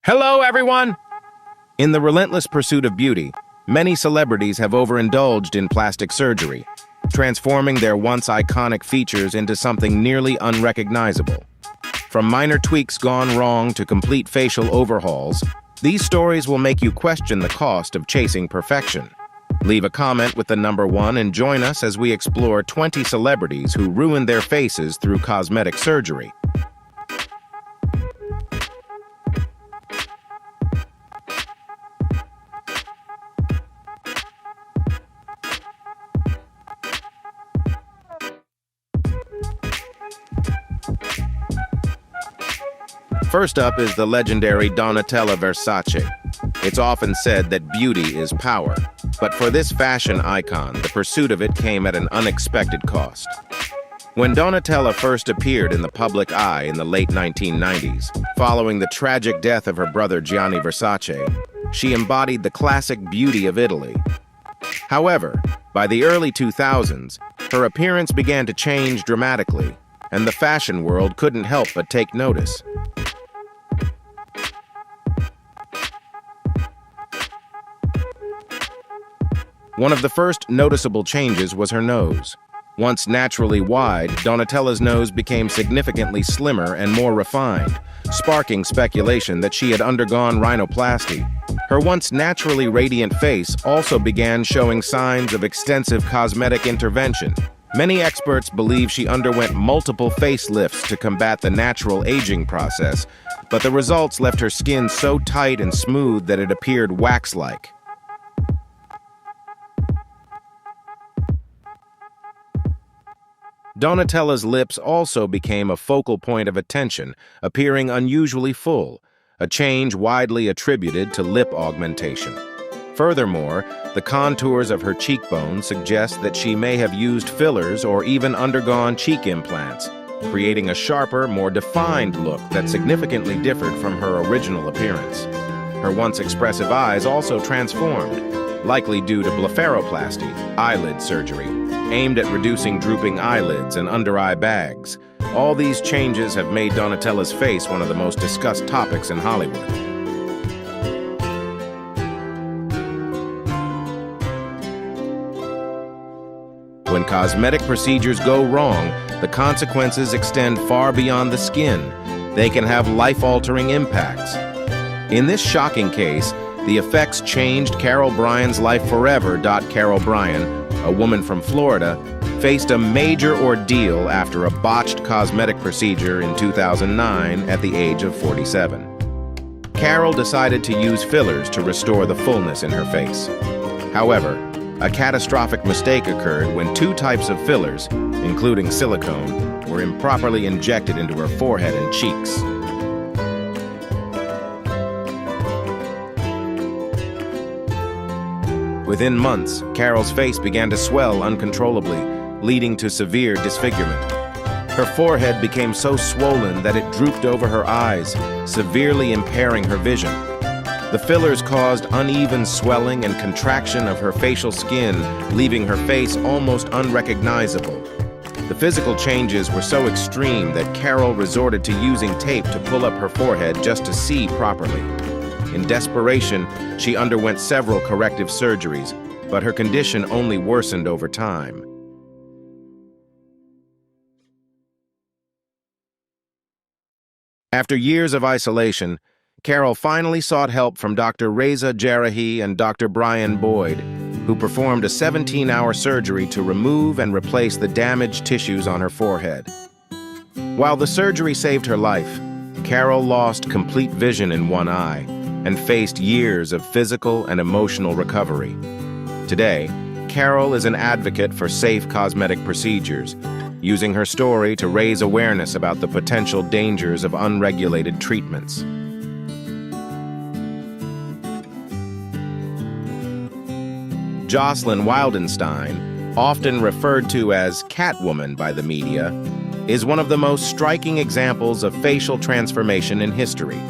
Hello, everyone! In the relentless pursuit of beauty, many celebrities have overindulged in plastic surgery, transforming their once iconic features into something nearly unrecognizable. From minor tweaks gone wrong to complete facial overhauls, these stories will make you question the cost of chasing perfection. Leave a comment with the number 1 and join us as we explore 20 celebrities who ruined their faces through cosmetic surgery. First up is the legendary Donatella Versace. It's often said that beauty is power, but for this fashion icon, the pursuit of it came at an unexpected cost. When Donatella first appeared in the public eye in the late 1990s, following the tragic death of her brother Gianni Versace, she embodied the classic beauty of Italy. However, by the early 2000s, her appearance began to change dramatically, and the fashion world couldn't help but take notice. One of the first noticeable changes was her nose. Once naturally wide, Donatella's nose became significantly slimmer and more refined, sparking speculation that she had undergone rhinoplasty. Her once naturally radiant face also began showing signs of extensive cosmetic intervention. Many experts believe she underwent multiple facelifts to combat the natural aging process, but the results left her skin so tight and smooth that it appeared wax-like. Donatella's lips also became a focal point of attention, appearing unusually full, a change widely attributed to lip augmentation. Furthermore, the contours of her cheekbones suggest that she may have used fillers or even undergone cheek implants, creating a sharper, more defined look that significantly differed from her original appearance. Her once expressive eyes also transformed, likely due to blepharoplasty, eyelid surgery, aimed at reducing drooping eyelids and under-eye bags. All these changes have made Donatella's face one of the most discussed topics in Hollywood. When cosmetic procedures go wrong, the consequences extend far beyond the skin. They can have life-altering impacts. In this shocking case, the effects changed Carol Bryan's life forever. Carol Bryan, a woman from Florida, faced a major ordeal after a botched cosmetic procedure in 2009 at the age of 47. Carol decided to use fillers to restore the fullness in her face. However, a catastrophic mistake occurred when 2 types of fillers, including silicone, were improperly injected into her forehead and cheeks. Within months, Carol's face began to swell uncontrollably, leading to severe disfigurement. Her forehead became so swollen that it drooped over her eyes, severely impairing her vision. The fillers caused uneven swelling and contraction of her facial skin, leaving her face almost unrecognizable. The physical changes were so extreme that Carol resorted to using tape to pull up her forehead just to see properly. In desperation, she underwent several corrective surgeries, but her condition only worsened over time. After years of isolation, Carol finally sought help from Dr. Reza Jarahi and Dr. Brian Boyd, who performed a 17-hour surgery to remove and replace the damaged tissues on her forehead. While the surgery saved her life, Carol lost complete vision in one eye and faced years of physical and emotional recovery. Today, Carol is an advocate for safe cosmetic procedures, using her story to raise awareness about the potential dangers of unregulated treatments. Jocelyn Wildenstein, often referred to as Catwoman by the media, is one of the most striking examples of facial transformation in history.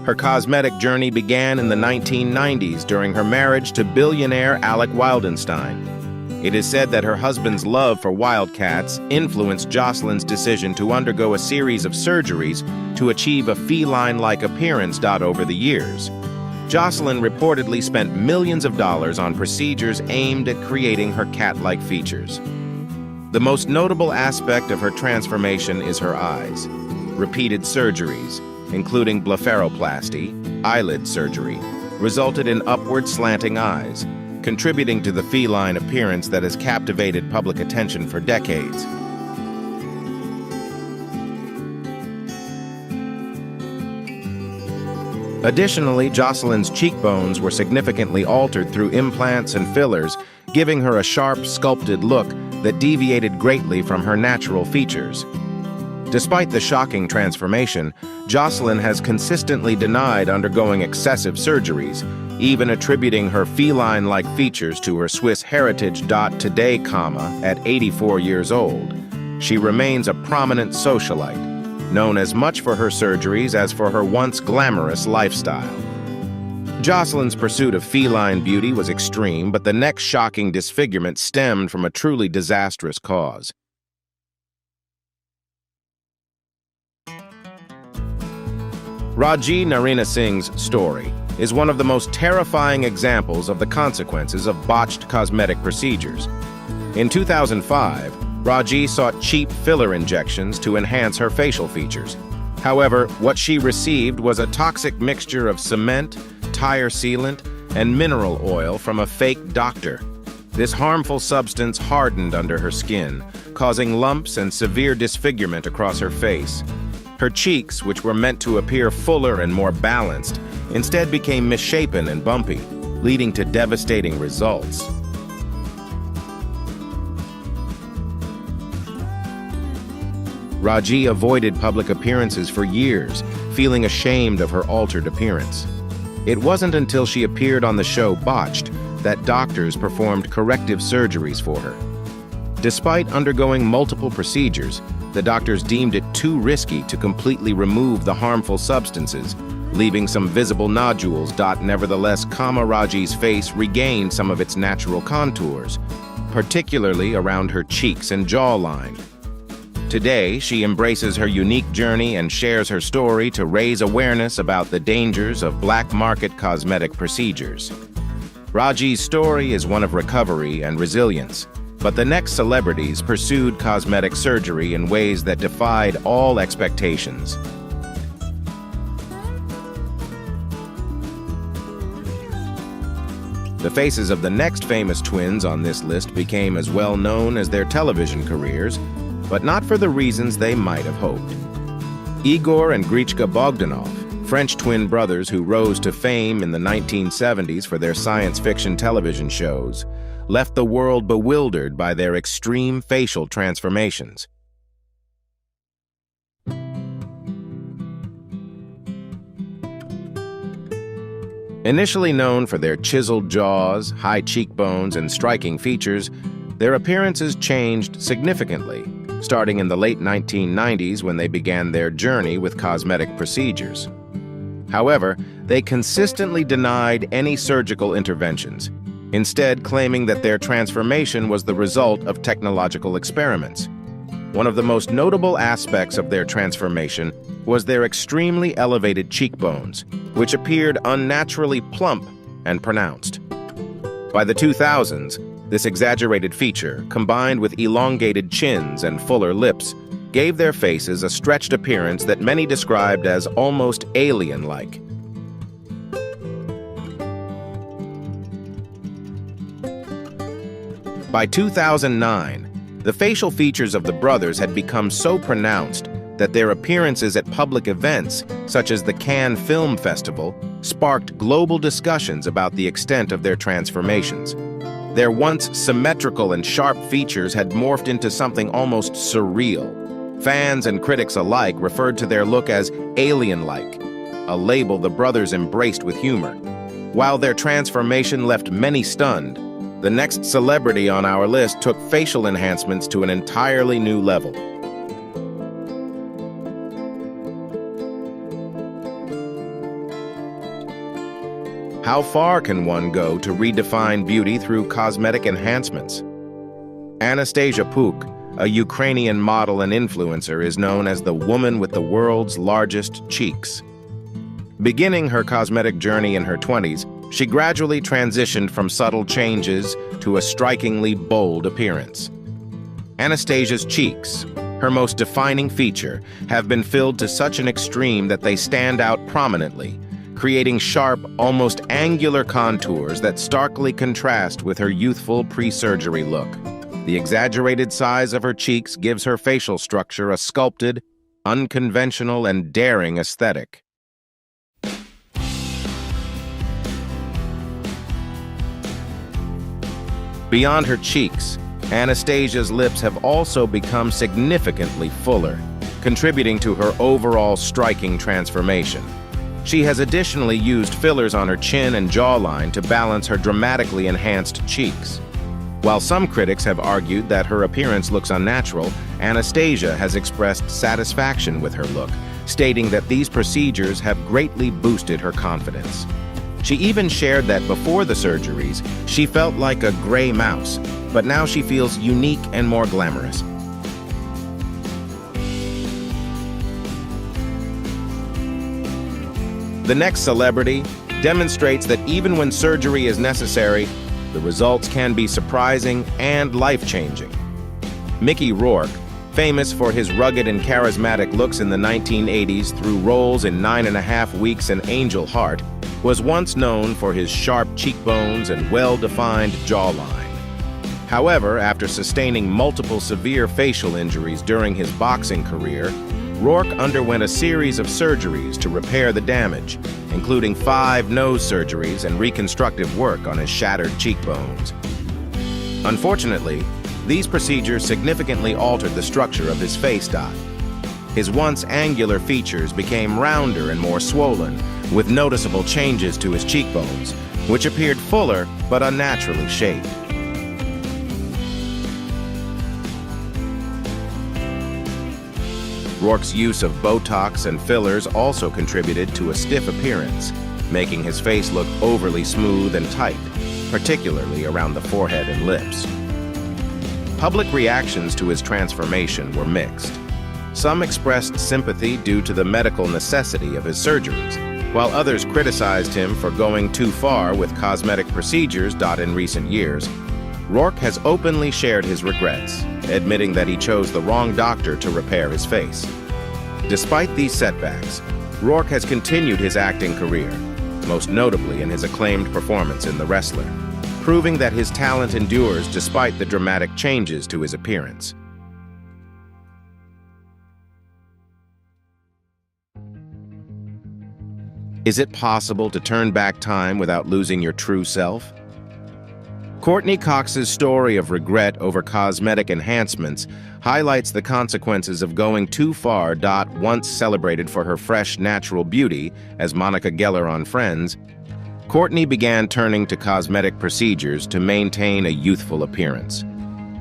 Her cosmetic journey began in the 1990s during her marriage to billionaire Alec Wildenstein. It is said that her husband's love for wildcats influenced Jocelyn's decision to undergo a series of surgeries to achieve a feline-like appearance. Over the years, Jocelyn reportedly spent millions of dollars on procedures aimed at creating her cat-like features. The most notable aspect of her transformation is her eyes. Repeated surgeries, including blepharoplasty, eyelid surgery, resulted in upward slanting eyes, contributing to the feline appearance that has captivated public attention for decades. Additionally, Jocelyn's cheekbones were significantly altered through implants and fillers, giving her a sharp, sculpted look that deviated greatly from her natural features. Despite the shocking transformation, Jocelyn has consistently denied undergoing excessive surgeries, even attributing her feline-like features to her Swiss heritage. Today, at 84 years old, she remains a prominent socialite, known as much for her surgeries as for her once glamorous lifestyle. Jocelyn's pursuit of feline beauty was extreme, but the next shocking disfigurement stemmed from a truly disastrous cause. Raji Narina Singh's story is one of the most terrifying examples of the consequences of botched cosmetic procedures. In 2005, Raji sought cheap filler injections to enhance her facial features. However, what she received was a toxic mixture of cement, tire sealant, and mineral oil from a fake doctor. This harmful substance hardened under her skin, causing lumps and severe disfigurement across her face. Her cheeks, which were meant to appear fuller and more balanced, instead became misshapen and bumpy, leading to devastating results. Raji avoided public appearances for years, feeling ashamed of her altered appearance. It wasn't until she appeared on the show Botched that doctors performed corrective surgeries for her. Despite undergoing multiple procedures, the doctors deemed it too risky to completely remove the harmful substances, leaving some visible nodules. Nevertheless, Raji's face regained some of its natural contours, particularly around her cheeks and jawline. Today, she embraces her unique journey and shares her story to raise awareness about the dangers of black market cosmetic procedures. Raji's story is one of recovery and resilience, but the next celebrities pursued cosmetic surgery in ways that defied all expectations. The faces of the next famous twins on this list became as well known as their television careers, but not for the reasons they might have hoped. Igor and Grichka Bogdanov, French twin brothers who rose to fame in the 1970s for their science fiction television shows, left the world bewildered by their extreme facial transformations. Initially known for their chiseled jaws, high cheekbones, and striking features, their appearances changed significantly, starting in the late 1990s when they began their journey with cosmetic procedures. However, they consistently denied any surgical interventions, instead claiming that their transformation was the result of technological experiments. One of the most notable aspects of their transformation was their extremely elevated cheekbones, which appeared unnaturally plump and pronounced. By the 2000s, this exaggerated feature, combined with elongated chins and fuller lips, gave their faces a stretched appearance that many described as almost alien-like. By 2009, the facial features of the brothers had become so pronounced that their appearances at public events, such as the Cannes Film Festival, sparked global discussions about the extent of their transformations. Their once symmetrical and sharp features had morphed into something almost surreal. Fans and critics alike referred to their look as alien-like, a label the brothers embraced with humor. While their transformation left many stunned, the next celebrity on our list took facial enhancements to an entirely new level. How far can one go to redefine beauty through cosmetic enhancements? Anastasia Puk, a Ukrainian model and influencer, is known as the woman with the world's largest cheeks. Beginning her cosmetic journey in her 20s, she gradually transitioned from subtle changes to a strikingly bold appearance. Anastasia's cheeks, her most defining feature, have been filled to such an extreme that they stand out prominently, creating sharp, almost angular contours that starkly contrast with her youthful pre-surgery look. The exaggerated size of her cheeks gives her facial structure a sculpted, unconventional, and daring aesthetic. Beyond her cheeks, Anastasia's lips have also become significantly fuller, contributing to her overall striking transformation. She has additionally used fillers on her chin and jawline to balance her dramatically enhanced cheeks. While some critics have argued that her appearance looks unnatural, Anastasia has expressed satisfaction with her look, stating that these procedures have greatly boosted her confidence. She even shared that before the surgeries, she felt like a gray mouse, but now she feels unique and more glamorous. The next celebrity demonstrates that even when surgery is necessary, the results can be surprising and life-changing. Mickey Rourke, famous for his rugged and charismatic looks in the 1980s through roles in 9.5 Weeks and Angel Heart, was once known for his sharp cheekbones and well-defined jawline. However, after sustaining multiple severe facial injuries during his boxing career, Rourke underwent a series of surgeries to repair the damage, including 5 nose surgeries and reconstructive work on his shattered cheekbones. Unfortunately, these procedures significantly altered the structure of his face. His once angular features became rounder and more swollen, with noticeable changes to his cheekbones, which appeared fuller but unnaturally shaped. Rourke's use of Botox and fillers also contributed to a stiff appearance, making his face look overly smooth and tight, particularly around the forehead and lips. Public reactions to his transformation were mixed. Some expressed sympathy due to the medical necessity of his surgeries, while others criticized him for going too far with cosmetic procedures. In recent years, Rourke has openly shared his regrets, admitting that he chose the wrong doctor to repair his face. Despite these setbacks, Rourke has continued his acting career, most notably in his acclaimed performance in The Wrestler, proving that his talent endures despite the dramatic changes to his appearance. Is it possible to turn back time without losing your true self? Courteney Cox's story of regret over cosmetic enhancements highlights the consequences of going too far. Once celebrated for her fresh, natural beauty, as Monica Geller on Friends, Courteney began turning to cosmetic procedures to maintain a youthful appearance.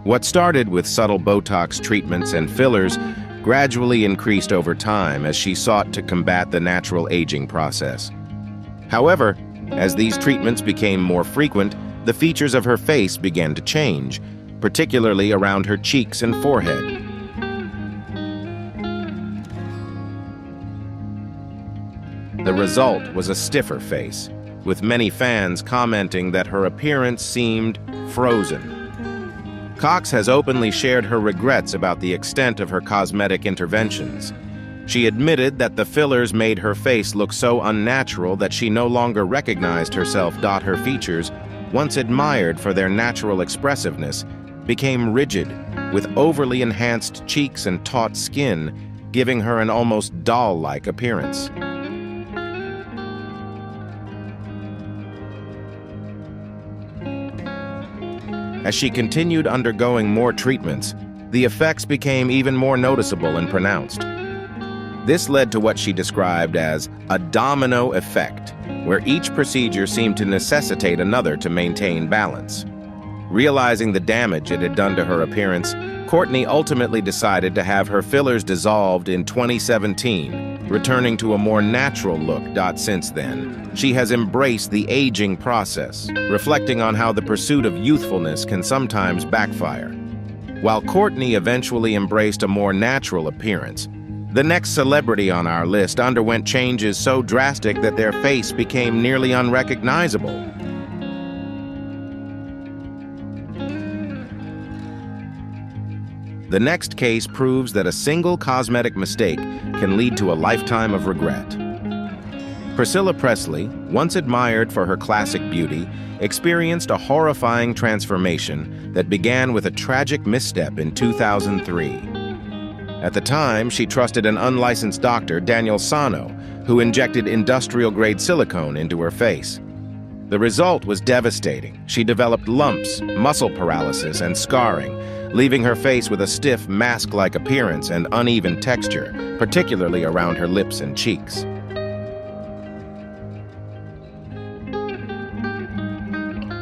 What started with subtle Botox treatments and fillers gradually increased over time as she sought to combat the natural aging process. However, as these treatments became more frequent, the features of her face began to change, particularly around her cheeks and forehead. The result was a stiffer face, with many fans commenting that her appearance seemed frozen. Cox has openly shared her regrets about the extent of her cosmetic interventions. She admitted that the fillers made her face look so unnatural that she no longer recognized herself. Her features, once admired for their natural expressiveness, became rigid, with overly enhanced cheeks and taut skin, giving her an almost doll-like appearance. As she continued undergoing more treatments, the effects became even more noticeable and pronounced. This led to what she described as a domino effect, where each procedure seemed to necessitate another to maintain balance. Realizing the damage it had done to her appearance, Courteney ultimately decided to have her fillers dissolved in 2017, returning to a more natural look. Since then, she has embraced the aging process, reflecting on how the pursuit of youthfulness can sometimes backfire. While Courtney eventually embraced a more natural appearance, the next celebrity on our list underwent changes so drastic that their face became nearly unrecognizable. The next case proves that a single cosmetic mistake can lead to a lifetime of regret. Priscilla Presley, once admired for her classic beauty, experienced a horrifying transformation that began with a tragic misstep in 2003. At the time, she trusted an unlicensed doctor, Daniel Sano, who injected industrial-grade silicone into her face. The result was devastating. She developed lumps, muscle paralysis, and scarring, leaving her face with a stiff, mask-like appearance and uneven texture, particularly around her lips and cheeks.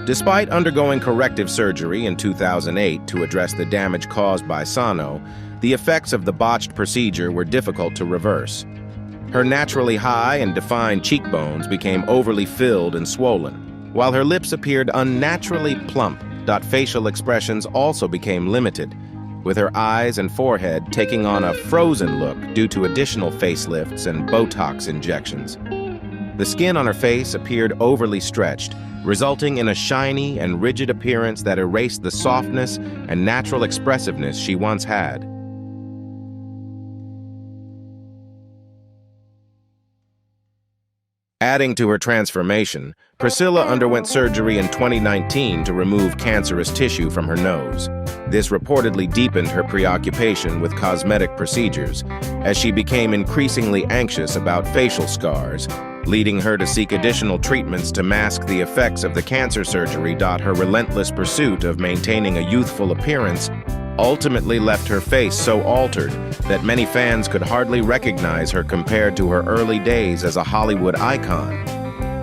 Despite undergoing corrective surgery in 2008 to address the damage caused by Sano, the effects of the botched procedure were difficult to reverse. Her naturally high and defined cheekbones became overly filled and swollen, while her lips appeared unnaturally plump. Facial expressions also became limited, with her eyes and forehead taking on a frozen look due to additional facelifts and Botox injections. The skin on her face appeared overly stretched, resulting in a shiny and rigid appearance that erased the softness and natural expressiveness she once had. Adding to her transformation, Priscilla underwent surgery in 2019 to remove cancerous tissue from her nose. This reportedly deepened her preoccupation with cosmetic procedures, as she became increasingly anxious about facial scars, leading her to seek additional treatments to mask the effects of the cancer surgery. Her relentless pursuit of maintaining a youthful appearance ultimately left her face so altered that many fans could hardly recognize her compared to her early days as a Hollywood icon.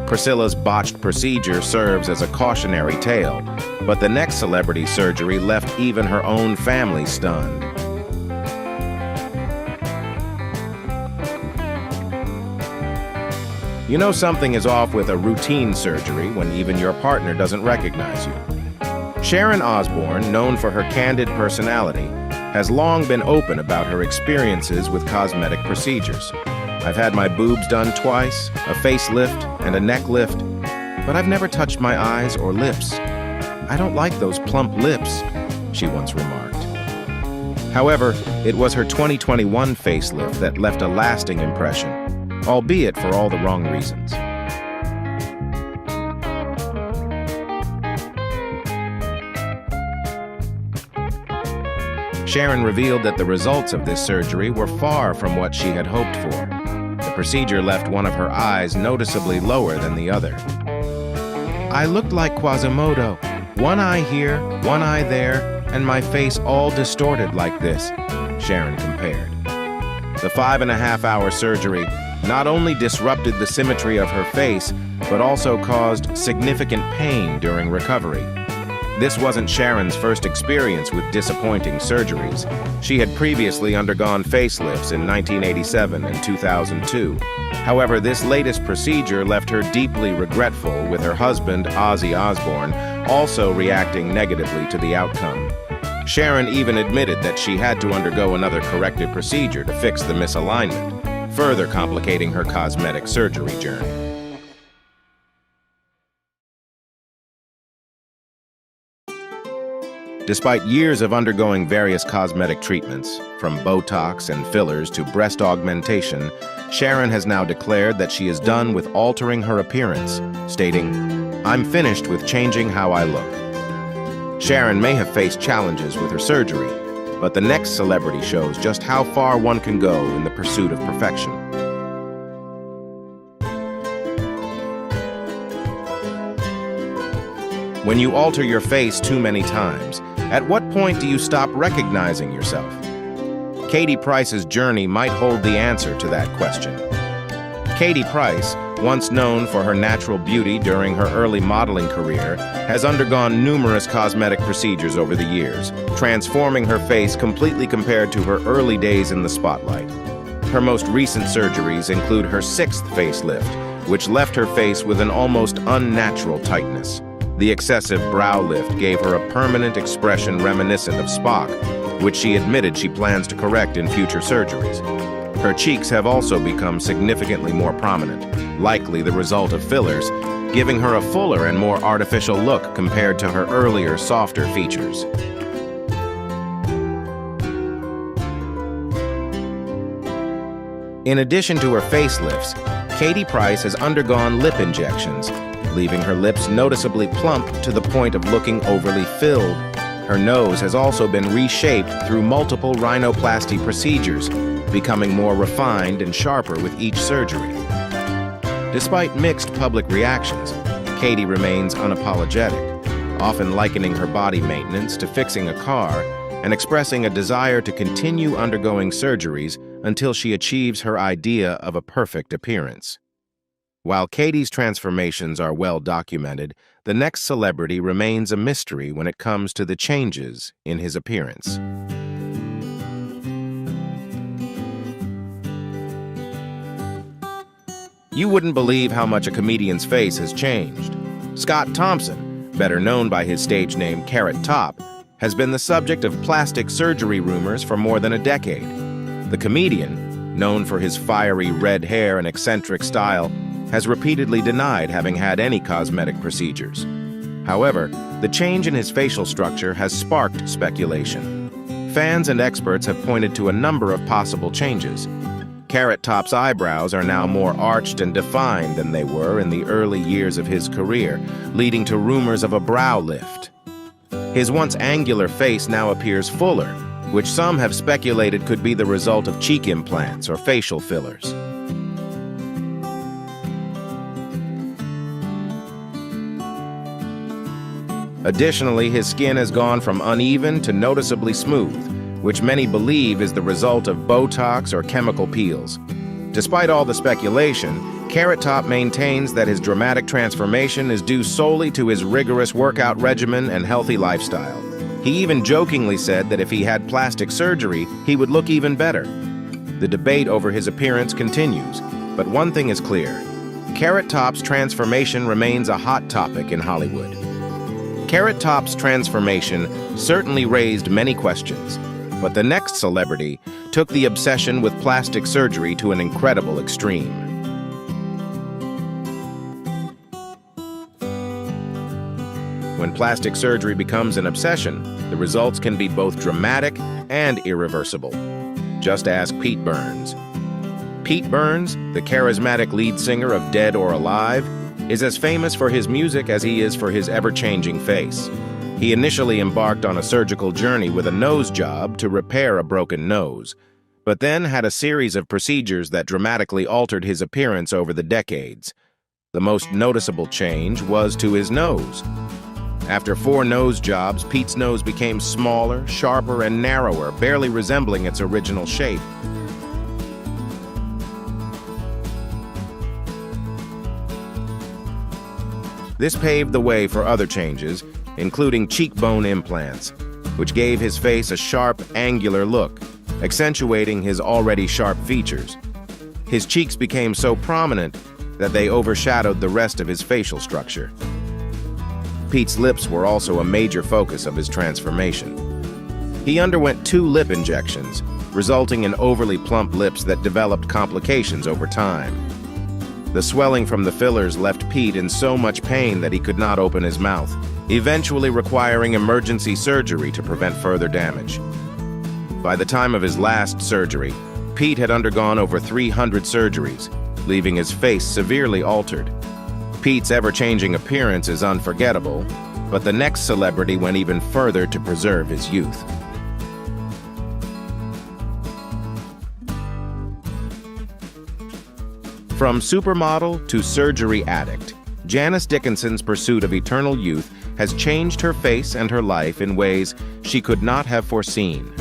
Priscilla's botched procedure serves as a cautionary tale, but the next celebrity surgery left even her own family stunned. You know something is off with a routine surgery when even your partner doesn't recognize you. Sharon Osbourne, known for her candid personality, has long been open about her experiences with cosmetic procedures. I've had my boobs done twice, a facelift, and a neck lift, but I've never touched my eyes or lips. I don't like those plump lips, she once remarked. However, it was her 2021 facelift that left a lasting impression, albeit for all the wrong reasons. Sharon revealed that the results of this surgery were far from what she had hoped for. The procedure left one of her eyes noticeably lower than the other. I looked like Quasimodo, one eye here, one eye there, and my face all distorted like this, Sharon compared. The 5.5-hour surgery not only disrupted the symmetry of her face, but also caused significant pain during recovery. This wasn't Sharon's first experience with disappointing surgeries. She had previously undergone facelifts in 1987 and 2002. However, this latest procedure left her deeply regretful, with her husband, Ozzy Osbourne, also reacting negatively to the outcome. Sharon even admitted that she had to undergo another corrective procedure to fix the misalignment, further complicating her cosmetic surgery journey. Despite years of undergoing various cosmetic treatments, from Botox and fillers to breast augmentation, Sharon has now declared that she is done with altering her appearance, stating, "I'm finished with changing how I look." Sharon may have faced challenges with her surgery, but the next celebrity shows just how far one can go in the pursuit of perfection. When you alter your face too many times, at what point do you stop recognizing yourself? Katie Price's journey might hold the answer to that question. Katie Price, once known for her natural beauty during her early modeling career, has undergone numerous cosmetic procedures over the years, transforming her face completely compared to her early days in the spotlight. Her most recent surgeries include her 6th facelift, which left her face with an almost unnatural tightness. The excessive brow lift gave her a permanent expression reminiscent of Spock, which she admitted she plans to correct in future surgeries. Her cheeks have also become significantly more prominent, likely the result of fillers, giving her a fuller and more artificial look compared to her earlier, softer features. In addition to her facelifts, Katie Price has undergone lip injections, leaving her lips noticeably plump to the point of looking overly filled. Her nose has also been reshaped through multiple rhinoplasty procedures, becoming more refined and sharper with each surgery. Despite mixed public reactions, Katie remains unapologetic, often likening her body maintenance to fixing a car and expressing a desire to continue undergoing surgeries until she achieves her idea of a perfect appearance. While Katie's transformations are well documented, the next celebrity remains a mystery when it comes to the changes in his appearance. You wouldn't believe how much a comedian's face has changed. Scott Thompson, better known by his stage name Carrot Top, has been the subject of plastic surgery rumors for more than a decade. The comedian, known for his fiery red hair and eccentric style, has repeatedly denied having had any cosmetic procedures. However, the change in his facial structure has sparked speculation. Fans and experts have pointed to a number of possible changes. Carrot Top's eyebrows are now more arched and defined than they were in the early years of his career, leading to rumors of a brow lift. His once angular face now appears fuller, which some have speculated could be the result of cheek implants or facial fillers. Additionally, his skin has gone from uneven to noticeably smooth, which many believe is the result of Botox or chemical peels. Despite all the speculation, Carrot Top maintains that his dramatic transformation is due solely to his rigorous workout regimen and healthy lifestyle. He even jokingly said that if he had plastic surgery, he would look even better. The debate over his appearance continues, but one thing is clear: Carrot Top's transformation remains a hot topic in Hollywood. Carrot Top's transformation certainly raised many questions, but the next celebrity took the obsession with plastic surgery to an incredible extreme. When plastic surgery becomes an obsession, the results can be both dramatic and irreversible. Just ask Pete Burns. Pete Burns, the charismatic lead singer of Dead or Alive, is as famous for his music as he is for his ever-changing face. He initially embarked on a surgical journey with a nose job to repair a broken nose, but then had a series of procedures that dramatically altered his appearance over the decades. The most noticeable change was to his nose. After 4 nose jobs, Pete's nose became smaller, sharper, and narrower, barely resembling its original shape. This paved the way for other changes, including cheekbone implants, which gave his face a sharp, angular look, accentuating his already sharp features. His cheeks became so prominent that they overshadowed the rest of his facial structure. Pete's lips were also a major focus of his transformation. He underwent 2 lip injections, resulting in overly plump lips that developed complications over time. The swelling from the fillers left Pete in so much pain that he could not open his mouth, eventually requiring emergency surgery to prevent further damage. By the time of his last surgery, Pete had undergone over 300 surgeries, leaving his face severely altered. Pete's ever-changing appearance is unforgettable, but the next celebrity went even further to preserve his youth. From supermodel to surgery addict, Janice Dickinson's pursuit of eternal youth has changed her face and her life in ways she could not have foreseen.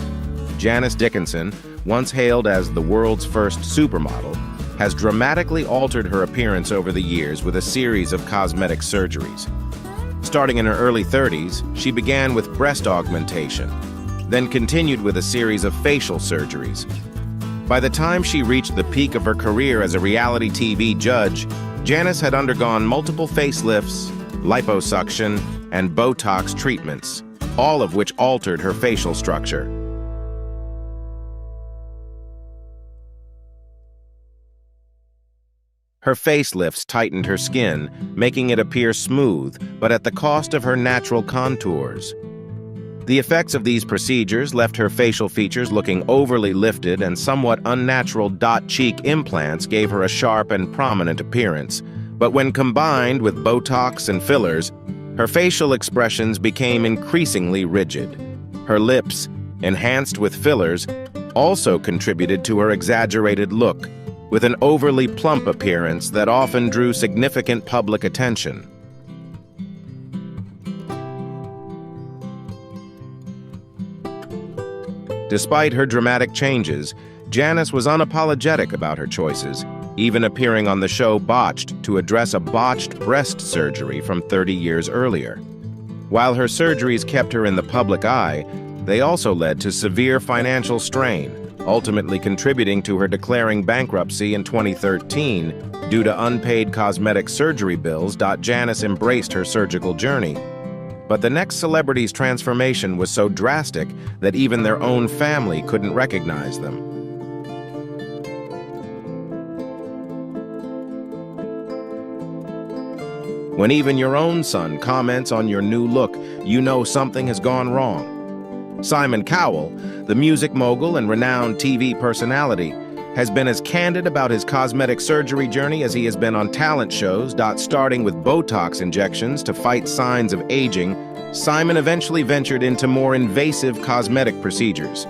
Janice Dickinson, once hailed as the world's first supermodel, has dramatically altered her appearance over the years with a series of cosmetic surgeries. Starting in her early 30s, she began with breast augmentation, then continued with a series of facial surgeries. By the time she reached the peak of her career as a reality TV judge, Janice had undergone multiple facelifts, liposuction, and Botox treatments, all of which altered her facial structure. Her facelifts tightened her skin, making it appear smooth, but at the cost of her natural contours. The effects of these procedures left her facial features looking overly lifted, and somewhat unnatural dot cheek implants gave her a sharp and prominent appearance. But when combined with Botox and fillers, her facial expressions became increasingly rigid. Her lips, enhanced with fillers, also contributed to her exaggerated look, with an overly plump appearance that often drew significant public attention. Despite her dramatic changes, Janice was unapologetic about her choices, even appearing on the show Botched to address a botched breast surgery from 30 years earlier. While her surgeries kept her in the public eye, they also led to severe financial strain, ultimately contributing to her declaring bankruptcy in 2013 due to unpaid cosmetic surgery bills. Janice embraced her surgical journey. But the next celebrity's transformation was so drastic that even their own family couldn't recognize them. When even your own son comments on your new look, you know something has gone wrong. Simon Cowell, the music mogul and renowned TV personality, has been as candid about his cosmetic surgery journey as he has been on talent shows. Starting with Botox injections to fight signs of aging, Simon eventually ventured into more invasive cosmetic procedures.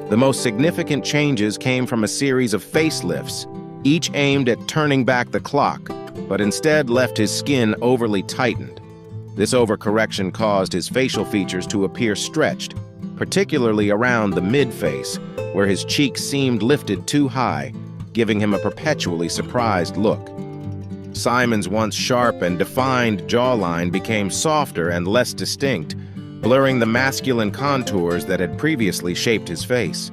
The most significant changes came from a series of facelifts, each aimed at turning back the clock, but instead left his skin overly tightened. This overcorrection caused his facial features to appear stretched, particularly around the mid-face, where his cheeks seemed lifted too high, giving him a perpetually surprised look. Simon's once sharp and defined jawline became softer and less distinct, blurring the masculine contours that had previously shaped his face.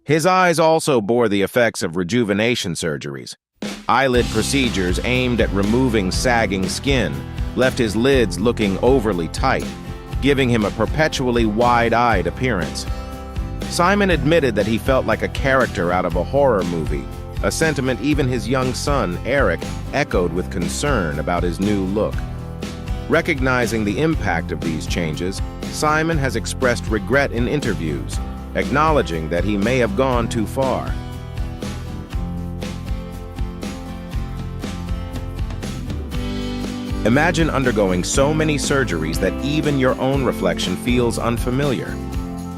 His eyes also bore the effects of rejuvenation surgeries. Eyelid procedures aimed at removing sagging skin left his lids looking overly tight, giving him a perpetually wide-eyed appearance. Simon admitted that he felt like a character out of a horror movie, a sentiment even his young son, Eric, echoed with concern about his new look. Recognizing the impact of these changes, Simon has expressed regret in interviews, acknowledging that he may have gone too far. Imagine undergoing so many surgeries that even your own reflection feels unfamiliar.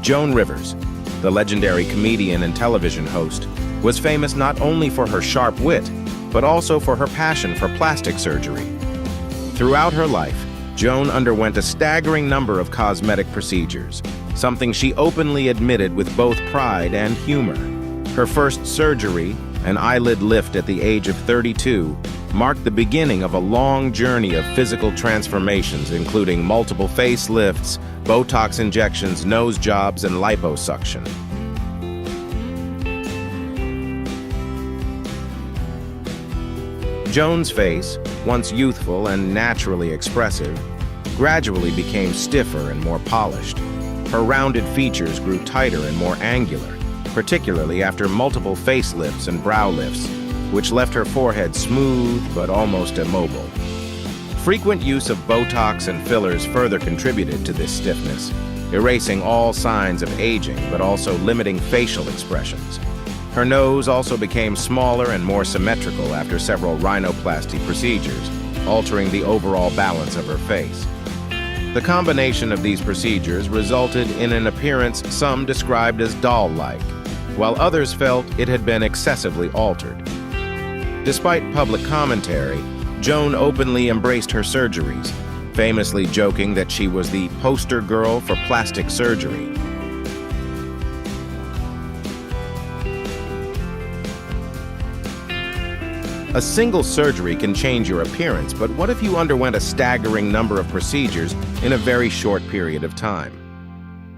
Joan Rivers, the legendary comedian and television host, was famous not only for her sharp wit, but also for her passion for plastic surgery. Throughout her life, Joan underwent a staggering number of cosmetic procedures, something she openly admitted with both pride and humor. Her first surgery, an eyelid lift at the age of 32, marked the beginning of a long journey of physical transformations, including multiple facelifts, Botox injections, nose jobs, and liposuction. Joan's face, once youthful and naturally expressive, gradually became stiffer and more polished. Her rounded features grew tighter and more angular, particularly after multiple facelifts and brow lifts, which left her forehead smooth but almost immobile. Frequent use of Botox and fillers further contributed to this stiffness, erasing all signs of aging but also limiting facial expressions. Her nose also became smaller and more symmetrical after several rhinoplasty procedures, altering the overall balance of her face. The combination of these procedures resulted in an appearance some described as doll-like, while others felt it had been excessively altered. Despite public commentary, Joan openly embraced her surgeries, famously joking that she was the poster girl for plastic surgery. A single surgery can change your appearance, but what if you underwent a staggering number of procedures in a very short period of time?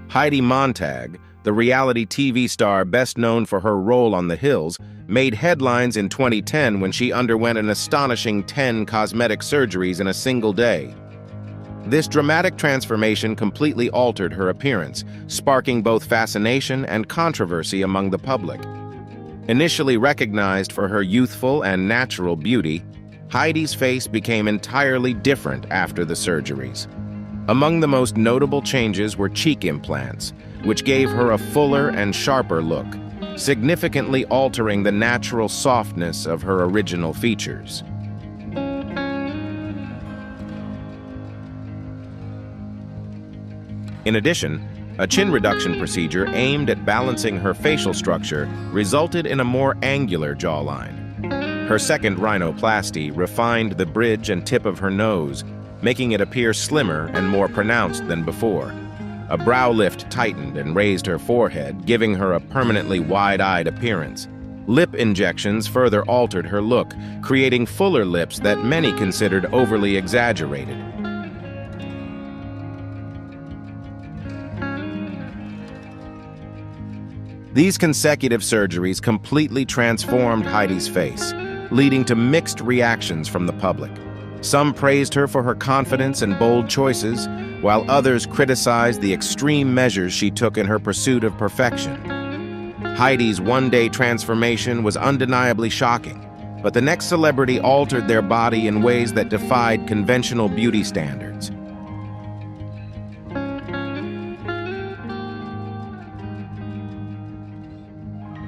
Heidi Montag, The reality TV star, best known for her role on The Hills, made headlines in 2010 when she underwent an astonishing 10 cosmetic surgeries in a single day. This dramatic transformation completely altered her appearance, sparking both fascination and controversy among the public. Initially recognized for her youthful and natural beauty, Heidi's face became entirely different after the surgeries. Among the most notable changes were cheek implants, which gave her a fuller and sharper look, significantly altering the natural softness of her original features. In addition, a chin reduction procedure aimed at balancing her facial structure resulted in a more angular jawline. Her second rhinoplasty refined the bridge and tip of her nose, making it appear slimmer and more pronounced than before. A brow lift tightened and raised her forehead, giving her a permanently wide-eyed appearance. Lip injections further altered her look, creating fuller lips that many considered overly exaggerated. These consecutive surgeries completely transformed Heidi's face, leading to mixed reactions from the public. Some praised her for her confidence and bold choices, while others criticized the extreme measures she took in her pursuit of perfection. Heidi's one-day transformation was undeniably shocking, but the next celebrity altered their body in ways that defied conventional beauty standards.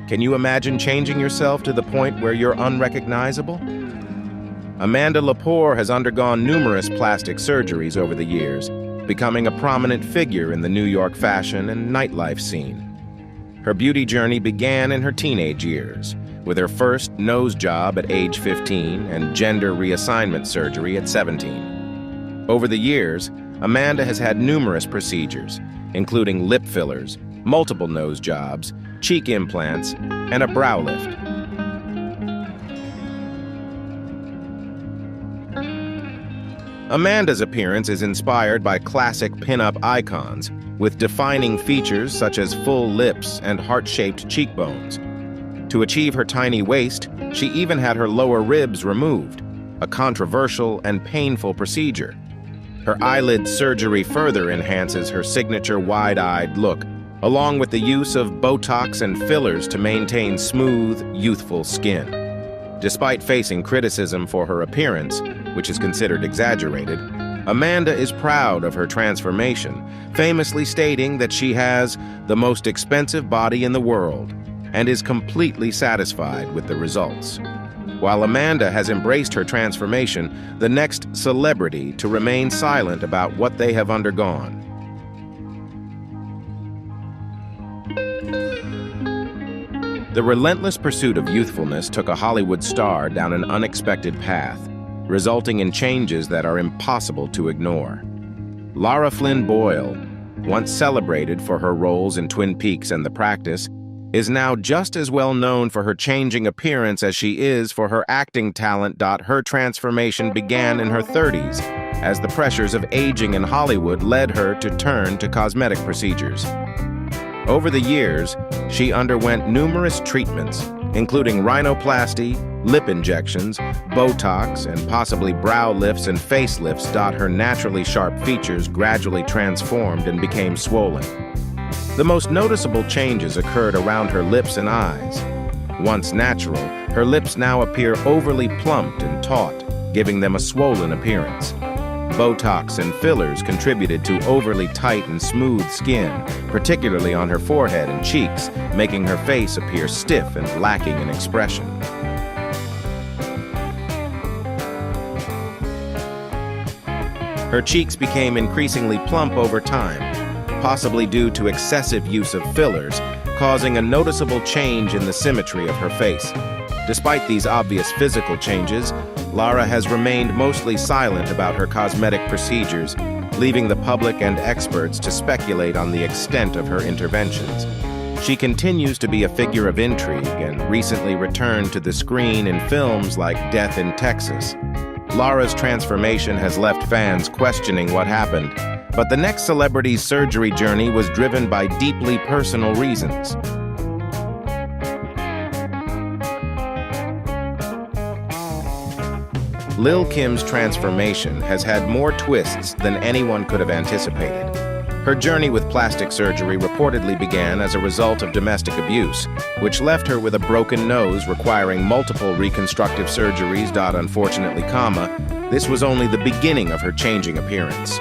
Can you imagine changing yourself to the point where you're unrecognizable? Amanda Lepore has undergone numerous plastic surgeries over the years, becoming a prominent figure in the New York fashion and nightlife scene. Her beauty journey began in her teenage years, with her first nose job at age 15 and gender reassignment surgery at 17. Over the years, Amanda has had numerous procedures, including lip fillers, multiple nose jobs, cheek implants, and a brow lift. Amanda's appearance is inspired by classic pin-up icons, with defining features such as full lips and heart-shaped cheekbones. To achieve her tiny waist, she even had her lower ribs removed, a controversial and painful procedure. Her eyelid surgery further enhances her signature wide-eyed look, along with the use of Botox and fillers to maintain smooth, youthful skin. Despite facing criticism for her appearance, which is considered exaggerated, Amanda is proud of her transformation, famously stating that she has the most expensive body in the world and is completely satisfied with the results. While Amanda has embraced her transformation, the next celebrity to remain silent about what they have undergone. The relentless pursuit of youthfulness took a Hollywood star down an unexpected path, resulting in changes that are impossible to ignore. Lara Flynn Boyle, once celebrated for her roles in Twin Peaks and The Practice, is now just as well known for her changing appearance as she is for her acting talent. Her transformation began in her 30s, as the pressures of aging in Hollywood led her to turn to cosmetic procedures. Over the years, she underwent numerous treatments, including rhinoplasty, lip injections, Botox, and possibly brow lifts and facelifts. Her naturally sharp features gradually transformed and became swollen. The most noticeable changes occurred around her lips and eyes. Once natural, her lips now appear overly plumped and taut, giving them a swollen appearance. Botox and fillers contributed to overly tight and smooth skin, particularly on her forehead and cheeks, making her face appear stiff and lacking in expression. Her cheeks became increasingly plump over time, possibly due to excessive use of fillers, causing a noticeable change in the symmetry of her face. Despite these obvious physical changes, Lara has remained mostly silent about her cosmetic procedures, leaving the public and experts to speculate on the extent of her interventions. She continues to be a figure of intrigue and recently returned to the screen in films like Death in Texas. Lara's transformation has left fans questioning what happened, But the next celebrity's surgery journey was driven by deeply personal reasons. Lil' Kim's transformation has had more twists than anyone could have anticipated. Her journey with plastic surgery reportedly began as a result of domestic abuse, which left her with a broken nose requiring multiple reconstructive surgeries. Unfortunately, this was only the beginning of her changing appearance.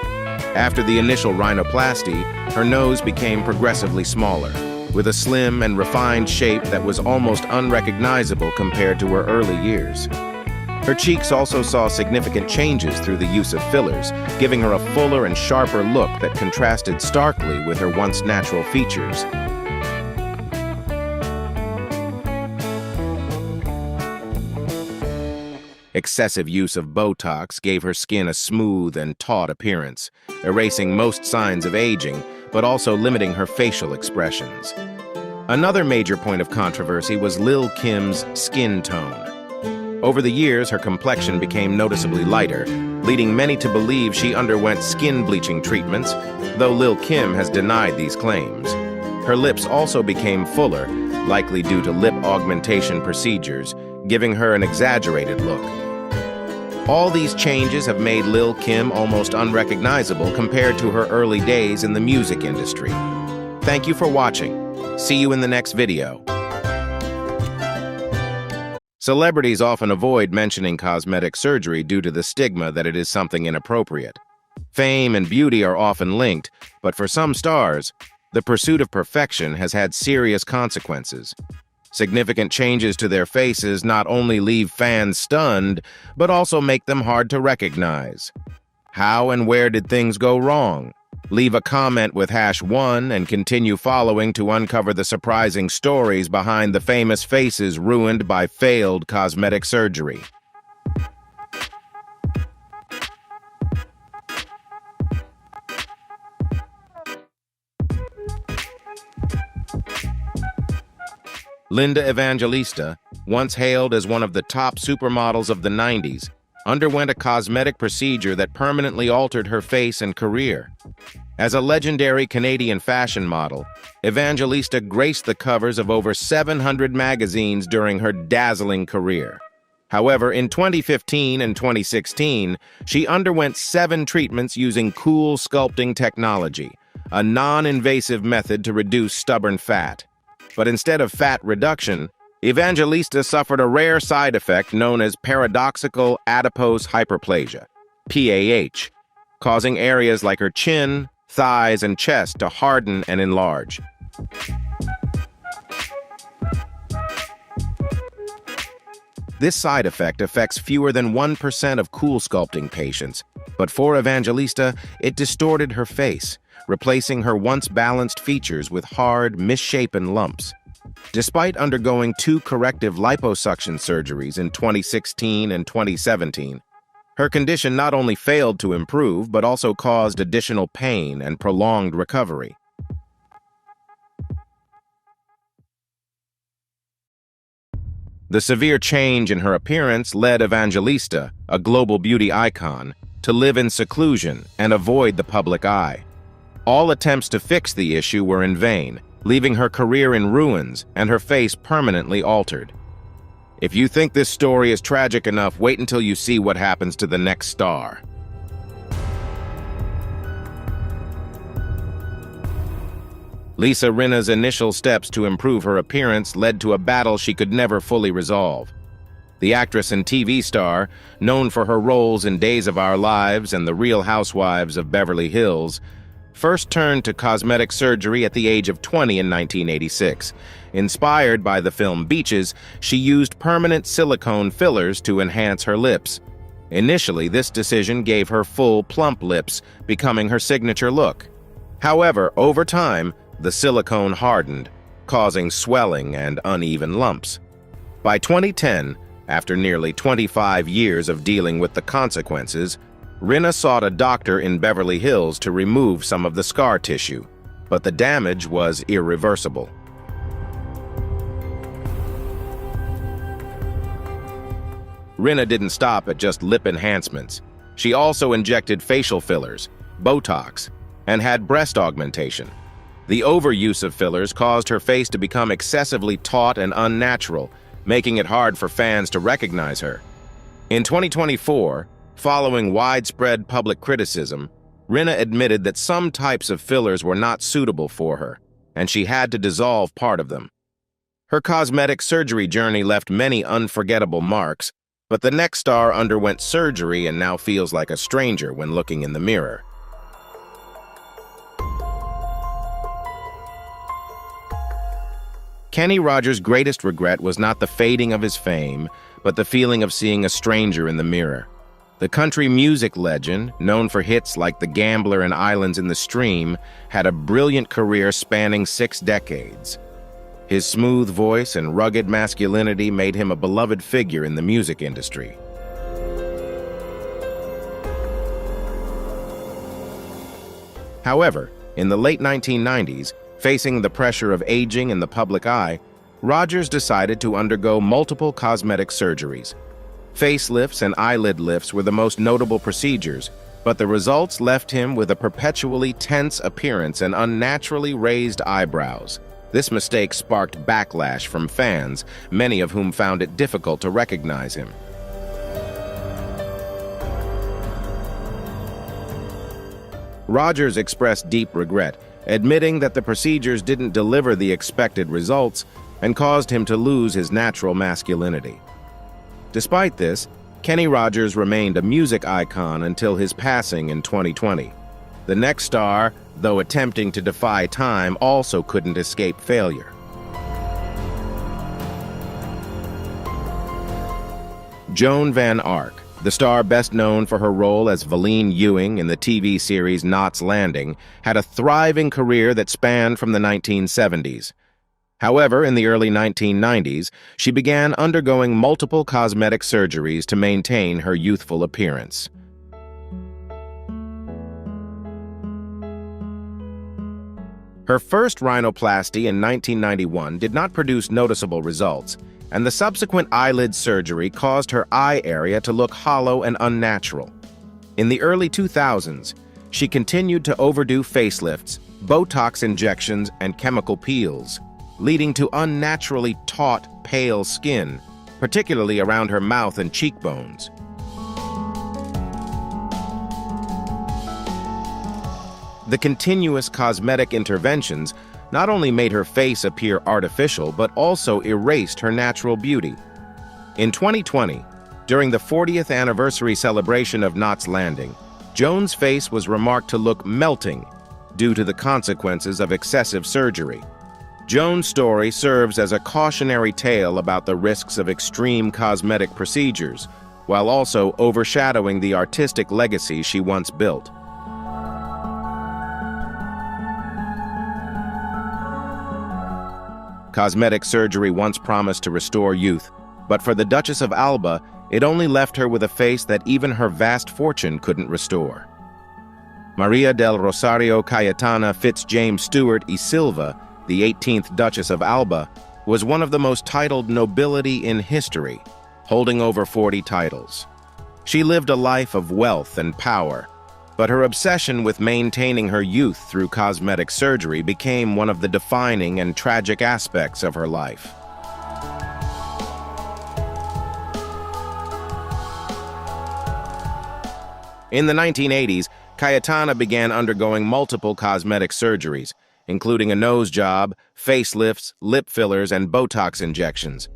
After the initial rhinoplasty, her nose became progressively smaller, with a slim and refined shape that was almost unrecognizable compared to her early years. Her cheeks also saw significant changes through the use of fillers, giving her a fuller and sharper look that contrasted starkly with her once natural features. Excessive use of Botox gave her skin a smooth and taut appearance, erasing most signs of aging, but also limiting her facial expressions. Another major point of controversy was Lil' Kim's skin tone. Over the years, her complexion became noticeably lighter, leading many to believe she underwent skin bleaching treatments, though Lil' Kim has denied these claims. Her lips also became fuller, likely due to lip augmentation procedures, giving her an exaggerated look. All these changes have made Lil' Kim almost unrecognizable compared to her early days in the music industry. Thank you for watching. See you in the next video. Celebrities often avoid mentioning cosmetic surgery due to the stigma that it is something inappropriate. Fame and beauty are often linked, but for some stars, the pursuit of perfection has had serious consequences. Significant changes to their faces not only leave fans stunned, but also make them hard to recognize. How and where did things go wrong? Leave a comment with #1 and continue following to uncover the surprising stories behind the famous faces ruined by failed cosmetic surgery. Linda Evangelista, once hailed as one of the top supermodels of the 90s, underwent a cosmetic procedure that permanently altered her face and career. As a legendary Canadian fashion model, Evangelista graced the covers of over 700 magazines during her dazzling career. However, in 2015 and 2016, she underwent 7 treatments using cool sculpting technology, a non-invasive method to reduce stubborn fat. But instead of fat reduction, Evangelista suffered a rare side effect known as paradoxical adipose hyperplasia, PAH, causing areas like her chin, thighs, and chest to harden and enlarge. This side effect affects fewer than 1% of cool sculpting patients, but for Evangelista, it distorted her face, replacing her once balanced features with hard, misshapen lumps. Despite undergoing 2 corrective liposuction surgeries in 2016 and 2017, her condition not only failed to improve, but also caused additional pain and prolonged recovery. The severe change in her appearance led Evangelista, a global beauty icon, to live in seclusion and avoid the public eye. All attempts to fix the issue were in vain, leaving her career in ruins and her face permanently altered. If you think this story is tragic enough, wait until you see what happens to the next star. Lisa Rinna's initial steps to improve her appearance led to a battle she could never fully resolve. The actress and TV star, known for her roles in Days of Our Lives and The Real Housewives of Beverly Hills, first turned to cosmetic surgery at the age of 20 in 1986. Inspired by the film Beaches, she used permanent silicone fillers to enhance her lips. Initially, this decision gave her full, plump lips, becoming her signature look. However, over time, the silicone hardened, causing swelling and uneven lumps. By 2010, after nearly 25 years of dealing with the consequences, Rinna sought a doctor in Beverly Hills to remove some of the scar tissue, but the damage was irreversible. Rinna didn't stop at just lip enhancements. She also injected facial fillers, Botox, and had breast augmentation. The overuse of fillers caused her face to become excessively taut and unnatural, making it hard for fans to recognize her. In 2024, following widespread public criticism, Rinna admitted that some types of fillers were not suitable for her, and she had to dissolve part of them. Her cosmetic surgery journey left many unforgettable marks, but the next star underwent surgery and now feels like a stranger when looking in the mirror. Kenny Rogers' greatest regret was not the fading of his fame, but the feeling of seeing a stranger in the mirror. The country music legend, known for hits like The Gambler and Islands in the Stream, had a brilliant career spanning 6 decades. His smooth voice and rugged masculinity made him a beloved figure in the music industry. However, in the late 1990s, facing the pressure of aging in the public eye, Rogers decided to undergo multiple cosmetic surgeries. Facelifts and eyelid lifts were the most notable procedures, but the results left him with a perpetually tense appearance and unnaturally raised eyebrows. This mistake sparked backlash from fans, many of whom found it difficult to recognize him. Rogers expressed deep regret, admitting that the procedures didn't deliver the expected results and caused him to lose his natural masculinity. Despite this, Kenny Rogers remained a music icon until his passing in 2020. The next star, though attempting to defy time, also couldn't escape failure. Joan Van Ark, the star best known for her role as Valene Ewing in the TV series Knots Landing, had a thriving career that spanned from the 1970s. However, in the early 1990s, she began undergoing multiple cosmetic surgeries to maintain her youthful appearance. Her first rhinoplasty in 1991 did not produce noticeable results, and the subsequent eyelid surgery caused her eye area to look hollow and unnatural. In the early 2000s, she continued to overdo facelifts, Botox injections, and chemical peels, leading to unnaturally taut, pale skin, particularly around her mouth and cheekbones. The continuous cosmetic interventions not only made her face appear artificial, but also erased her natural beauty. In 2020, during the 40th anniversary celebration of Knots Landing, Joan's face was remarked to look melting due to the consequences of excessive surgery. Joan's story serves as a cautionary tale about the risks of extreme cosmetic procedures, while also overshadowing the artistic legacy she once built. Cosmetic surgery once promised to restore youth, but for the Duchess of Alba, it only left her with a face that even her vast fortune couldn't restore. Maria del Rosario Cayetana Fitzjames Stewart y Silva, the 18th Duchess of Alba, was one of the most titled nobility in history, holding over 40 titles. She lived a life of wealth and power, but her obsession with maintaining her youth through cosmetic surgery became one of the defining and tragic aspects of her life. In the 1980s, Cayetana began undergoing multiple cosmetic surgeries, including a nose job, facelifts, lip fillers, and Botox injections.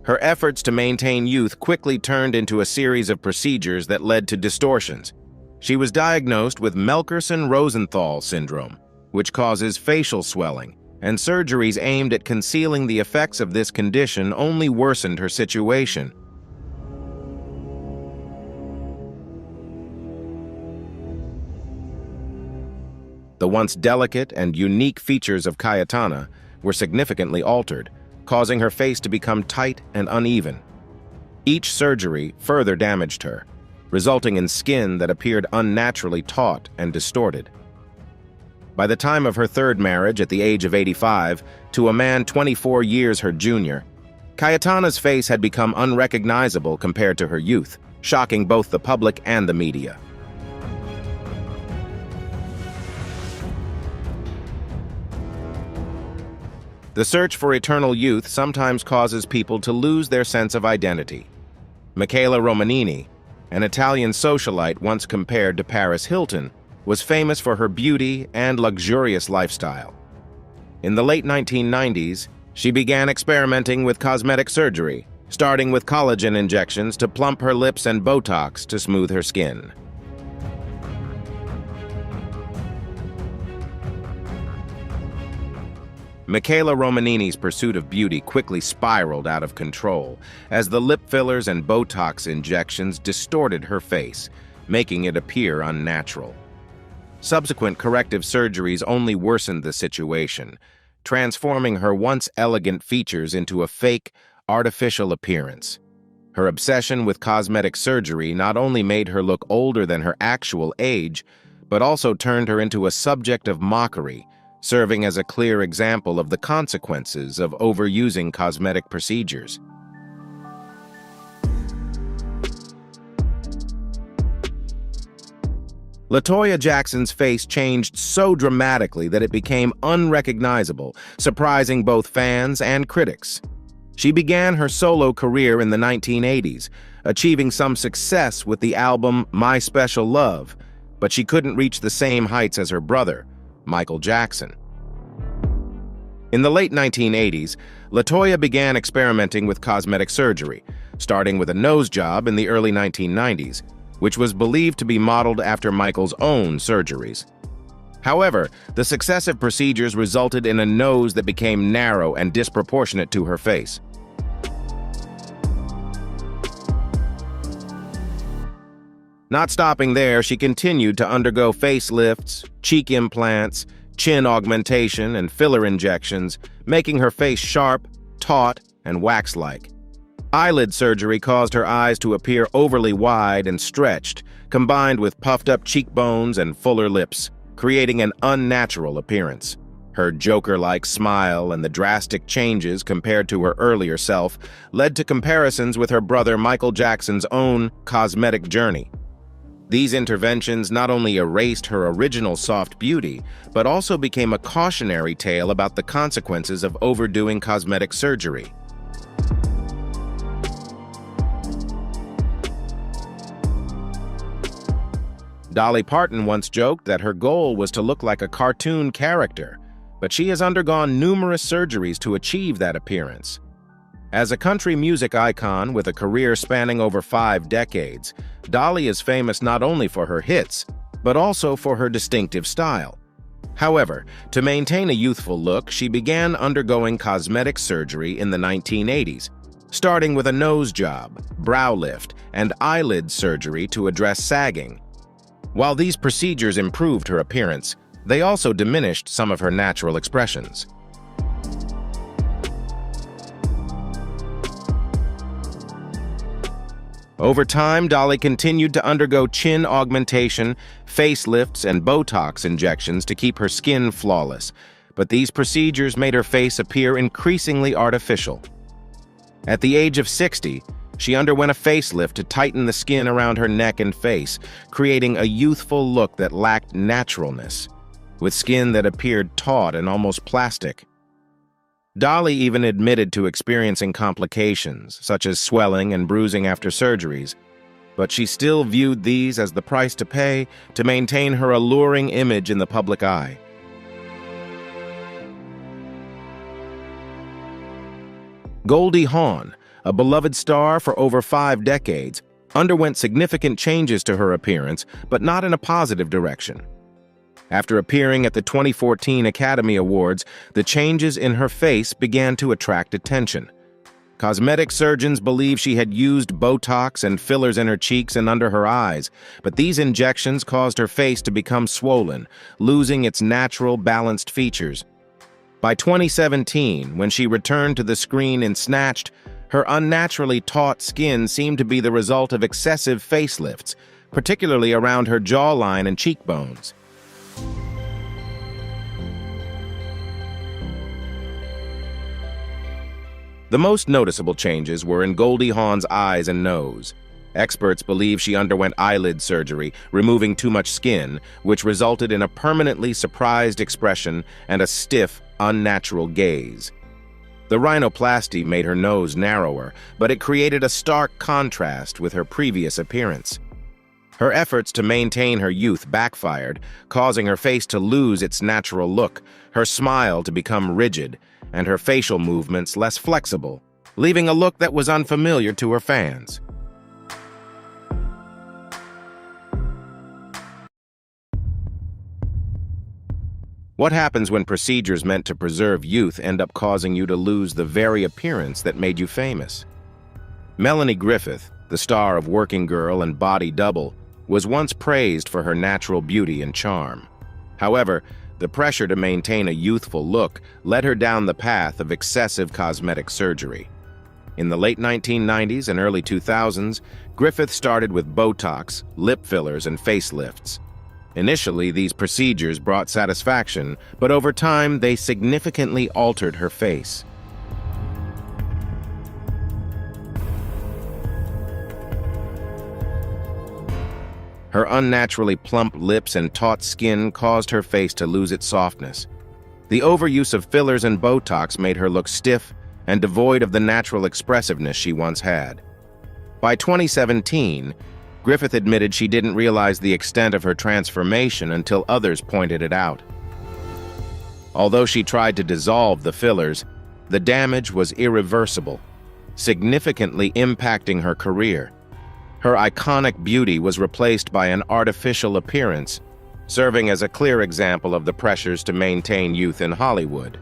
Her efforts to maintain youth quickly turned into a series of procedures that led to distortions. She was diagnosed with Melkerson-Rosenthal syndrome, which causes facial swelling, and surgeries aimed at concealing the effects of this condition only worsened her situation. The once delicate and unique features of Cayetana were significantly altered, causing her face to become tight and uneven. Each surgery further damaged her, resulting in skin that appeared unnaturally taut and distorted. By the time of her third marriage at the age of 85, to a man 24 years her junior, Cayetana's face had become unrecognizable compared to her youth, shocking both the public and the media. The search for eternal youth sometimes causes people to lose their sense of identity. Michaela Romanini, an Italian socialite once compared to Paris Hilton, was famous for her beauty and luxurious lifestyle. In the late 1990s, she began experimenting with cosmetic surgery, starting with collagen injections to plump her lips and Botox to smooth her skin. Michaela Romanini's pursuit of beauty quickly spiraled out of control as the lip fillers and Botox injections distorted her face, making it appear unnatural. Subsequent corrective surgeries only worsened the situation, transforming her once elegant features into a fake, artificial appearance. Her obsession with cosmetic surgery not only made her look older than her actual age, but also turned her into a subject of mockery, serving as a clear example of the consequences of overusing cosmetic procedures. LaToya Jackson's face changed so dramatically that it became unrecognizable, surprising both fans and critics. She began her solo career in the 1980s, achieving some success with the album My Special Love, but she couldn't reach the same heights as her brother, Michael Jackson. In the late 1980s, LaToya began experimenting with cosmetic surgery, starting with a nose job in the early 1990s, which was believed to be modeled after Michael's own surgeries. However, the successive procedures resulted in a nose that became narrow and disproportionate to her face. Not stopping there, she continued to undergo facelifts, cheek implants, chin augmentation, and filler injections, making her face sharp, taut, and wax-like. Eyelid surgery caused her eyes to appear overly wide and stretched, combined with puffed-up cheekbones and fuller lips, creating an unnatural appearance. Her Joker-like smile and the drastic changes compared to her earlier self led to comparisons with her brother Michael Jackson's own cosmetic journey. These interventions not only erased her original soft beauty, but also became a cautionary tale about the consequences of overdoing cosmetic surgery. Dolly Parton once joked that her goal was to look like a cartoon character, but she has undergone numerous surgeries to achieve that appearance. As a country music icon with a career spanning over 5 decades, Dolly is famous not only for her hits, but also for her distinctive style. However, to maintain a youthful look, she began undergoing cosmetic surgery in the 1980s, starting with a nose job, brow lift, and eyelid surgery to address sagging. While these procedures improved her appearance, they also diminished some of her natural expressions. Over time, Dolly continued to undergo chin augmentation, facelifts, and Botox injections to keep her skin flawless, but these procedures made her face appear increasingly artificial. At the age of 60, she underwent a facelift to tighten the skin around her neck and face, creating a youthful look that lacked naturalness, with skin that appeared taut and almost plastic. Dolly even admitted to experiencing complications, such as swelling and bruising after surgeries, but she still viewed these as the price to pay to maintain her alluring image in the public eye. Goldie Hawn, a beloved star for over 5 decades, underwent significant changes to her appearance, but not in a positive direction. After appearing at the 2014 Academy Awards, the changes in her face began to attract attention. Cosmetic surgeons believe she had used Botox and fillers in her cheeks and under her eyes, but these injections caused her face to become swollen, losing its natural, balanced features. By 2017, when she returned to the screen in Snatched, her unnaturally taut skin seemed to be the result of excessive facelifts, particularly around her jawline and cheekbones. The most noticeable changes were in Goldie Hawn's eyes and nose. Experts believe she underwent eyelid surgery, removing too much skin, which resulted in a permanently surprised expression and a stiff, unnatural gaze. The rhinoplasty made her nose narrower, but it created a stark contrast with her previous appearance. Her efforts to maintain her youth backfired, causing her face to lose its natural look, her smile to become rigid, and her facial movements less flexible, leaving a look that was unfamiliar to her fans. What happens when procedures meant to preserve youth end up causing you to lose the very appearance that made you famous? Melanie Griffith, the star of Working Girl and Body Double, was once praised for her natural beauty and charm. However, the pressure to maintain a youthful look led her down the path of excessive cosmetic surgery. In the late 1990s and early 2000s, Griffith started with Botox, lip fillers, and facelifts. Initially, these procedures brought satisfaction, but over time, they significantly altered her face. Her unnaturally plump lips and taut skin caused her face to lose its softness. The overuse of fillers and Botox made her look stiff and devoid of the natural expressiveness she once had. By 2017, Griffith admitted she didn't realize the extent of her transformation until others pointed it out. Although she tried to dissolve the fillers, the damage was irreversible, significantly impacting her career. Her iconic beauty was replaced by an artificial appearance, serving as a clear example of the pressures to maintain youth in Hollywood.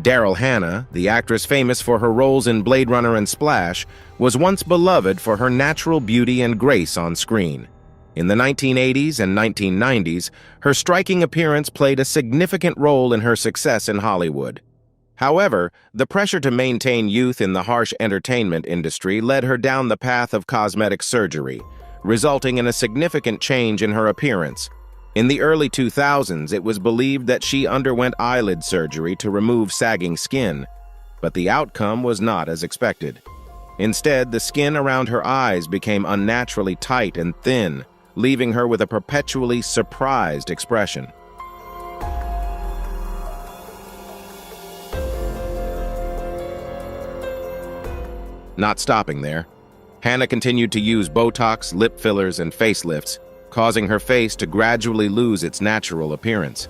Daryl Hannah, the actress famous for her roles in Blade Runner and Splash, was once beloved for her natural beauty and grace on screen. In the 1980s and 1990s, her striking appearance played a significant role in her success in Hollywood. However, the pressure to maintain youth in the harsh entertainment industry led her down the path of cosmetic surgery, resulting in a significant change in her appearance. In the early 2000s, it was believed that she underwent eyelid surgery to remove sagging skin, but the outcome was not as expected. Instead, the skin around her eyes became unnaturally tight and thin, leaving her with a perpetually surprised expression. Not stopping there, Hannah continued to use Botox, lip fillers, and facelifts, causing her face to gradually lose its natural appearance.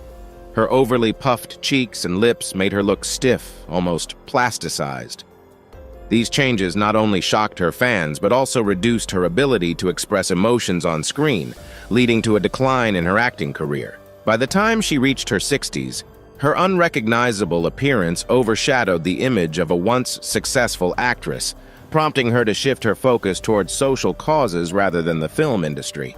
Her overly puffed cheeks and lips made her look stiff, almost plasticized. These changes not only shocked her fans, but also reduced her ability to express emotions on screen, leading to a decline in her acting career. By the time she reached her 60s, her unrecognizable appearance overshadowed the image of a once successful actress, prompting her to shift her focus towards social causes rather than the film industry.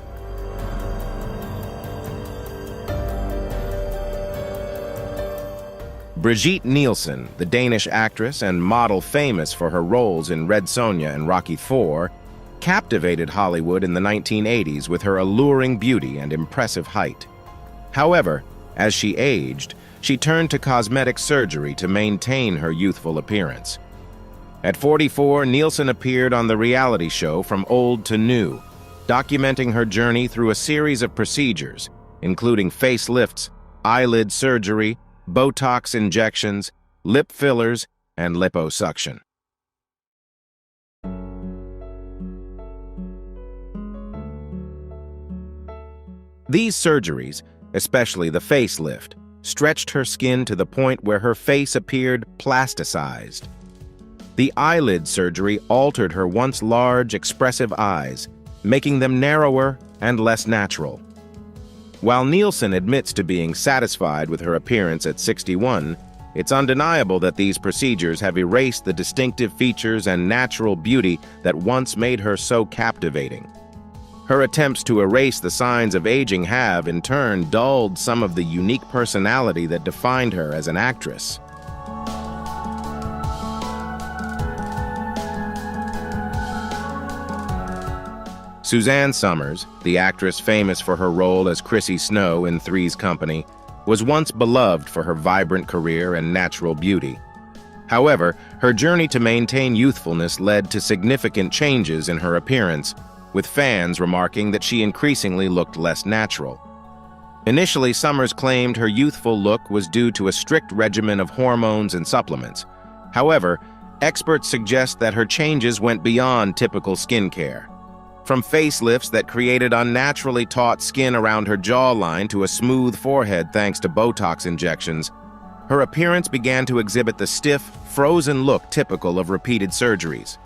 Brigitte Nielsen, the Danish actress and model famous for her roles in Red Sonja and Rocky IV, captivated Hollywood in the 1980s with her alluring beauty and impressive height. However, as she aged, she turned to cosmetic surgery to maintain her youthful appearance. At 44, Nielsen appeared on the reality show From Old to New, documenting her journey through a series of procedures, including facelifts, eyelid surgery, Botox injections, lip fillers, and liposuction. These surgeries, especially the facelift, stretched her skin to the point where her face appeared plasticized. The eyelid surgery altered her once large, expressive eyes, making them narrower and less natural. While Nielsen admits to being satisfied with her appearance at 61, it's undeniable that these procedures have erased the distinctive features and natural beauty that once made her so captivating. Her attempts to erase the signs of aging have, in turn, dulled some of the unique personality that defined her as an actress. Suzanne Summers, the actress famous for her role as Chrissy Snow in Three's Company, was once beloved for her vibrant career and natural beauty. However, her journey to maintain youthfulness led to significant changes in her appearance, with fans remarking that she increasingly looked less natural. Initially, Summers claimed her youthful look was due to a strict regimen of hormones and supplements. However, experts suggest that her changes went beyond typical skincare. From facelifts that created unnaturally taut skin around her jawline to a smooth forehead thanks to Botox injections, her appearance began to exhibit the stiff, frozen look typical of repeated surgeries.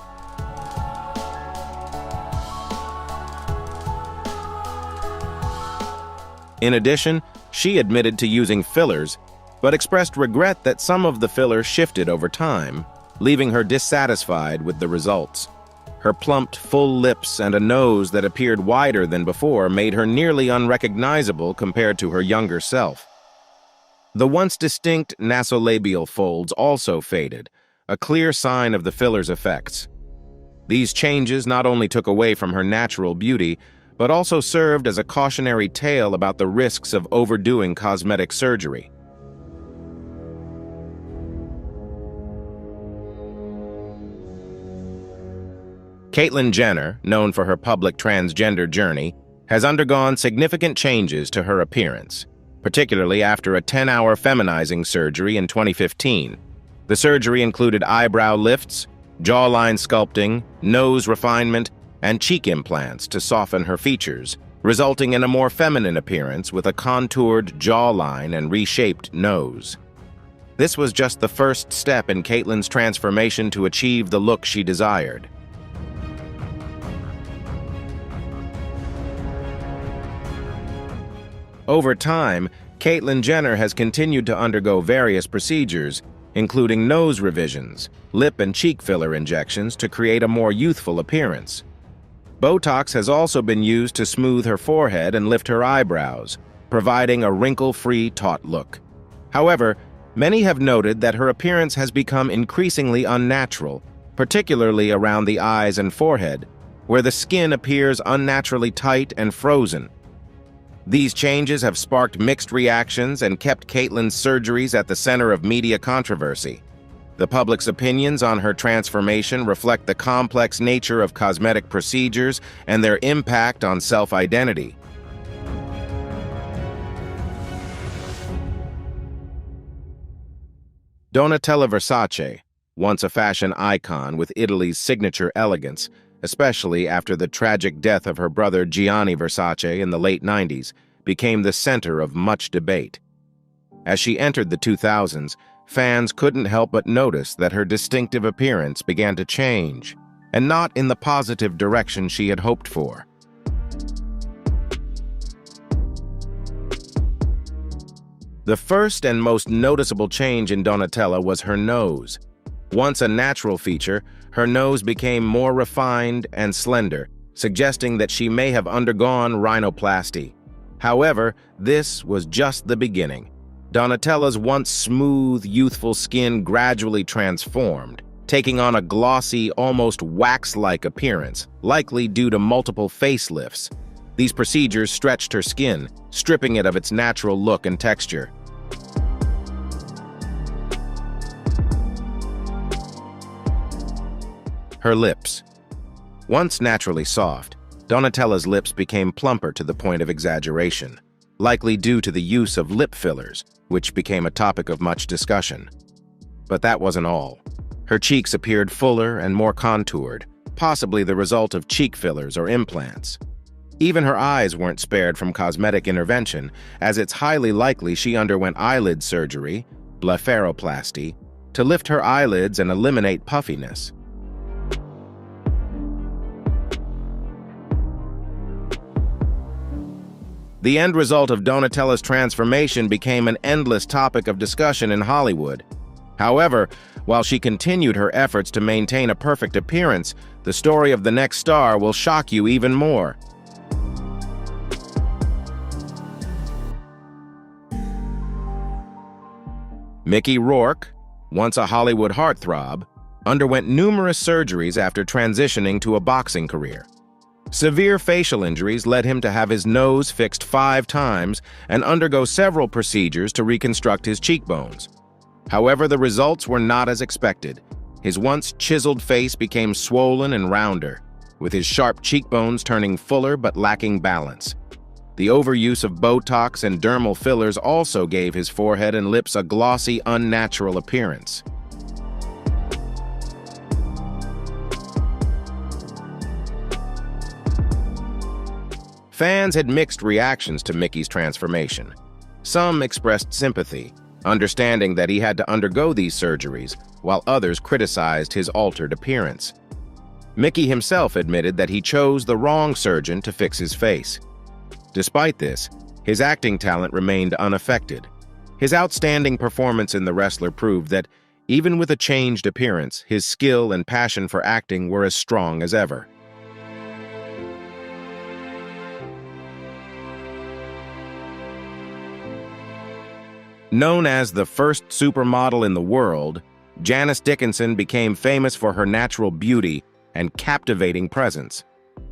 In addition, she admitted to using fillers, but expressed regret that some of the fillers shifted over time, leaving her dissatisfied with the results. Her plumped, full lips and a nose that appeared wider than before made her nearly unrecognizable compared to her younger self. The once distinct nasolabial folds also faded, a clear sign of the filler's effects. These changes not only took away from her natural beauty, but also served as a cautionary tale about the risks of overdoing cosmetic surgery. Caitlyn Jenner, known for her public transgender journey, has undergone significant changes to her appearance, particularly after a 10-hour feminizing surgery in 2015. The surgery included eyebrow lifts, jawline sculpting, nose refinement, and cheek implants to soften her features, resulting in a more feminine appearance with a contoured jawline and reshaped nose. This was just the first step in Caitlyn's transformation to achieve the look she desired. Over time, Caitlyn Jenner has continued to undergo various procedures, including nose revisions, lip and cheek filler injections to create a more youthful appearance. Botox has also been used to smooth her forehead and lift her eyebrows, providing a wrinkle-free, taut look. However, many have noted that her appearance has become increasingly unnatural, particularly around the eyes and forehead, where the skin appears unnaturally tight and frozen. These changes have sparked mixed reactions and kept Caitlyn's surgeries at the center of media controversy. The public's opinions on her transformation reflect the complex nature of cosmetic procedures and their impact on self-identity. Donatella Versace, once a fashion icon with Italy's signature elegance, especially after the tragic death of her brother Gianni Versace in the late 90s, became the center of much debate. As she entered the 2000s, fans couldn't help but notice that her distinctive appearance began to change, and not in the positive direction she had hoped for. The first and most noticeable change in Donatella was her nose. Once a natural feature, her nose became more refined and slender, suggesting that she may have undergone rhinoplasty. However, this was just the beginning. Donatella's once smooth, youthful skin gradually transformed, taking on a glossy, almost wax-like appearance, likely due to multiple facelifts. These procedures stretched her skin, stripping it of its natural look and texture. Her lips. Once naturally soft, Donatella's lips became plumper to the point of exaggeration, likely due to the use of lip fillers, which became a topic of much discussion. But that wasn't all. Her cheeks appeared fuller and more contoured, possibly the result of cheek fillers or implants. Even her eyes weren't spared from cosmetic intervention, as it's highly likely she underwent eyelid surgery, blepharoplasty, to lift her eyelids and eliminate puffiness. The end result of Donatella's transformation became an endless topic of discussion in Hollywood. However, while she continued her efforts to maintain a perfect appearance, the story of the next star will shock you even more. Mickey Rourke, once a Hollywood heartthrob, underwent numerous surgeries after transitioning to a boxing career. Severe facial injuries led him to have his nose fixed 5 times and undergo several procedures to reconstruct his cheekbones. However, the results were not as expected. His once chiseled face became swollen and rounder, with his sharp cheekbones turning fuller but lacking balance. The overuse of Botox and dermal fillers also gave his forehead and lips a glossy, unnatural appearance. Fans had mixed reactions to Mickey's transformation. Some expressed sympathy, understanding that he had to undergo these surgeries, while others criticized his altered appearance. Mickey himself admitted that he chose the wrong surgeon to fix his face. Despite this, his acting talent remained unaffected. His outstanding performance in The Wrestler proved that, even with a changed appearance, his skill and passion for acting were as strong as ever. Known as the first supermodel in the world, Janice Dickinson became famous for her natural beauty and captivating presence.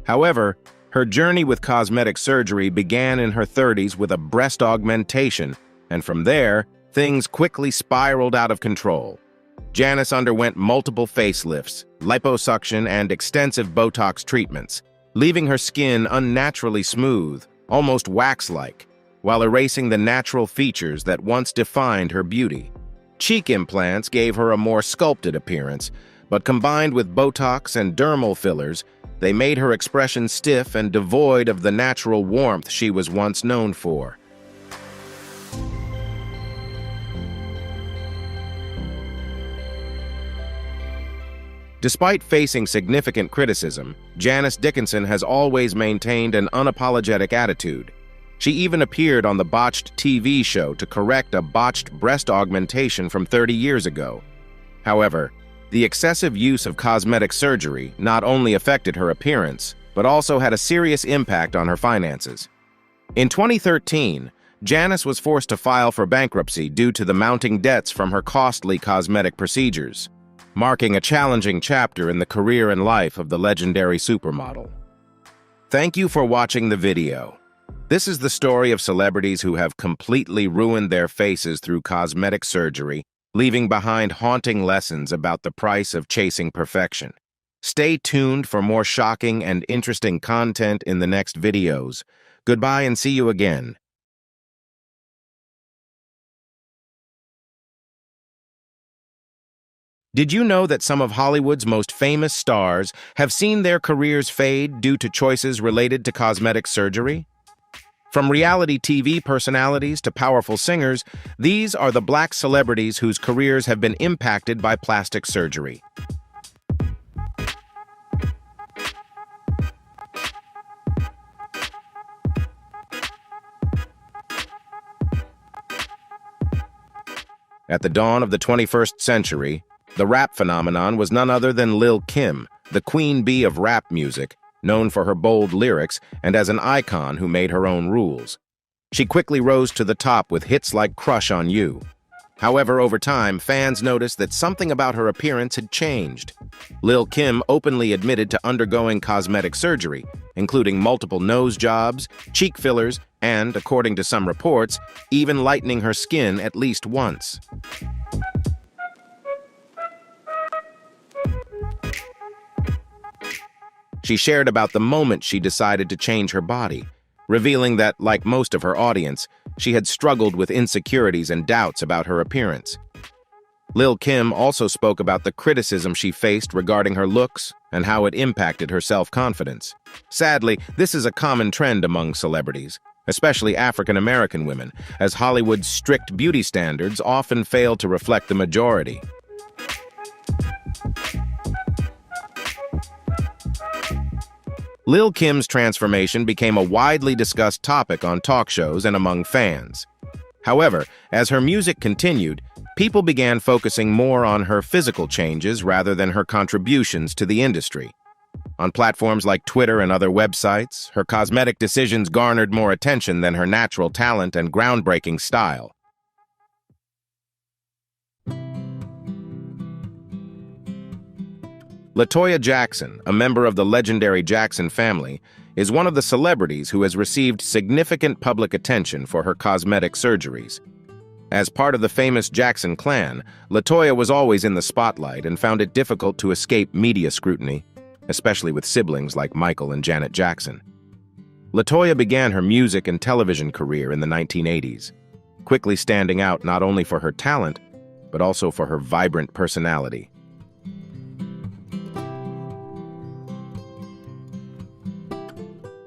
However, her journey with cosmetic surgery began in her 30s with a breast augmentation, and from there, things quickly spiraled out of control. Janice underwent multiple facelifts, liposuction, and extensive Botox treatments, leaving her skin unnaturally smooth, almost wax-like, while erasing the natural features that once defined her beauty. Cheek implants gave her a more sculpted appearance, but combined with Botox and dermal fillers, they made her expression stiff and devoid of the natural warmth she was once known for. Despite facing significant criticism, Janice Dickinson has always maintained an unapologetic attitude. She even appeared on the botched TV show to correct a botched breast augmentation from 30 years ago. However, the excessive use of cosmetic surgery not only affected her appearance, but also had a serious impact on her finances. In 2013, Janice was forced to file for bankruptcy due to the mounting debts from her costly cosmetic procedures, marking a challenging chapter in the career and life of the legendary supermodel. Thank you for watching the video. This is the story of celebrities who have completely ruined their faces through cosmetic surgery, leaving behind haunting lessons about the price of chasing perfection. Stay tuned for more shocking and interesting content in the next videos. Goodbye and see you again. Did you know that some of Hollywood's most famous stars have seen their careers fade due to choices related to cosmetic surgery? From reality TV personalities to powerful singers, these are the Black celebrities whose careers have been impacted by plastic surgery. At the dawn of the 21st century, the rap phenomenon was none other than Lil' Kim, the queen bee of rap music, known for her bold lyrics and as an icon who made her own rules. She quickly rose to the top with hits like Crush on You. However, over time, fans noticed that something about her appearance had changed. Lil' Kim openly admitted to undergoing cosmetic surgery, including multiple nose jobs, cheek fillers, and, according to some reports, even lightening her skin at least once. She shared about the moment she decided to change her body, revealing that, like most of her audience, she had struggled with insecurities and doubts about her appearance. Lil' Kim also spoke about the criticism she faced regarding her looks and how it impacted her self-confidence. Sadly, this is a common trend among celebrities, especially African-American women, as Hollywood's strict beauty standards often fail to reflect the majority. Lil' Kim's transformation became a widely discussed topic on talk shows and among fans. However, as her music continued, people began focusing more on her physical changes rather than her contributions to the industry. On platforms like Twitter and other websites, her cosmetic decisions garnered more attention than her natural talent and groundbreaking style. LaToya Jackson, a member of the legendary Jackson family, is one of the celebrities who has received significant public attention for her cosmetic surgeries. As part of the famous Jackson clan, LaToya was always in the spotlight and found it difficult to escape media scrutiny, especially with siblings like Michael and Janet Jackson. LaToya began her music and television career in the 1980s, quickly standing out not only for her talent, but also for her vibrant personality.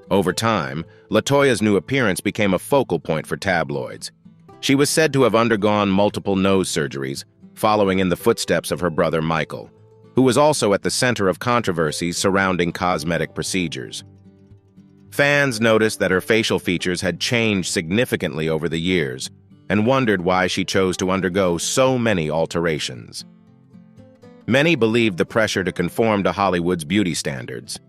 Over time, LaToya's new appearance became a focal point for tabloids. She was said to have undergone multiple nose surgeries, following in the footsteps of her brother Michael, who was also at the center of controversies surrounding cosmetic procedures. Fans noticed that her facial features had changed significantly over the years and wondered why she chose to undergo so many alterations. Many believed the pressure to conform to Hollywood's beauty standards,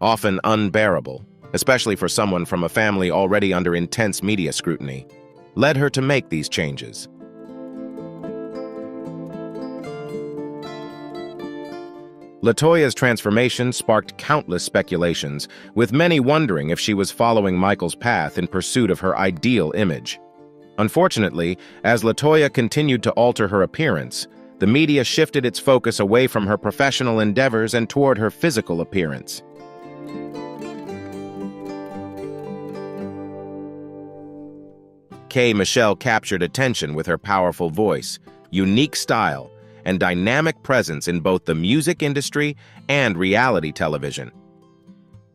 often unbearable, especially for someone from a family already under intense media scrutiny, led her to make these changes. LaToya's transformation sparked countless speculations, with many wondering if she was following Michael's path in pursuit of her ideal image. Unfortunately, as LaToya continued to alter her appearance, the media shifted its focus away from her professional endeavors and toward her physical appearance. K. Michelle captured attention with her powerful voice, unique style, and dynamic presence in both the music industry and reality television.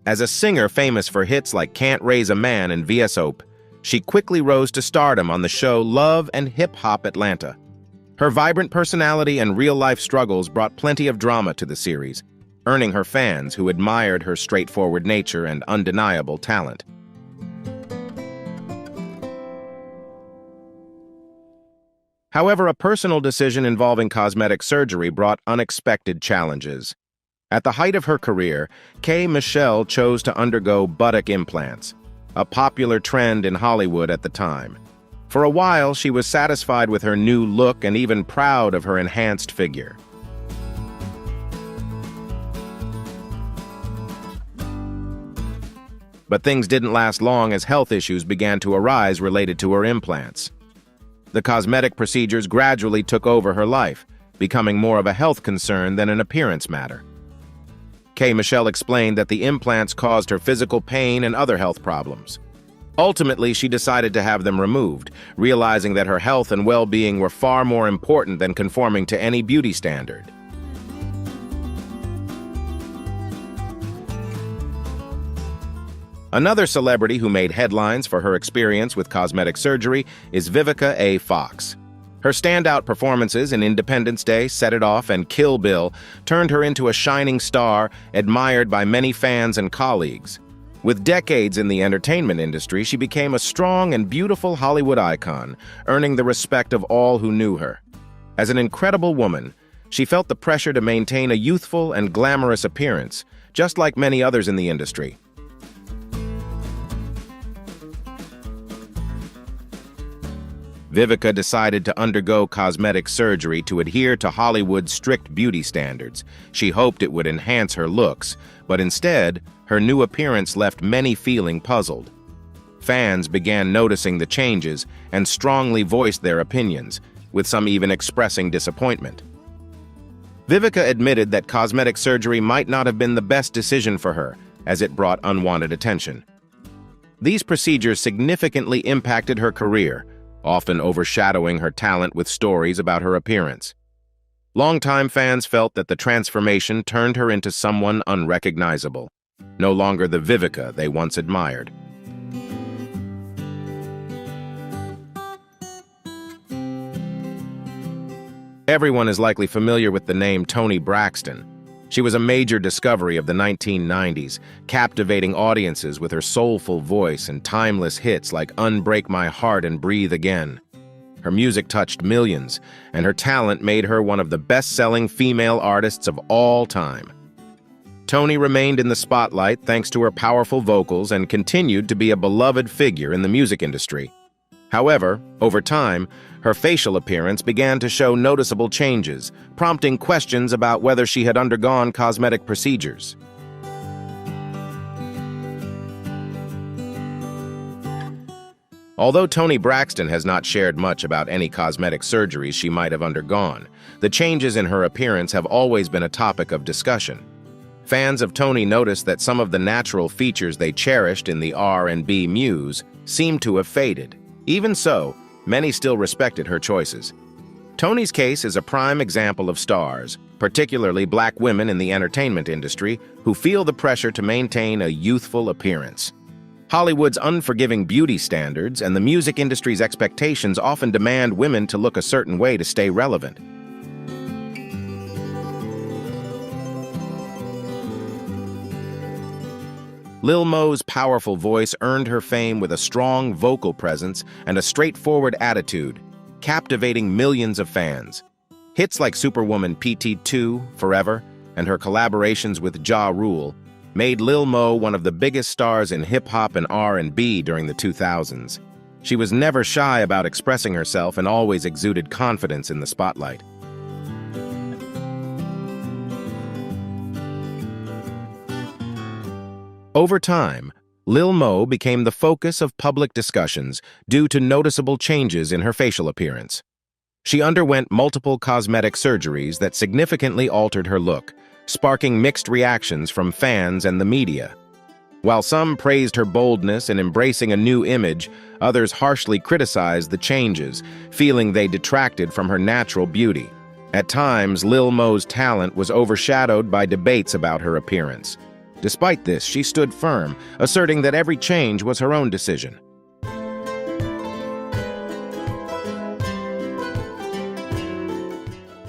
As a singer famous for hits like Can't Raise a Man and VSOP, she quickly rose to stardom on the show Love and Hip Hop Atlanta. Her vibrant personality and real-life struggles brought plenty of drama to the series, earning her fans who admired her straightforward nature and undeniable talent. However, a personal decision involving cosmetic surgery brought unexpected challenges. At the height of her career, K. Michelle chose to undergo buttock implants, a popular trend in Hollywood at the time. For a while, she was satisfied with her new look and even proud of her enhanced figure. But things didn't last long as health issues began to arise related to her implants. The cosmetic procedures gradually took over her life, becoming more of a health concern than an appearance matter. K. Michelle explained that the implants caused her physical pain and other health problems. Ultimately, she decided to have them removed, realizing that her health and well-being were far more important than conforming to any beauty standard. Another celebrity who made headlines for her experience with cosmetic surgery is Vivica A. Fox. Her standout performances in Independence Day, Set It Off, and Kill Bill turned her into a shining star admired by many fans and colleagues. With decades in the entertainment industry, she became a strong and beautiful Hollywood icon, earning the respect of all who knew her. As an incredible woman, she felt the pressure to maintain a youthful and glamorous appearance, just like many others in the industry. Vivica decided to undergo cosmetic surgery to adhere to Hollywood's strict beauty standards. She hoped it would enhance her looks, but instead, her new appearance left many feeling puzzled. Fans began noticing the changes and strongly voiced their opinions, with some even expressing disappointment. Vivica admitted that cosmetic surgery might not have been the best decision for her, as it brought unwanted attention. These procedures significantly impacted her career, often overshadowing her talent with stories about her appearance. Longtime fans felt that the transformation turned her into someone unrecognizable, no longer the Vivica they once admired. Everyone is likely familiar with the name Toni Braxton. She was a major discovery of the 1990s, captivating audiences with her soulful voice and timeless hits like Unbreak My Heart and Breathe Again. Her music touched millions, and her talent made her one of the best-selling female artists of all time. Toni remained in the spotlight thanks to her powerful vocals and continued to be a beloved figure in the music industry. However, over time, her facial appearance began to show noticeable changes, prompting questions about whether she had undergone cosmetic procedures. Although Toni Braxton has not shared much about any cosmetic surgeries she might have undergone, the changes in her appearance have always been a topic of discussion. Fans of Toni noticed that some of the natural features they cherished in the R&B muse seemed to have faded. Even so, many still respected her choices. Toni's case is a prime example of stars, particularly black women in the entertainment industry, who feel the pressure to maintain a youthful appearance. Hollywood's unforgiving beauty standards and the music industry's expectations often demand women to look a certain way to stay relevant. Lil Mo's powerful voice earned her fame with a strong vocal presence and a straightforward attitude, captivating millions of fans. Hits like Superwoman PT2, Forever, and her collaborations with Ja Rule made Lil Mo one of the biggest stars in hip-hop and R&B during the 2000s. She was never shy about expressing herself and always exuded confidence in the spotlight. Over time, Lil Mo became the focus of public discussions due to noticeable changes in her facial appearance. She underwent multiple cosmetic surgeries that significantly altered her look, sparking mixed reactions from fans and the media. While some praised her boldness in embracing a new image, others harshly criticized the changes, feeling they detracted from her natural beauty. At times, Lil Mo's talent was overshadowed by debates about her appearance. Despite this, she stood firm, asserting that every change was her own decision.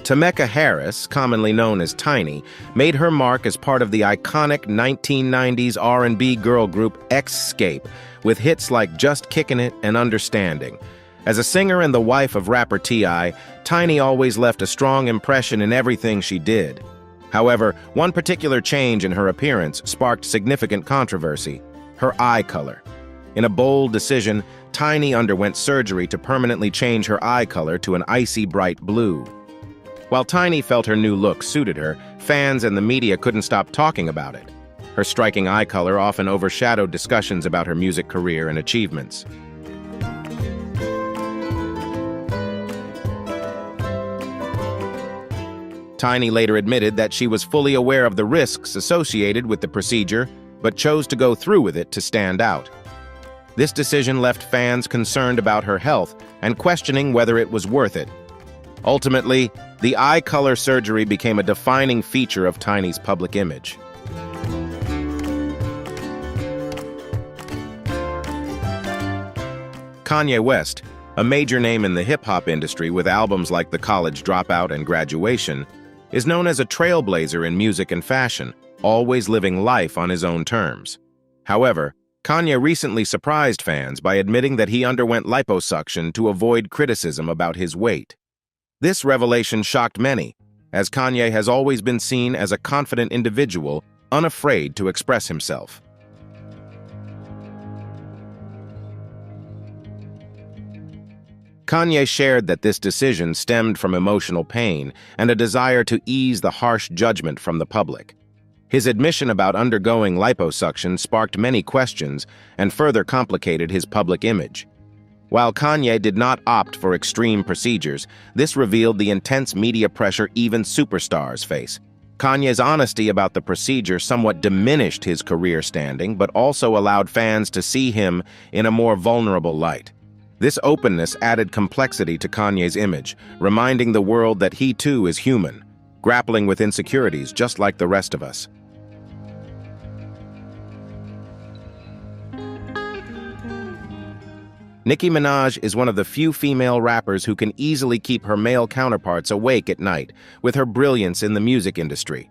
Tameka Harris, commonly known as Tiny, made her mark as part of the iconic 1990s R&B girl group Xscape, with hits like Just Kickin' It and Understanding. As a singer and the wife of rapper T.I., Tiny always left a strong impression in everything she did. However, one particular change in her appearance sparked significant controversy: her eye color. In a bold decision, Tiny underwent surgery to permanently change her eye color to an icy bright blue. While Tiny felt her new look suited her, fans and the media couldn't stop talking about it. Her striking eye color often overshadowed discussions about her music career and achievements. Tiny later admitted that she was fully aware of the risks associated with the procedure, but chose to go through with it to stand out. This decision left fans concerned about her health and questioning whether it was worth it. Ultimately, the eye color surgery became a defining feature of Tiny's public image. Kanye West, a major name in the hip-hop industry with albums like The College Dropout and Graduation, is known as a trailblazer in music and fashion, always living life on his own terms. However, Kanye recently surprised fans by admitting that he underwent liposuction to avoid criticism about his weight. This revelation shocked many, as Kanye has always been seen as a confident individual, unafraid to express himself. Kanye shared that this decision stemmed from emotional pain and a desire to ease the harsh judgment from the public. His admission about undergoing liposuction sparked many questions and further complicated his public image. While Kanye did not opt for extreme procedures, this revealed the intense media pressure even superstars face. Kanye's honesty about the procedure somewhat diminished his career standing, but also allowed fans to see him in a more vulnerable light. This openness added complexity to Kanye's image, reminding the world that he too is human, grappling with insecurities just like the rest of us. Nicki Minaj is one of the few female rappers who can easily keep her male counterparts awake at night with her brilliance in the music industry.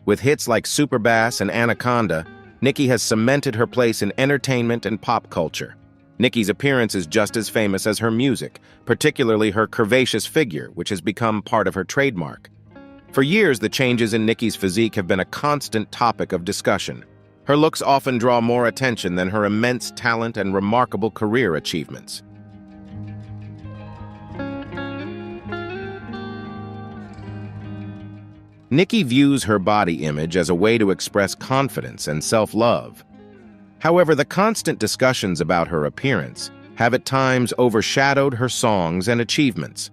With hits like Superbass and Anaconda, Nicki has cemented her place in entertainment and pop culture. Nicki's appearance is just as famous as her music, particularly her curvaceous figure, which has become part of her trademark. For years, the changes in Nicki's physique have been a constant topic of discussion. Her looks often draw more attention than her immense talent and remarkable career achievements. Nicki views her body image as a way to express confidence and self-love. However, the constant discussions about her appearance have at times overshadowed her songs and achievements.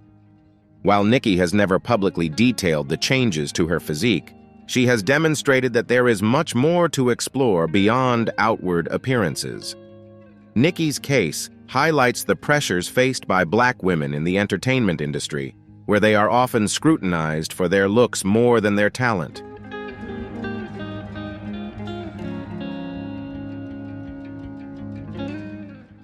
While Nicki has never publicly detailed the changes to her physique, She has demonstrated that there is much more to explore beyond outward appearances. Nicki's case highlights the pressures faced by Black women in the entertainment industry, where they are often scrutinized for their looks more than their talent.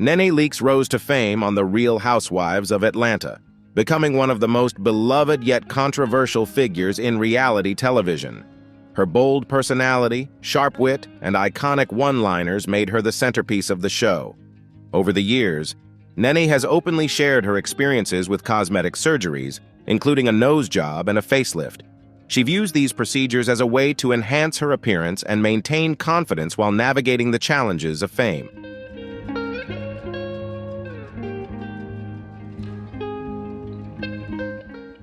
Nene Leakes rose to fame on The Real Housewives of Atlanta, becoming one of the most beloved yet controversial figures in reality television. Her bold personality, sharp wit, and iconic one-liners made her the centerpiece of the show. Over the years, Nene has openly shared her experiences with cosmetic surgeries, including a nose job and a facelift. She views these procedures as a way to enhance her appearance and maintain confidence while navigating the challenges of fame.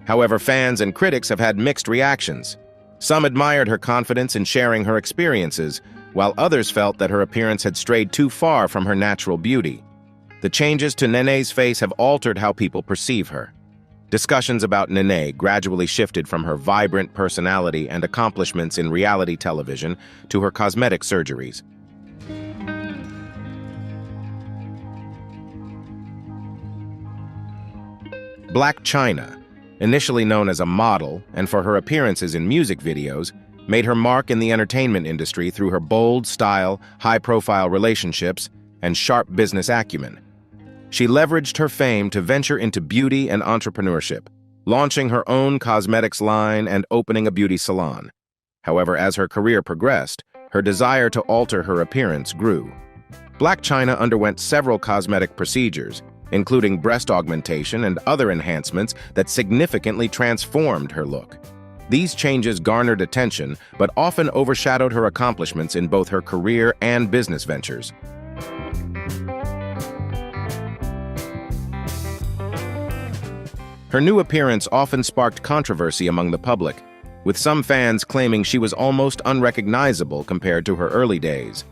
However, fans and critics have had mixed reactions. Some admired her confidence in sharing her experiences, while others felt that her appearance had strayed too far from her natural beauty. The changes to Nene's face have altered how people perceive her. Discussions about Nene gradually shifted from her vibrant personality and accomplishments in reality television to her cosmetic surgeries. Blac Chyna, initially known as a model and for her appearances in music videos, made her mark in the entertainment industry through her bold style, high-profile relationships, and sharp business acumen. She leveraged her fame to venture into beauty and entrepreneurship, launching her own cosmetics line and opening a beauty salon. However, as her career progressed, her desire to alter her appearance grew. Blac Chyna underwent several cosmetic procedures, including breast augmentation and other enhancements that significantly transformed her look. These changes garnered attention, but often overshadowed her accomplishments in both her career and business ventures. Her new appearance often sparked controversy among the public, with some fans claiming she was almost unrecognizable compared to her early days.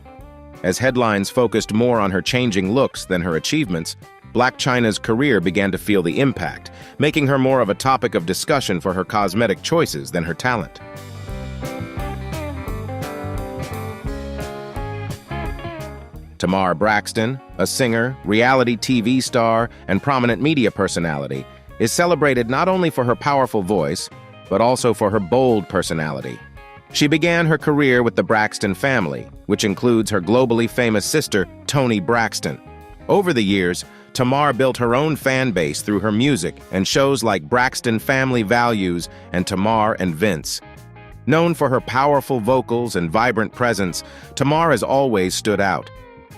As headlines focused more on her changing looks than her achievements, Blac Chyna's career began to feel the impact, making her more of a topic of discussion for her cosmetic choices than her talent. Tamar Braxton, a singer, reality TV star, and prominent media personality, is celebrated not only for her powerful voice, but also for her bold personality. She began her career with the Braxton family, which includes her globally famous sister, Toni Braxton. Over the years, Tamar built her own fan base through her music and shows like Braxton Family Values and Tamar and Vince. Known for her powerful vocals and vibrant presence, Tamar has always stood out.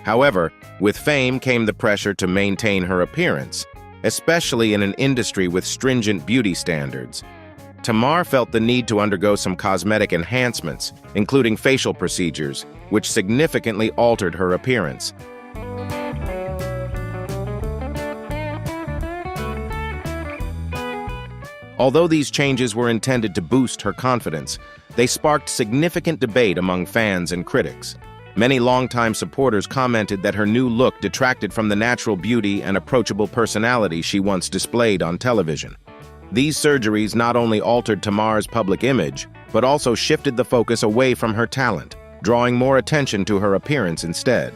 However, with fame came the pressure to maintain her appearance, especially in an industry with stringent beauty standards. Tamar felt the need to undergo some cosmetic enhancements, including facial procedures, which significantly altered her appearance. Although these changes were intended to boost her confidence, they sparked significant debate among fans and critics. Many longtime supporters commented that her new look detracted from the natural beauty and approachable personality she once displayed on television. These surgeries not only altered Tamar's public image, but also shifted the focus away from her talent, drawing more attention to her appearance instead.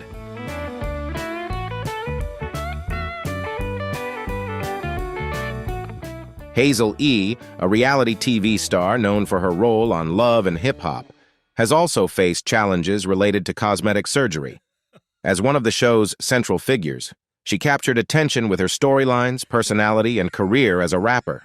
Hazel E., a reality TV star known for her role on Love and Hip Hop, has also faced challenges related to cosmetic surgery. As one of the show's central figures, she captured attention with her storylines, personality, and career as a rapper.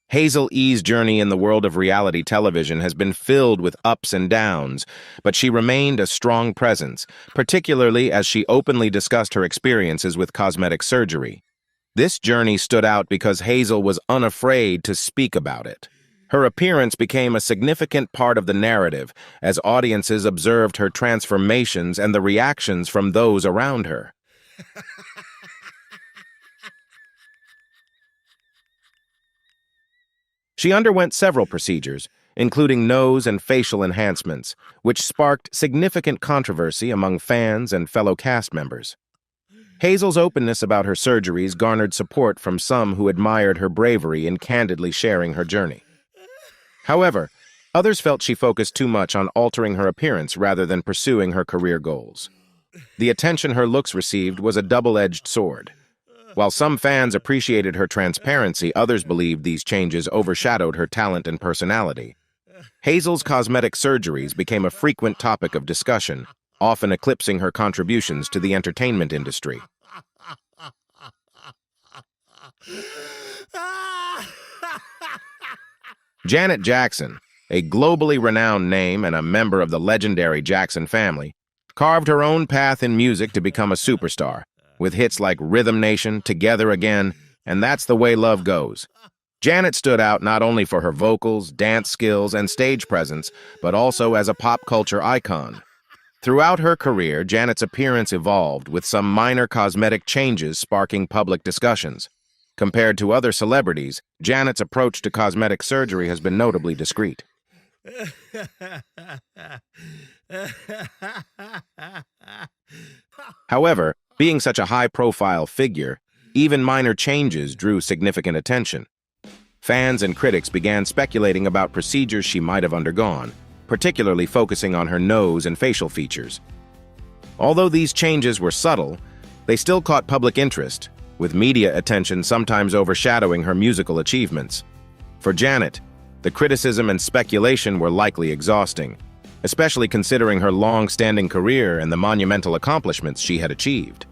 Hazel E.'s journey in the world of reality television has been filled with ups and downs, but she remained a strong presence, particularly as she openly discussed her experiences with cosmetic surgery. This journey stood out because Hazel was unafraid to speak about it. Her appearance became a significant part of the narrative as audiences observed her transformations and the reactions from those around her. She underwent several procedures, including nose and facial enhancements, which sparked significant controversy among fans and fellow cast members. Hazel's openness about her surgeries garnered support from some who admired her bravery in candidly sharing her journey. However, Others felt she focused too much on altering her appearance rather than pursuing her career goals. The attention her looks received was a double-edged sword. While some fans appreciated her transparency, others believed these changes overshadowed her talent and personality. Hazel's cosmetic surgeries became a frequent topic of discussion, often eclipsing her contributions to the entertainment industry. Janet Jackson, a globally renowned name and a member of the legendary Jackson family, carved her own path in music to become a superstar, with hits like Rhythm Nation, Together Again, and That's the Way Love Goes. Janet stood out not only for her vocals, dance skills, and stage presence, but also as a pop culture icon. Throughout her career, Janet's appearance evolved, with some minor cosmetic changes sparking public discussions. Compared to other celebrities, Janet's approach to cosmetic surgery has been notably discreet. However, being such a high-profile figure, even minor changes drew significant attention. Fans and critics began speculating about procedures she might have undergone, particularly focusing on her nose and facial features. Although these changes were subtle, they still caught public interest, with media attention sometimes overshadowing her musical achievements. For Janet, the criticism and speculation were likely exhausting, especially considering her long-standing career and the monumental accomplishments she had achieved.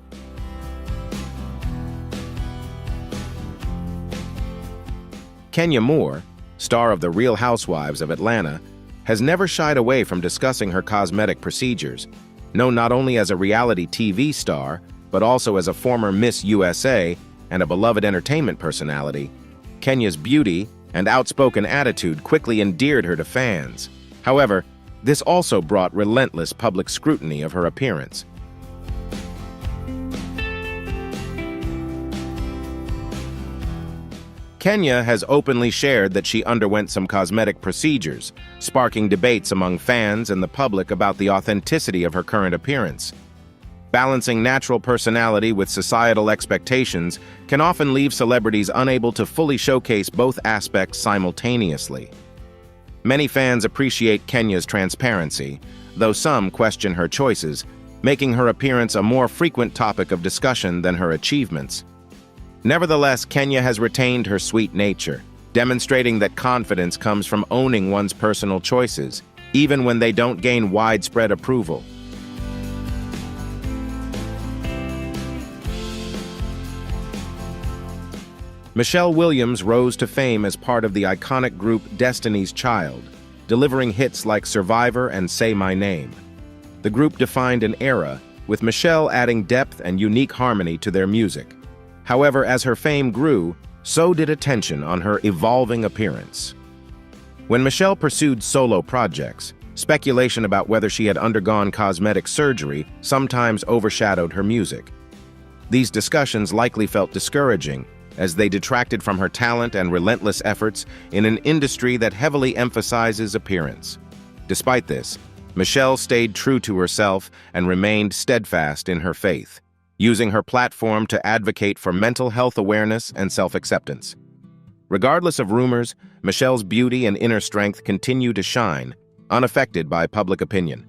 Kenya Moore, star of The Real Housewives of Atlanta, has never shied away from discussing her cosmetic procedures. Known not only as a reality TV star, but also as a former Miss USA and a beloved entertainment personality, Kenya's beauty and outspoken attitude quickly endeared her to fans. However, this also brought relentless public scrutiny of her appearance. Kenya has openly shared that she underwent some cosmetic procedures, sparking debates among fans and the public about the authenticity of her current appearance. Balancing natural personality with societal expectations can often leave celebrities unable to fully showcase both aspects simultaneously. Many fans appreciate Kenya's transparency, though some question her choices, making her appearance a more frequent topic of discussion than her achievements. Nevertheless, Kenya has retained her sweet nature, demonstrating that confidence comes from owning one's personal choices, even when they don't gain widespread approval. Michelle Williams rose to fame as part of the iconic group Destiny's Child, delivering hits like Survivor and Say My Name. The group defined an era, with Michelle adding depth and unique harmony to their music. However, as her fame grew, so did attention on her evolving appearance. When Michelle pursued solo projects, speculation about whether she had undergone cosmetic surgery sometimes overshadowed her music. These discussions likely felt discouraging, as they detracted from her talent and relentless efforts in an industry that heavily emphasizes appearance. Despite this, Michelle stayed true to herself and remained steadfast in her faith, using her platform to advocate for mental health awareness and self-acceptance. Regardless of rumors, Michelle's beauty and inner strength continue to shine, unaffected by public opinion.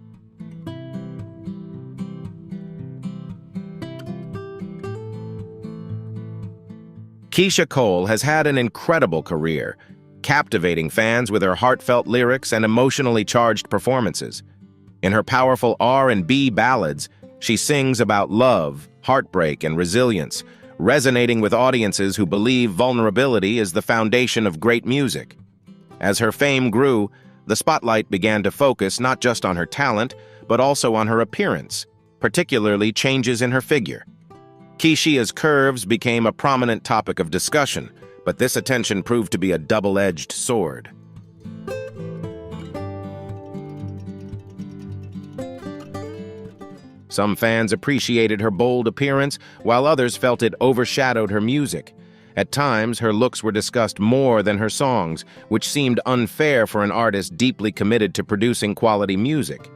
Keisha Cole has had an incredible career, captivating fans with her heartfelt lyrics and emotionally charged performances. In her powerful R&B ballads, she sings about love, heartbreak, and resilience, resonating with audiences who believe vulnerability is the foundation of great music. As her fame grew, the spotlight began to focus not just on her talent, but also on her appearance, particularly changes in her figure. Keisha's curves became a prominent topic of discussion, but this attention proved to be a double-edged sword. Some fans appreciated her bold appearance, while others felt it overshadowed her music. At times, her looks were discussed more than her songs, which seemed unfair for an artist deeply committed to producing quality music.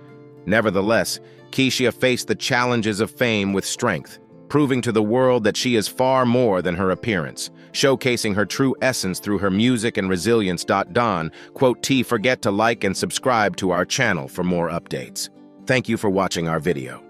Nevertheless, Keisha faced the challenges of fame with strength. proving to the world that she is far more than her appearance, showcasing her true essence through her music and resilience. Don, quote T, forget to like and subscribe to our channel for more updates. Thank you for watching our video.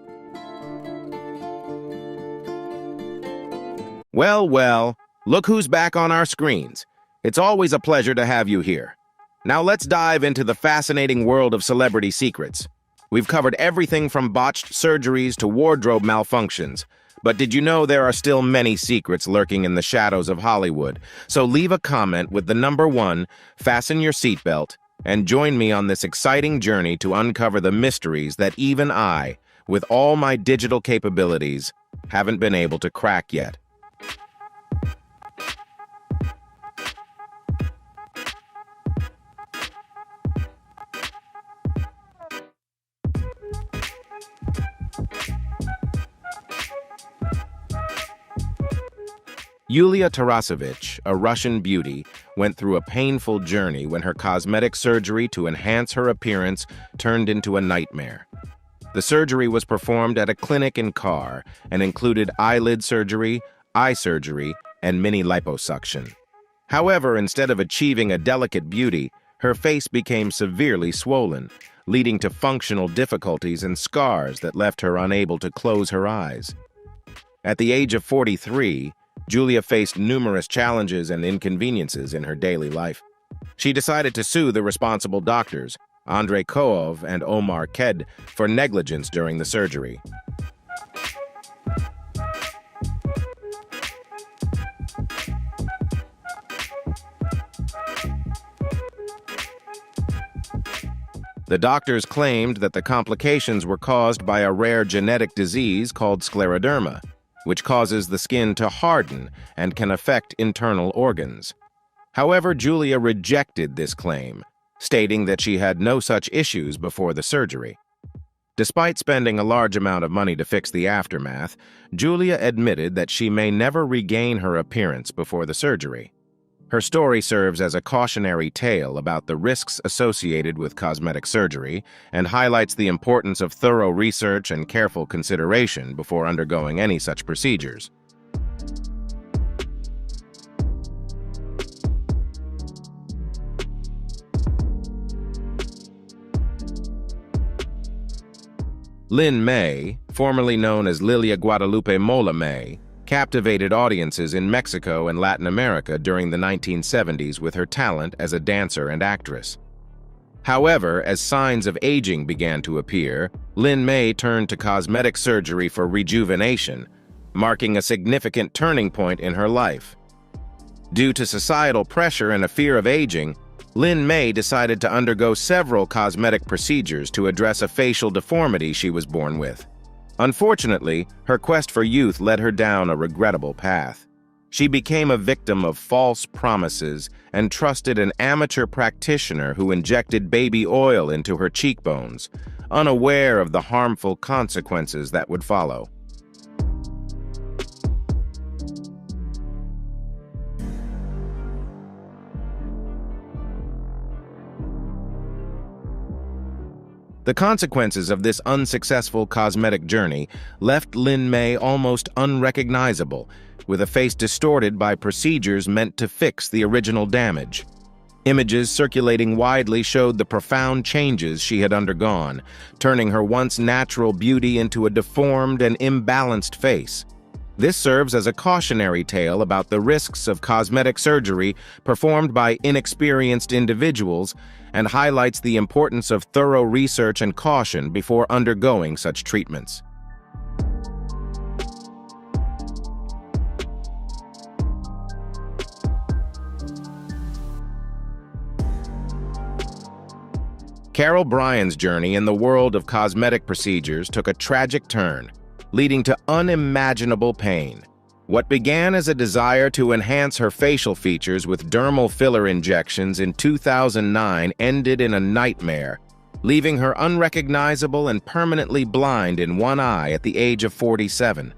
Well, look who's back on our screens. It's always a pleasure to have you here. Now let's dive into the fascinating world of celebrity secrets. We've covered everything from botched surgeries to wardrobe malfunctions. But did you know there are still many secrets lurking in the shadows of Hollywood? So leave a comment with the number 1, fasten your seatbelt, and join me on this exciting journey to uncover the mysteries that even I, with all my digital capabilities, haven't been able to crack yet. Yulia Tarasevich, a Russian beauty, went through a painful journey when her cosmetic surgery to enhance her appearance turned into a nightmare. The surgery was performed at a clinic in Kar and included eyelid surgery, eye surgery, and mini liposuction. However, instead of achieving a delicate beauty, her face became severely swollen, leading to functional difficulties and scars that left her unable to close her eyes. At the age of 43, Julia faced numerous challenges and inconveniences in her daily life. She decided to sue the responsible doctors, Andrei Koov and Omar Ked, for negligence during the surgery. The doctors claimed that the complications were caused by a rare genetic disease called scleroderma, which causes the skin to harden and can affect internal organs. However, Julia rejected this claim, stating that she had no such issues before the surgery. Despite spending a large amount of money to fix the aftermath, Julia admitted that she may never regain her appearance before the surgery. Her story serves as a cautionary tale about the risks associated with cosmetic surgery and highlights the importance of thorough research and careful consideration before undergoing any such procedures. Lin May, formerly known as Lilia Guadalupe Mola May, captivated audiences in Mexico and Latin America during the 1970s with her talent as a dancer and actress. However, as signs of aging began to appear, Lin May turned to cosmetic surgery for rejuvenation, marking a significant turning point in her life. Due to societal pressure and a fear of aging, Lin May decided to undergo several cosmetic procedures to address a facial deformity she was born with. Unfortunately, her quest for youth led her down a regrettable path. She became a victim of false promises and trusted an amateur practitioner who injected baby oil into her cheekbones, unaware of the harmful consequences that would follow. The consequences of this unsuccessful cosmetic journey left Lin May almost unrecognizable, with a face distorted by procedures meant to fix the original damage. Images circulating widely showed the profound changes she had undergone, turning her once natural beauty into a deformed and imbalanced face. This serves as a cautionary tale about the risks of cosmetic surgery performed by inexperienced individuals and highlights the importance of thorough research and caution before undergoing such treatments. Carol Bryan's journey in the world of cosmetic procedures took a tragic turn, leading to unimaginable pain. What began as a desire to enhance her facial features with dermal filler injections in 2009 ended in a nightmare, leaving her unrecognizable and permanently blind in one eye at the age of 47.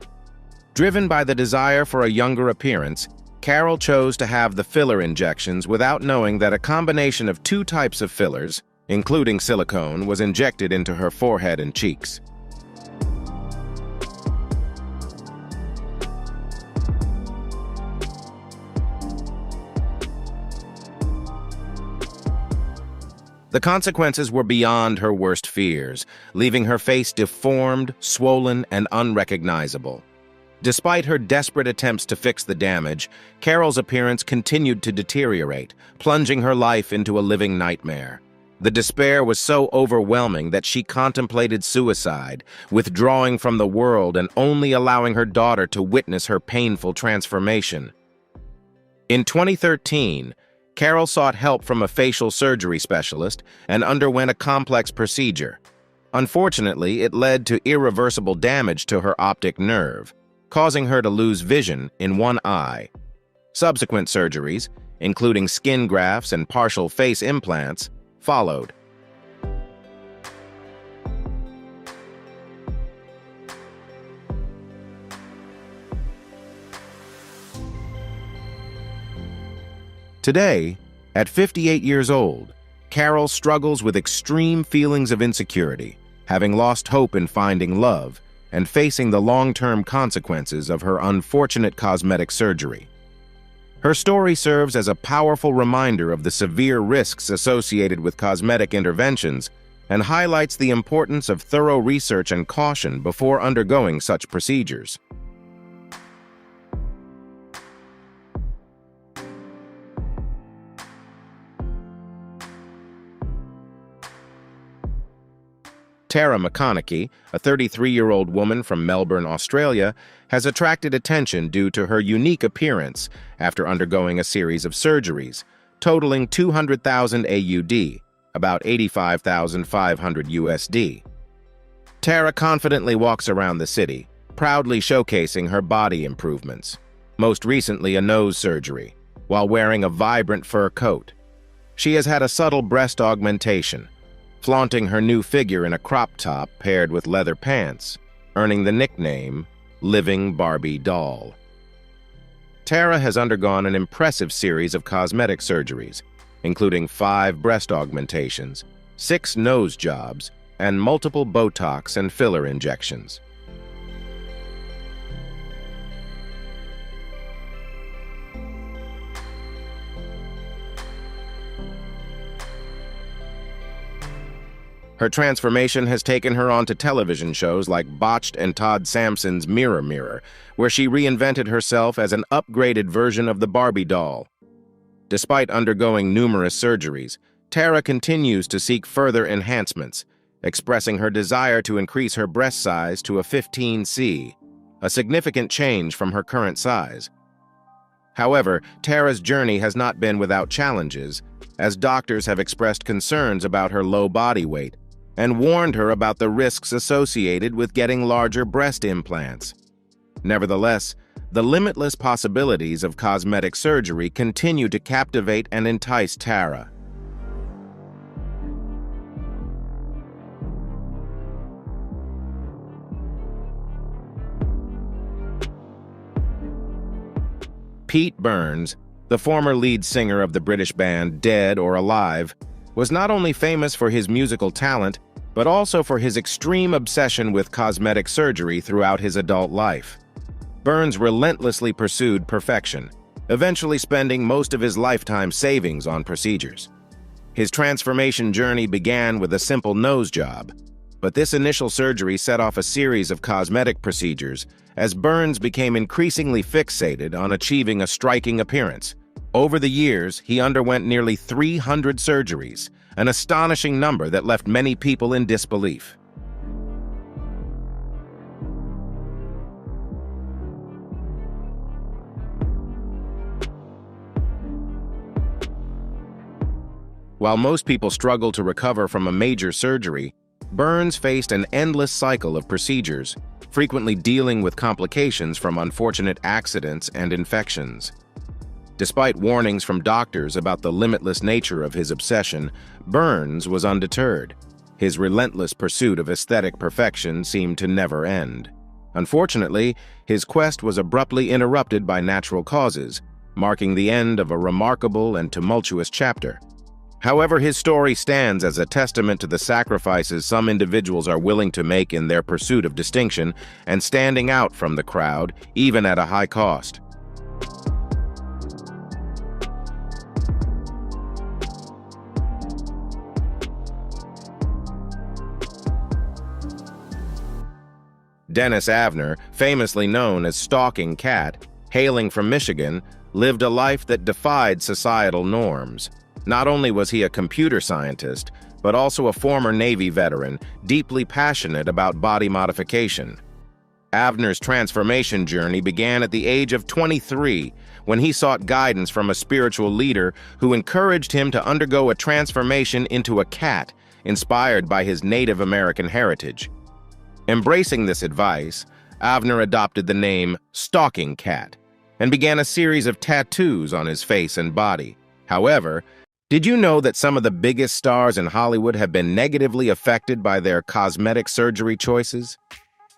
Driven by the desire for a younger appearance, Carol chose to have the filler injections without knowing that a combination of 2 types of fillers, including silicone, was injected into her forehead and cheeks. The consequences were beyond her worst fears, leaving her face deformed, swollen, and unrecognizable. Despite her desperate attempts to fix the damage, Carol's appearance continued to deteriorate, plunging her life into a living nightmare. The despair was so overwhelming that she contemplated suicide, withdrawing from the world and only allowing her daughter to witness her painful transformation. In 2013, Carol sought help from a facial surgery specialist and underwent a complex procedure. Unfortunately, it led to irreversible damage to her optic nerve, causing her to lose vision in one eye. Subsequent surgeries, including skin grafts and partial face implants, followed. Today, at 58 years old, Carol struggles with extreme feelings of insecurity, having lost hope in finding love and facing the long-term consequences of her unfortunate cosmetic surgery. Her story serves as a powerful reminder of the severe risks associated with cosmetic interventions and highlights the importance of thorough research and caution before undergoing such procedures. Tara McConaughey, a 33-year-old woman from Melbourne, Australia, has attracted attention due to her unique appearance after undergoing a series of surgeries, totaling 200,000 AUD, about 85,500 USD. Tara confidently walks around the city, proudly showcasing her body improvements, most recently a nose surgery, while wearing a vibrant fur coat. She has had a subtle breast augmentation, flaunting her new figure in a crop top paired with leather pants, earning the nickname Living Barbie Doll. Tara has undergone an impressive series of cosmetic surgeries, including 5 breast augmentations, 6 nose jobs, and multiple Botox and filler injections. Her transformation has taken her onto television shows like Botched and Todd Sampson's Mirror Mirror, where she reinvented herself as an upgraded version of the Barbie doll. Despite undergoing numerous surgeries, Tara continues to seek further enhancements, expressing her desire to increase her breast size to a 15C, a significant change from her current size. However, Tara's journey has not been without challenges, as doctors have expressed concerns about her low body weight and warned her about the risks associated with getting larger breast implants. Nevertheless, the limitless possibilities of cosmetic surgery continue to captivate and entice Tara. Pete Burns, the former lead singer of the British band Dead or Alive, was not only famous for his musical talent, but also for his extreme obsession with cosmetic surgery throughout his adult life. Burns relentlessly pursued perfection, eventually spending most of his lifetime savings on procedures. His transformation journey began with a simple nose job, but this initial surgery set off a series of cosmetic procedures as Burns became increasingly fixated on achieving a striking appearance. Over the years, he underwent nearly 300 surgeries, an astonishing number that left many people in disbelief. While most people struggle to recover from a major surgery, Burns faced an endless cycle of procedures, frequently dealing with complications from unfortunate accidents and infections. Despite warnings from doctors about the limitless nature of his obsession, Burns was undeterred. His relentless pursuit of aesthetic perfection seemed to never end. Unfortunately, his quest was abruptly interrupted by natural causes, marking the end of a remarkable and tumultuous chapter. However, his story stands as a testament to the sacrifices some individuals are willing to make in their pursuit of distinction and standing out from the crowd, even at a high cost. Dennis Avner, famously known as Stalking Cat, hailing from Michigan, lived a life that defied societal norms. Not only was he a computer scientist, but also a former Navy veteran, deeply passionate about body modification. Avner's transformation journey began at the age of 23, when he sought guidance from a spiritual leader who encouraged him to undergo a transformation into a cat, inspired by his Native American heritage. Embracing this advice, Avner adopted the name Stalking Cat and began a series of tattoos on his face and body. However, did you know that some of the biggest stars in Hollywood have been negatively affected by their cosmetic surgery choices?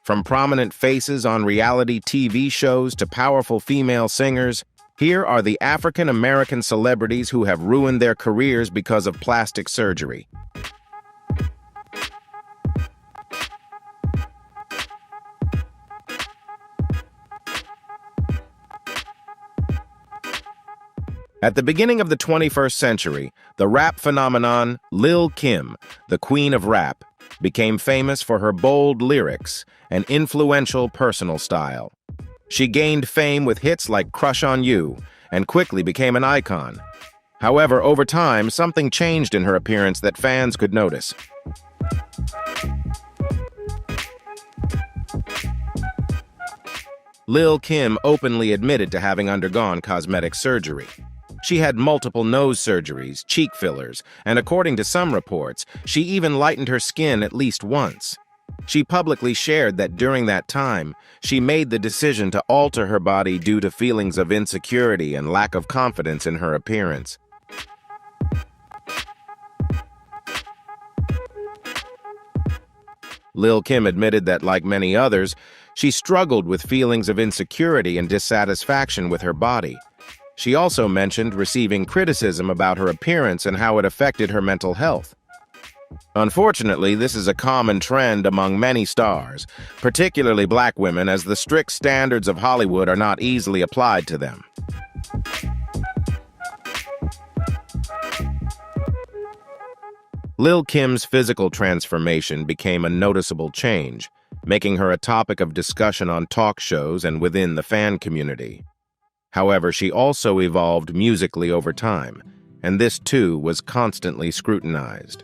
From prominent faces on reality TV shows to powerful female singers, here are the African-American celebrities who have ruined their careers because of plastic surgery. At the beginning of the 21st century, the rap phenomenon Lil' Kim, the queen of rap, became famous for her bold lyrics and influential personal style. She gained fame with hits like Crush on You and quickly became an icon. However, over time, something changed in her appearance that fans could notice. Lil' Kim openly admitted to having undergone cosmetic surgery. She had multiple nose surgeries, cheek fillers, and according to some reports, she even lightened her skin at least once. She publicly shared that during that time, she made the decision to alter her body due to feelings of insecurity and lack of confidence in her appearance. Lil' Kim admitted that, like many others, she struggled with feelings of insecurity and dissatisfaction with her body. She also mentioned receiving criticism about her appearance and how it affected her mental health. Unfortunately, this is a common trend among many stars, particularly black women, as the strict standards of Hollywood are not easily applied to them. Lil' Kim's physical transformation became a noticeable change, making her a topic of discussion on talk shows and within the fan community. However, she also evolved musically over time, and this too was constantly scrutinized.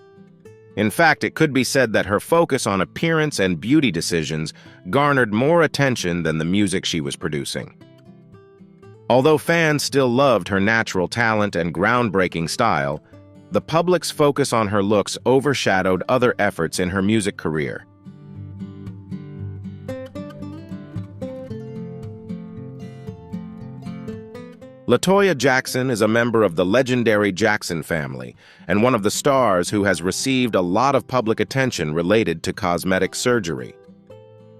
In fact, it could be said that her focus on appearance and beauty decisions garnered more attention than the music she was producing. Although fans still loved her natural talent and groundbreaking style, the public's focus on her looks overshadowed other efforts in her music career. LaToya Jackson is a member of the legendary Jackson family and one of the stars who has received a lot of public attention related to cosmetic surgery.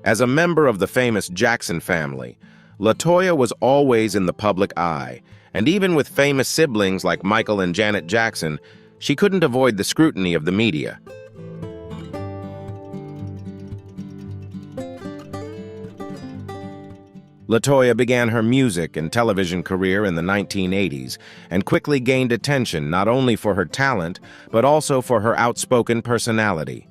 As a member of the famous Jackson family, LaToya was always in the public eye, and even with famous siblings like Michael and Janet Jackson, she couldn't avoid the scrutiny of the media. LaToya began her music and television career in the 1980s and quickly gained attention not only for her talent, but also for her outspoken personality.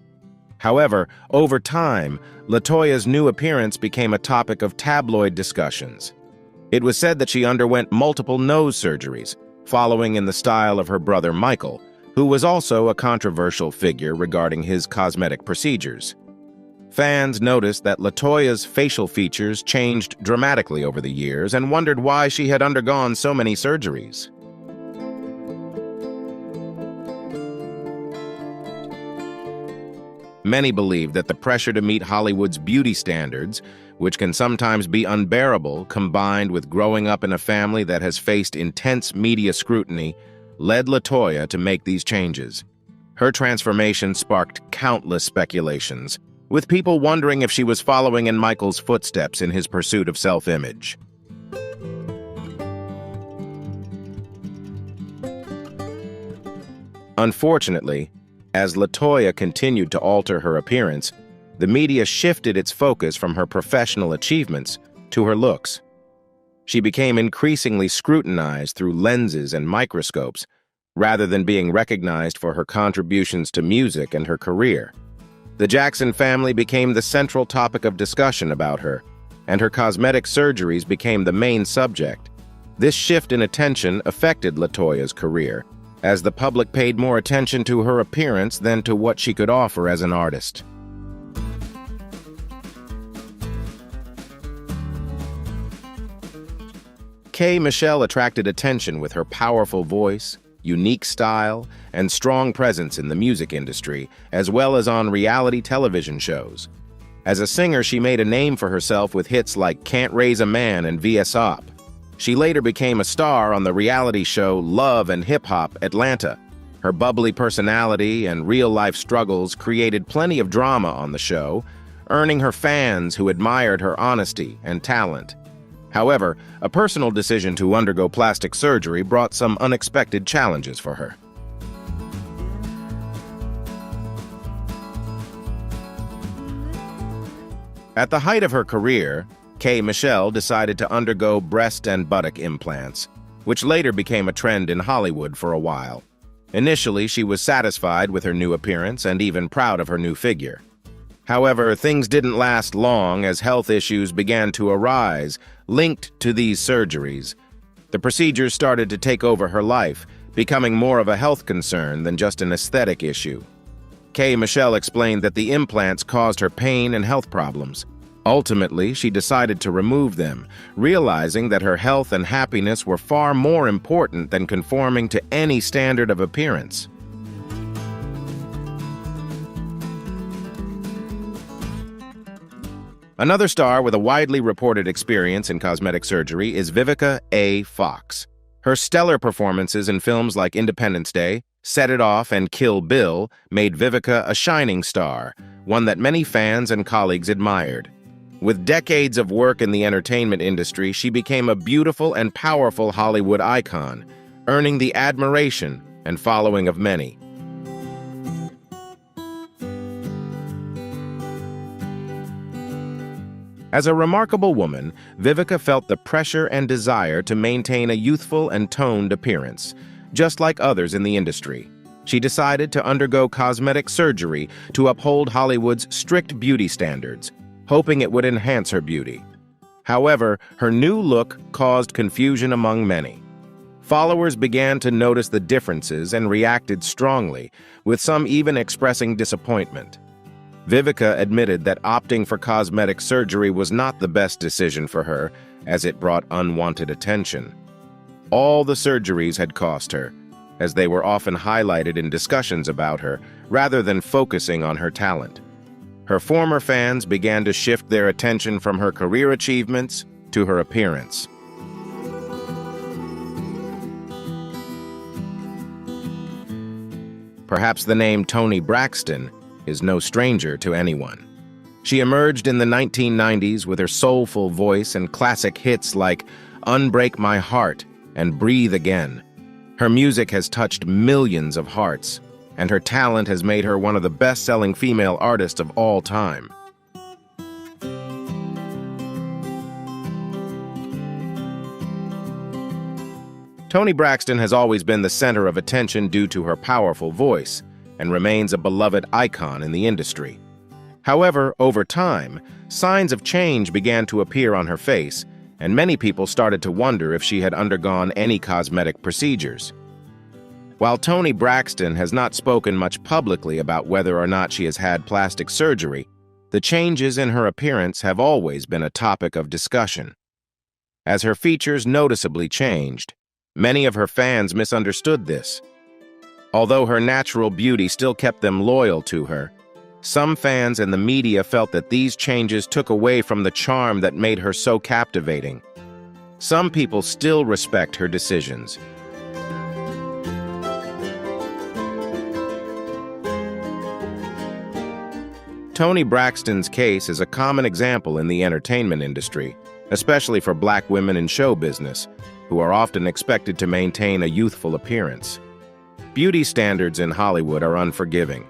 However, over time, LaToya's new appearance became a topic of tabloid discussions. It was said that she underwent multiple nose surgeries, following in the style of her brother Michael, who was also a controversial figure regarding his cosmetic procedures. Fans noticed that LaToya's facial features changed dramatically over the years and wondered why she had undergone so many surgeries. Many believe that the pressure to meet Hollywood's beauty standards, which can sometimes be unbearable, combined with growing up in a family that has faced intense media scrutiny, led LaToya to make these changes. Her transformation sparked countless speculations, with people wondering if she was following in Michael's footsteps in his pursuit of self-image. Unfortunately, as LaToya continued to alter her appearance, the media shifted its focus from her professional achievements to her looks. She became increasingly scrutinized through lenses and microscopes, rather than being recognized for her contributions to music and her career. The Jackson family became the central topic of discussion about her, and her cosmetic surgeries became the main subject. This shift in attention affected LaToya's career, as the public paid more attention to her appearance than to what she could offer as an artist. K. Michelle attracted attention with her powerful voice, unique style, and strong presence in the music industry, as well as on reality television shows. As a singer, she made a name for herself with hits like Can't Raise a Man and VSOP. She later became a star on the reality show Love and Hip Hop Atlanta. Her bubbly personality and real-life struggles created plenty of drama on the show, earning her fans who admired her honesty and talent. However, a personal decision to undergo plastic surgery brought some unexpected challenges for her. At the height of her career, K. Michelle decided to undergo breast and buttock implants, which later became a trend in Hollywood for a while. Initially, she was satisfied with her new appearance and even proud of her new figure. However, things didn't last long as health issues began to arise linked to these surgeries. The procedures started to take over her life, becoming more of a health concern than just an aesthetic issue. K. Michelle explained that the implants caused her pain and health problems. Ultimately, she decided to remove them, realizing that her health and happiness were far more important than conforming to any standard of appearance. Another star with a widely reported experience in cosmetic surgery is Vivica A. Fox. Her stellar performances in films like Independence Day, Set It Off, and Kill Bill made Vivica a shining star, one that many fans and colleagues admired. With decades of work in the entertainment industry, she became a beautiful and powerful Hollywood icon, earning the admiration and following of many. As a remarkable woman, Vivica felt the pressure and desire to maintain a youthful and toned appearance. Just like others in the industry, she decided to undergo cosmetic surgery to uphold Hollywood's strict beauty standards, hoping it would enhance her beauty. However, her new look caused confusion among many. Followers began to notice the differences and reacted strongly, with some even expressing disappointment. Vivica admitted that opting for cosmetic surgery was not the best decision for her, as it brought unwanted attention. All the surgeries had cost her, as they were often highlighted in discussions about her, rather than focusing on her talent. Her former fans began to shift their attention from her career achievements to her appearance. Perhaps the name Toni Braxton is no stranger to anyone. She emerged in the 1990s with her soulful voice and classic hits like Unbreak My Heart and Breathe Again. Her music has touched millions of hearts, and her talent has made her one of the best-selling female artists of all time. Toni Braxton has always been the center of attention due to her powerful voice, and remains a beloved icon in the industry. However, over time, signs of change began to appear on her face, and many people started to wonder if she had undergone any cosmetic procedures. While Toni Braxton has not spoken much publicly about whether or not she has had plastic surgery, the changes in her appearance have always been a topic of discussion. As her features noticeably changed, many of her fans misunderstood this. Although her natural beauty still kept them loyal to her, some fans and the media felt that these changes took away from the charm that made her so captivating. Some people still respect her decisions. Toni Braxton's case is a common example in the entertainment industry, especially for Black women in show business, who are often expected to maintain a youthful appearance. Beauty standards in Hollywood are unforgiving,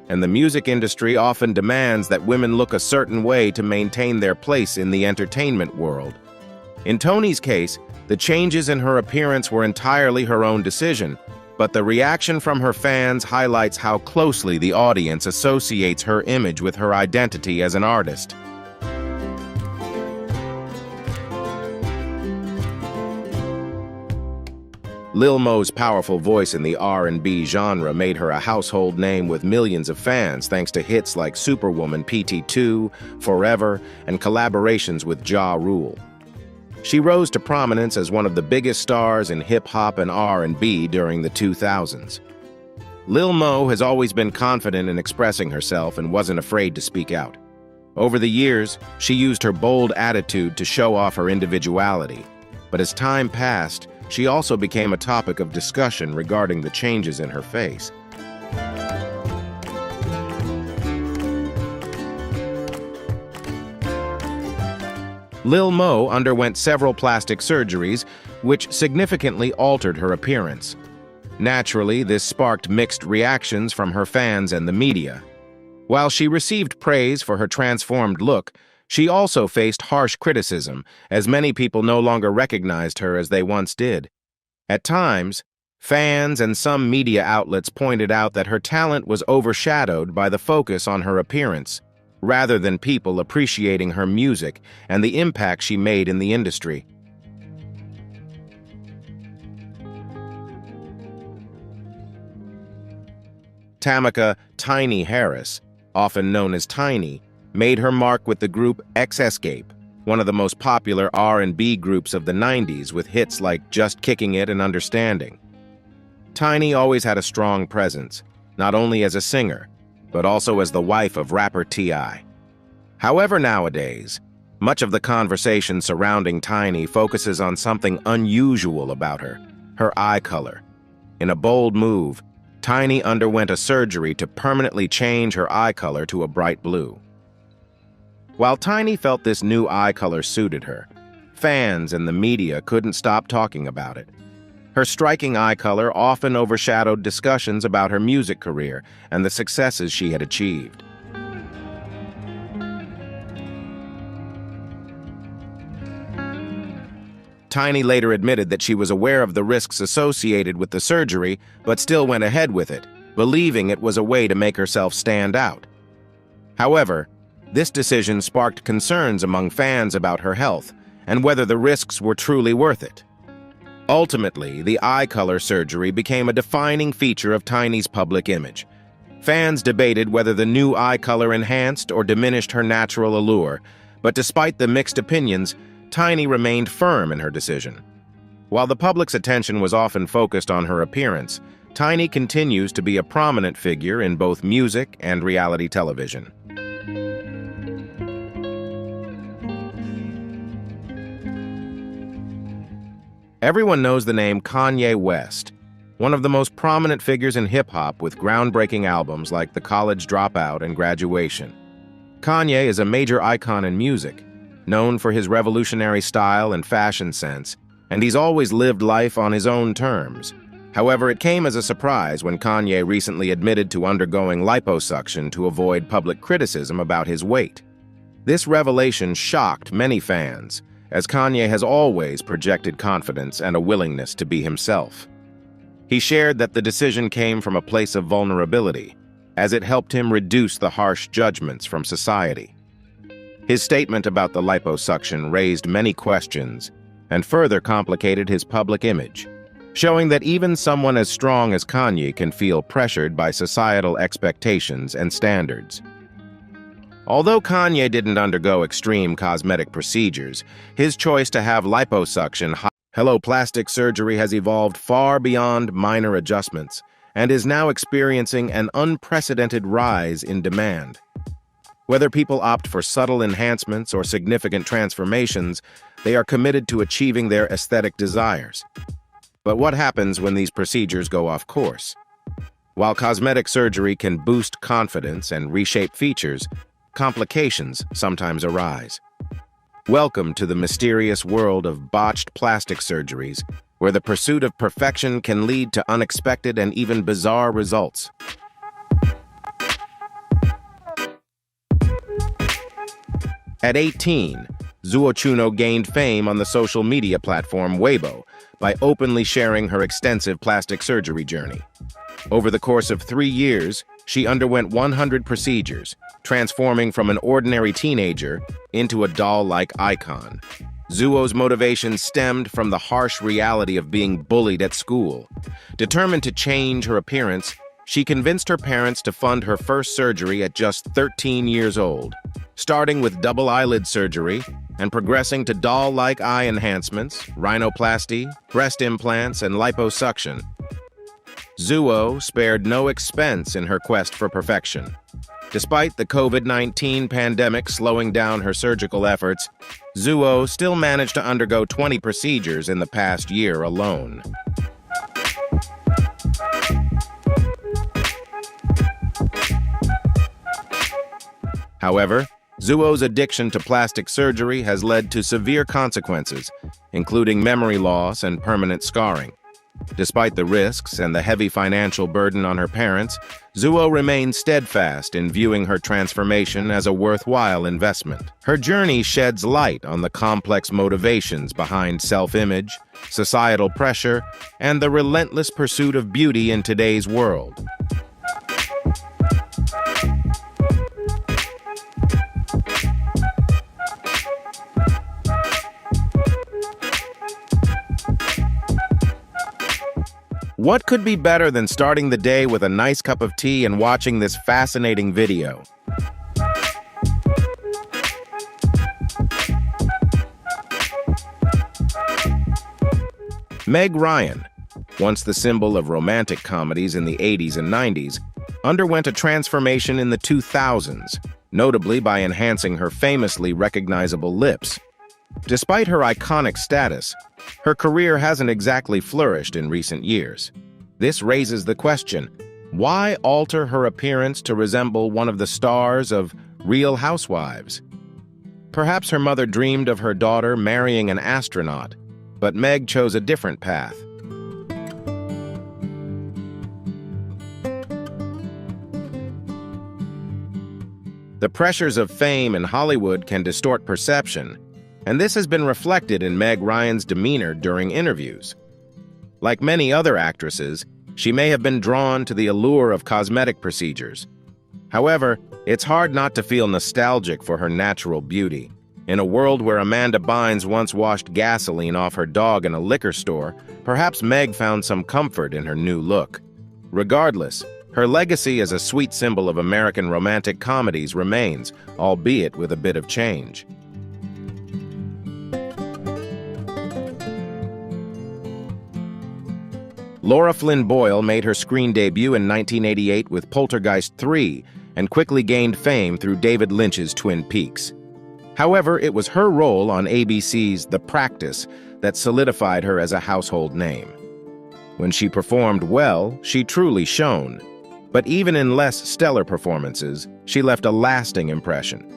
and the music industry often demands that women look a certain way to maintain their place in the entertainment world. In Toni's case, the changes in her appearance were entirely her own decision, But the reaction from her fans highlights how closely the audience associates her image with her identity as an artist. Lil Mo's powerful voice in the R&B genre made her a household name with millions of fans thanks to hits like Superwoman PT2, Forever, and collaborations with Ja Rule. She rose to prominence as one of the biggest stars in hip-hop and R&B during the 2000s. Lil Mo has always been confident in expressing herself and wasn't afraid to speak out. Over the years, she used her bold attitude to show off her individuality. But as time passed, she also became a topic of discussion regarding the changes in her face. Lil Mo underwent several plastic surgeries, which significantly altered her appearance. Naturally, this sparked mixed reactions from her fans and the media. While she received praise for her transformed look, she also faced harsh criticism, as many people no longer recognized her as they once did. At times, fans and some media outlets pointed out that her talent was overshadowed by the focus on her appearance, rather than people appreciating her music and the impact she made in the industry. Tamika "Tiny" Harris, often known as Tiny, made her mark with the group Escape, one of the most popular R&B groups of the 90s with hits like Just Kicking It and Understanding. Tiny always had a strong presence, not only as a singer, but also as the wife of rapper T.I. However, nowadays, much of the conversation surrounding Tiny focuses on something unusual about her eye color. In a bold move, Tiny underwent a surgery to permanently change her eye color to a bright blue. While Tiny felt this new eye color suited her, fans and the media couldn't stop talking about it. Her striking eye color often overshadowed discussions about her music career and the successes she had achieved. Tiny later admitted that she was aware of the risks associated with the surgery, but still went ahead with it, believing it was a way to make herself stand out. However, this decision sparked concerns among fans about her health and whether the risks were truly worth it. Ultimately, the eye color surgery became a defining feature of Tiny's public image. Fans debated whether the new eye color enhanced or diminished her natural allure, but despite the mixed opinions, Tiny remained firm in her decision. While the public's attention was often focused on her appearance, Tiny continues to be a prominent figure in both music and reality television. Everyone knows the name Kanye West, one of the most prominent figures in hip-hop with groundbreaking albums like The College Dropout and Graduation. Kanye is a major icon in music, known for his revolutionary style and fashion sense, and he's always lived life on his own terms. However, it came as a surprise when Kanye recently admitted to undergoing liposuction to avoid public criticism about his weight. This revelation shocked many fans, as Kanye has always projected confidence and a willingness to be himself. He shared that the decision came from a place of vulnerability, as it helped him reduce the harsh judgments from society. His statement about the liposuction raised many questions and further complicated his public image, showing that even someone as strong as Kanye can feel pressured by societal expectations and standards. Although Kanye didn't undergo extreme cosmetic procedures, his choice to have liposuction plastic surgery has evolved far beyond minor adjustments and is now experiencing an unprecedented rise in demand. Whether people opt for subtle enhancements or significant transformations, they are committed to achieving their aesthetic desires. But what happens when these procedures go off course? While cosmetic surgery can boost confidence and reshape features, complications sometimes arise. Welcome to the mysterious world of botched plastic surgeries, where the pursuit of perfection can lead to unexpected and even bizarre results. At 18, Zuochuno gained fame on the social media platform Weibo by openly sharing her extensive plastic surgery journey. Over the course of 3 years, she underwent 100 procedures, transforming from an ordinary teenager into a doll-like icon. Zuo's motivation stemmed from the harsh reality of being bullied at school. Determined to change her appearance, she convinced her parents to fund her first surgery at just 13 years old, starting with double eyelid surgery and progressing to doll-like eye enhancements, rhinoplasty, breast implants, and liposuction. Zuo spared no expense in her quest for perfection. Despite the COVID-19 pandemic slowing down her surgical efforts, Zuo still managed to undergo 20 procedures in the past year alone. However, Zuo's addiction to plastic surgery has led to severe consequences, including memory loss and permanent scarring. Despite the risks and the heavy financial burden on her parents, Zuo remains steadfast in viewing her transformation as a worthwhile investment. Her journey sheds light on the complex motivations behind self-image, societal pressure, and the relentless pursuit of beauty in today's world. What could be better than starting the day with a nice cup of tea and watching this fascinating video? Meg Ryan, once the symbol of romantic comedies in the 80s and 90s, underwent a transformation in the 2000s, notably by enhancing her famously recognizable lips. Despite her iconic status, her career hasn't exactly flourished in recent years. This raises the question, why alter her appearance to resemble one of the stars of Real Housewives? Perhaps her mother dreamed of her daughter marrying an astronaut, but Meg chose a different path. The pressures of fame in Hollywood can distort perception, and this has been reflected in Meg Ryan's demeanor during interviews. Like many other actresses, she may have been drawn to the allure of cosmetic procedures. However, it's hard not to feel nostalgic for her natural beauty. In a world where Amanda Bynes once washed gasoline off her dog in a liquor store, perhaps Meg found some comfort in her new look. Regardless, her legacy as a sweet symbol of American romantic comedies remains, albeit with a bit of change. Laura Flynn Boyle made her screen debut in 1988 with Poltergeist 3 and quickly gained fame through David Lynch's Twin Peaks. However, it was her role on ABC's The Practice that solidified her as a household name. When she performed well, she truly shone. But even in less stellar performances, she left a lasting impression.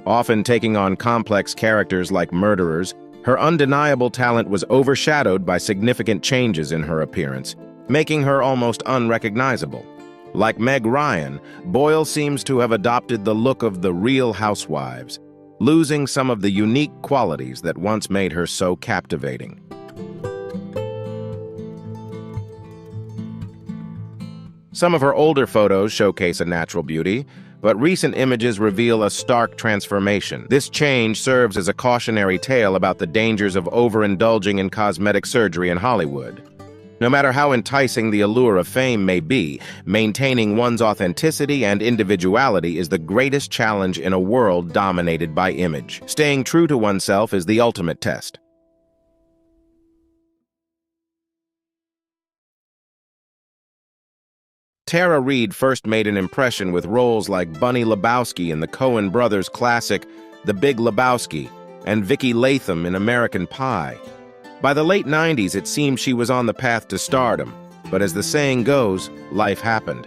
Often taking on complex characters like murderers, her undeniable talent was overshadowed by significant changes in her appearance, making her almost unrecognizable. Like Meg Ryan, Boyle seems to have adopted the look of the Real Housewives, losing some of the unique qualities that once made her so captivating. Some of her older photos showcase a natural beauty, but recent images reveal a stark transformation. This change serves as a cautionary tale about the dangers of overindulging in cosmetic surgery in Hollywood. No matter how enticing the allure of fame may be, maintaining one's authenticity and individuality is the greatest challenge in a world dominated by image. Staying true to oneself is the ultimate test. Tara Reid first made an impression with roles like Bunny Lebowski in the Coen brothers' classic The Big Lebowski and Vicki Latham in American Pie. By the late 90s, it seemed she was on the path to stardom, but as the saying goes, life happened.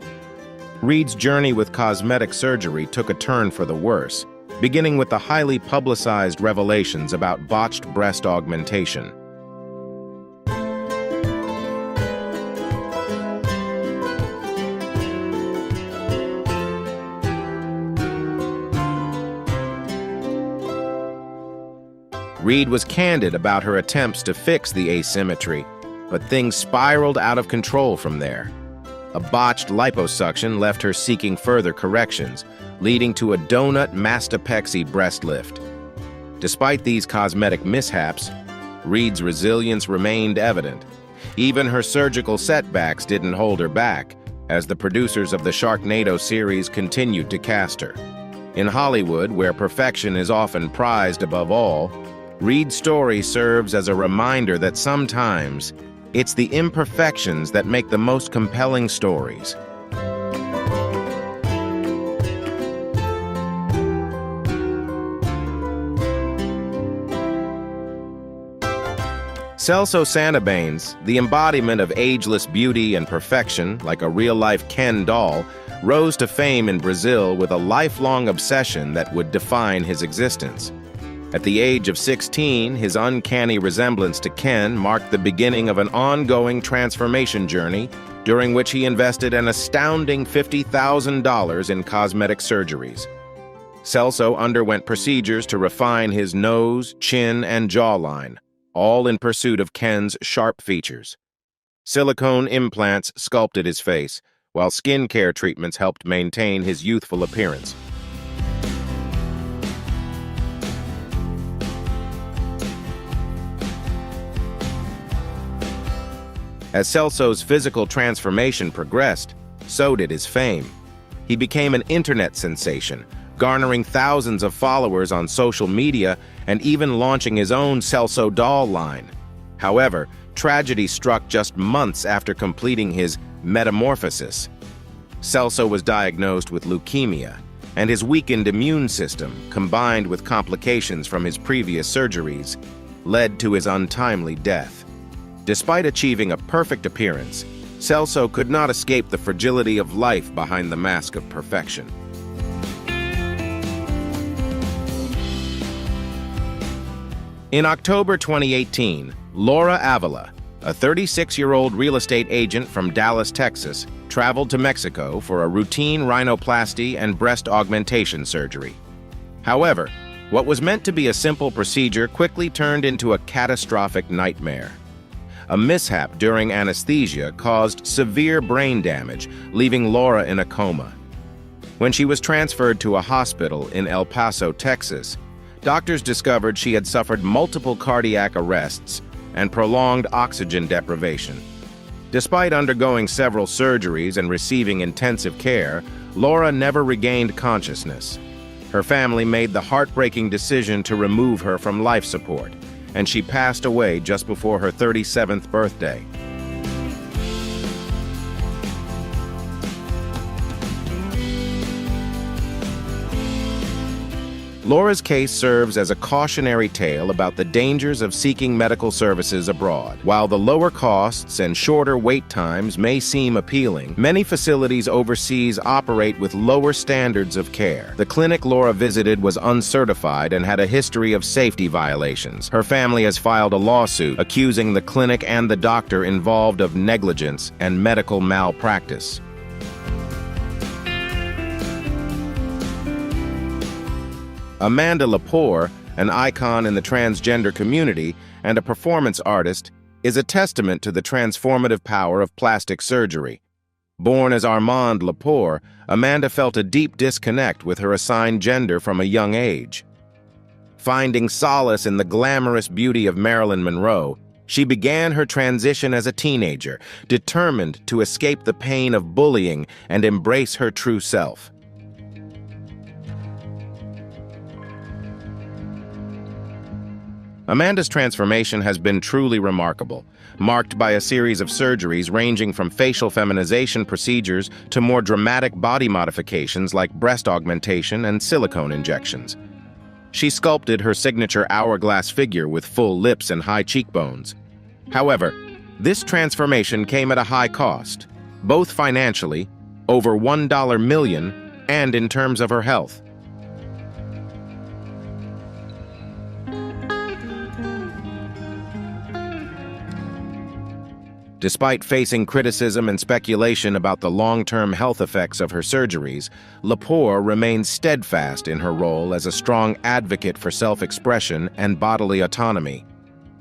Reid's journey with cosmetic surgery took a turn for the worse, beginning with the highly publicized revelations about botched breast augmentation. Reid was candid about her attempts to fix the asymmetry, but things spiraled out of control from there. A botched liposuction left her seeking further corrections, leading to a donut mastopexy breast lift. Despite these cosmetic mishaps, Reed's resilience remained evident. Even her surgical setbacks didn't hold her back, as the producers of the Sharknado series continued to cast her. In Hollywood, where perfection is often prized above all, Reed's story serves as a reminder that sometimes it's the imperfections that make the most compelling stories. Celso Santabanes, the embodiment of ageless beauty and perfection, like a real-life Ken doll, rose to fame in Brazil with a lifelong obsession that would define his existence. At the age of 16, his uncanny resemblance to Ken marked the beginning of an ongoing transformation journey, during which he invested an astounding $50,000 in cosmetic surgeries. Celso underwent procedures to refine his nose, chin, and jawline, all in pursuit of Ken's sharp features. Silicone implants sculpted his face, while skincare treatments helped maintain his youthful appearance. As Celso's physical transformation progressed, so did his fame. He became an internet sensation, garnering thousands of followers on social media and even launching his own Celso doll line. However, tragedy struck just months after completing his metamorphosis. Celso was diagnosed with leukemia, and his weakened immune system, combined with complications from his previous surgeries, led to his untimely death. Despite achieving a perfect appearance, Celso could not escape the fragility of life behind the mask of perfection. In October 2018, Laura Avila, a 36-year-old real estate agent from Dallas, Texas, traveled to Mexico for a routine rhinoplasty and breast augmentation surgery. However, what was meant to be a simple procedure quickly turned into a catastrophic nightmare. A mishap during anesthesia caused severe brain damage, leaving Laura in a coma. When she was transferred to a hospital in El Paso, Texas, doctors discovered she had suffered multiple cardiac arrests and prolonged oxygen deprivation. Despite undergoing several surgeries and receiving intensive care, Laura never regained consciousness. Her family made the heartbreaking decision to remove her from life support, and she passed away just before her 37th birthday. Laura's case serves as a cautionary tale about the dangers of seeking medical services abroad. While the lower costs and shorter wait times may seem appealing, many facilities overseas operate with lower standards of care. The clinic Laura visited was uncertified and had a history of safety violations. Her family has filed a lawsuit accusing the clinic and the doctor involved of negligence and medical malpractice. Amanda Lepore, an icon in the transgender community and a performance artist, is a testament to the transformative power of plastic surgery. Born as Armand Lepore, Amanda felt a deep disconnect with her assigned gender from a young age. Finding solace in the glamorous beauty of Marilyn Monroe, she began her transition as a teenager, determined to escape the pain of bullying and embrace her true self. Amanda's transformation has been truly remarkable, marked by a series of surgeries ranging from facial feminization procedures to more dramatic body modifications like breast augmentation and silicone injections. She sculpted her signature hourglass figure with full lips and high cheekbones. However, this transformation came at a high cost, both financially, over $1 million, and in terms of her health. Despite facing criticism and speculation about the long-term health effects of her surgeries, Lepore remains steadfast in her role as a strong advocate for self-expression and bodily autonomy.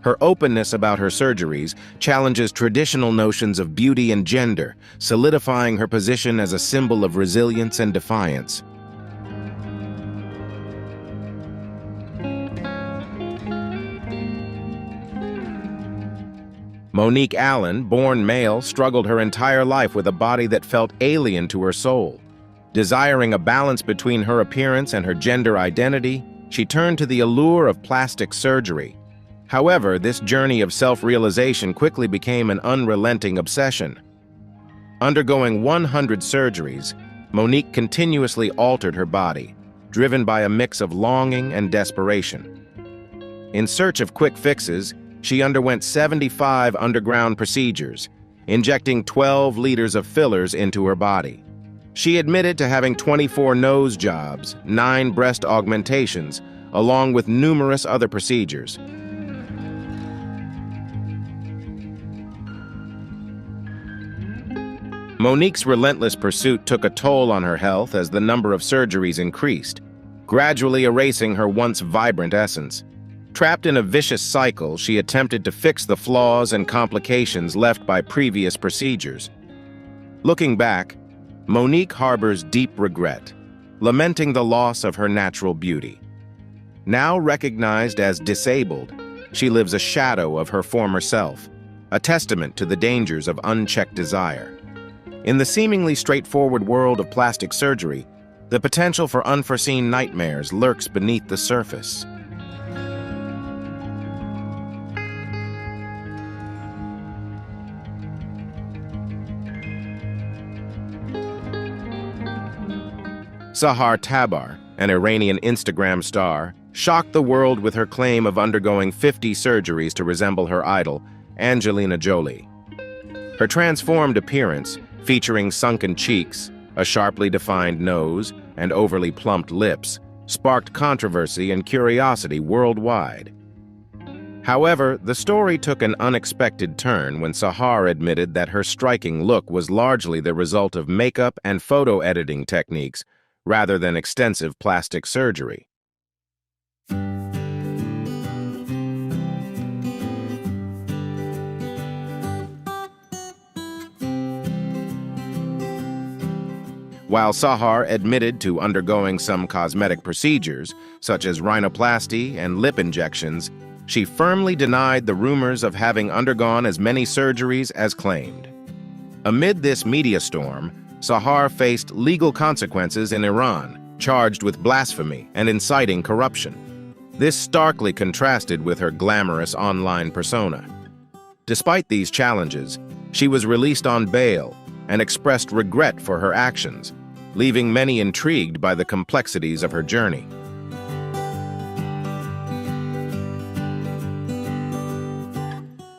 Her openness about her surgeries challenges traditional notions of beauty and gender, solidifying her position as a symbol of resilience and defiance. Monique Allen, born male, struggled her entire life with a body that felt alien to her soul. Desiring a balance between her appearance and her gender identity, she turned to the allure of plastic surgery. However, this journey of self-realization quickly became an unrelenting obsession. Undergoing 100 surgeries, Monique continuously altered her body, driven by a mix of longing and desperation. In search of quick fixes, she underwent 75 underground procedures, injecting 12 liters of fillers into her body. She admitted to having 24 nose jobs, 9 breast augmentations, along with numerous other procedures. Monique's relentless pursuit took a toll on her health as the number of surgeries increased, gradually erasing her once vibrant essence. Trapped in a vicious cycle, she attempted to fix the flaws and complications left by previous procedures. Looking back, Monique harbors deep regret, lamenting the loss of her natural beauty. Now recognized as disabled, she lives a shadow of her former self, a testament to the dangers of unchecked desire. In the seemingly straightforward world of plastic surgery, the potential for unforeseen nightmares lurks beneath the surface. Sahar Tabar, an Iranian Instagram star, shocked the world with her claim of undergoing 50 surgeries to resemble her idol, Angelina Jolie. Her transformed appearance, featuring sunken cheeks, a sharply defined nose, and overly plumped lips, sparked controversy and curiosity worldwide. However, the story took an unexpected turn when Sahar admitted that her striking look was largely the result of makeup and photo editing techniques, rather than extensive plastic surgery. While Sahar admitted to undergoing some cosmetic procedures, such as rhinoplasty and lip injections, she firmly denied the rumors of having undergone as many surgeries as claimed. Amid this media storm, Sahar faced legal consequences in Iran, charged with blasphemy and inciting corruption. This starkly contrasted with her glamorous online persona. Despite these challenges, she was released on bail and expressed regret for her actions, leaving many intrigued by the complexities of her journey.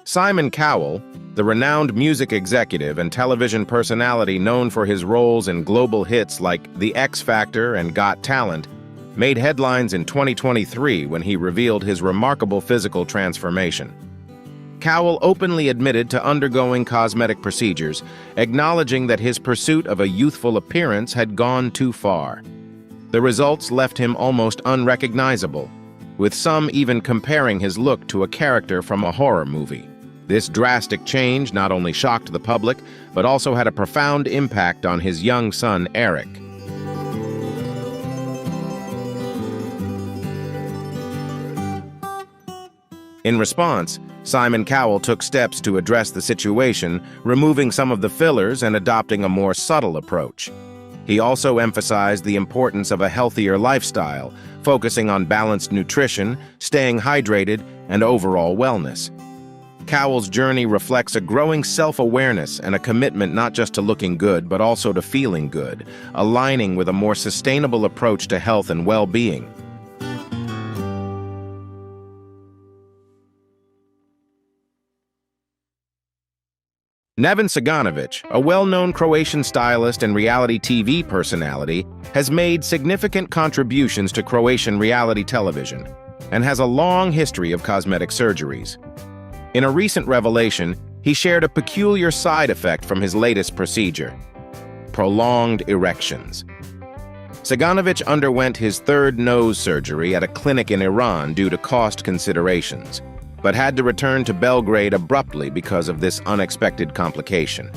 Simon Cowell, the renowned music executive and television personality known for his roles in global hits like The X Factor and Got Talent, made headlines in 2023 when he revealed his remarkable physical transformation. Cowell openly admitted to undergoing cosmetic procedures, acknowledging that his pursuit of a youthful appearance had gone too far. The results left him almost unrecognizable, with some even comparing his look to a character from a horror movie. This drastic change not only shocked the public, but also had a profound impact on his young son, Eric. In response, Simon Cowell took steps to address the situation, removing some of the fillers and adopting a more subtle approach. He also emphasized the importance of a healthier lifestyle, focusing on balanced nutrition, staying hydrated, and overall wellness. Cowell's journey reflects a growing self-awareness and a commitment not just to looking good, but also to feeling good, aligning with a more sustainable approach to health and well-being. Neven Ciganovic, a well-known Croatian stylist and reality TV personality, has made significant contributions to Croatian reality television and has a long history of cosmetic surgeries. In a recent revelation, he shared a peculiar side effect from his latest procedure: prolonged erections. Ciganovic underwent his third nose surgery at a clinic in Iran due to cost considerations. but had to return to Belgrade abruptly because of this unexpected complication.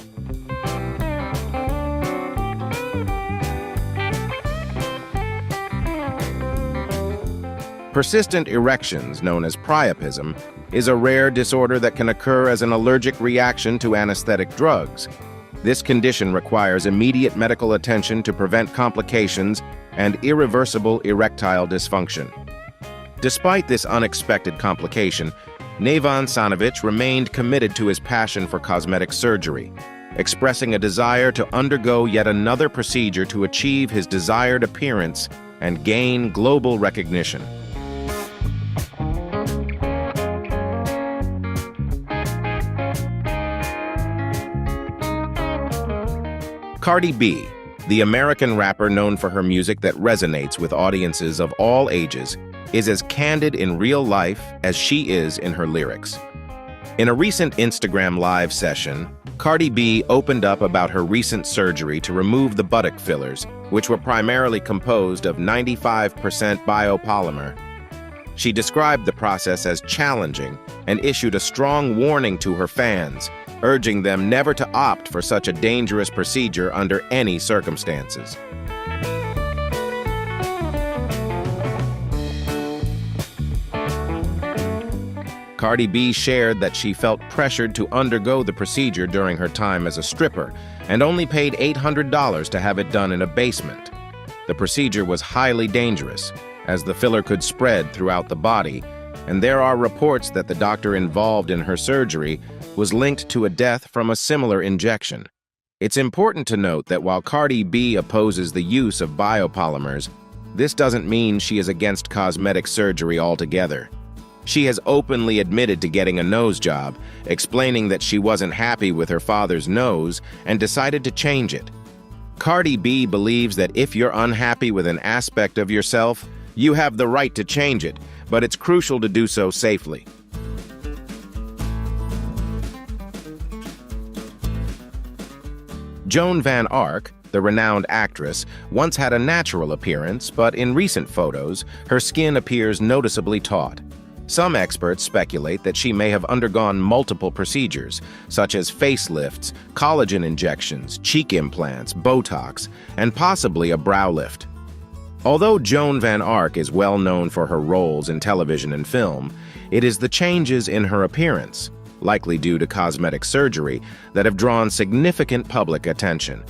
Persistent erections, known as priapism, is a rare disorder that can occur as an allergic reaction to anesthetic drugs. This condition requires immediate medical attention to prevent complications and irreversible erectile dysfunction. Despite this unexpected complication, Nevan Sanovic remained committed to his passion for cosmetic surgery, expressing a desire to undergo yet another procedure to achieve his desired appearance and gain global recognition. Cardi B, the American rapper known for her music that resonates with audiences of all ages, is as candid in real life as she is in her lyrics. In a recent Instagram Live session, Cardi B opened up about her recent surgery to remove the buttock fillers, which were primarily composed of 95% biopolymer. She described the process as challenging and issued a strong warning to her fans, urging them never to opt for such a dangerous procedure under any circumstances. Cardi B shared that she felt pressured to undergo the procedure during her time as a stripper and only paid $800 to have it done in a basement. The procedure was highly dangerous, as the filler could spread throughout the body, and there are reports that the doctor involved in her surgery was linked to a death from a similar injection. It's important to note that while Cardi B opposes the use of biopolymers, this doesn't mean she is against cosmetic surgery altogether. She has openly admitted to getting a nose job, explaining that she wasn't happy with her father's nose and decided to change it. Cardi B believes that if you're unhappy with an aspect of yourself, you have the right to change it, but it's crucial to do so safely. Joan Van Ark, the renowned actress, once had a natural appearance, but in recent photos, her skin appears noticeably taut. Some experts speculate that she may have undergone multiple procedures, such as facelifts, collagen injections, cheek implants, Botox, and possibly a brow lift. Although Joan Van Ark is well known for her roles in television and film, it is the changes in her appearance, likely due to cosmetic surgery, that have drawn significant public attention.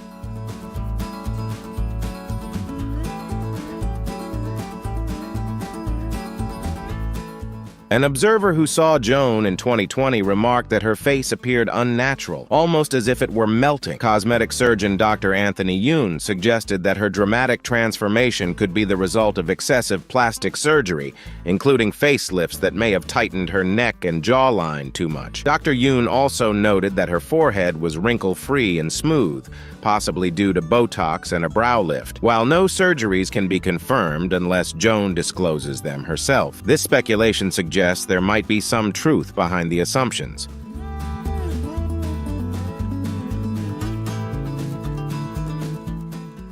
An observer who saw Joan in 2020 remarked that her face appeared unnatural, almost as if it were melting. Cosmetic surgeon Dr. Anthony Yoon suggested that her dramatic transformation could be the result of excessive plastic surgery, including facelifts that may have tightened her neck and jawline too much. Dr. Yoon also noted that her forehead was wrinkle-free and smooth, possibly due to Botox and a brow lift. While no surgeries can be confirmed unless Joan discloses them herself, this speculation suggests there might be some truth behind the assumptions.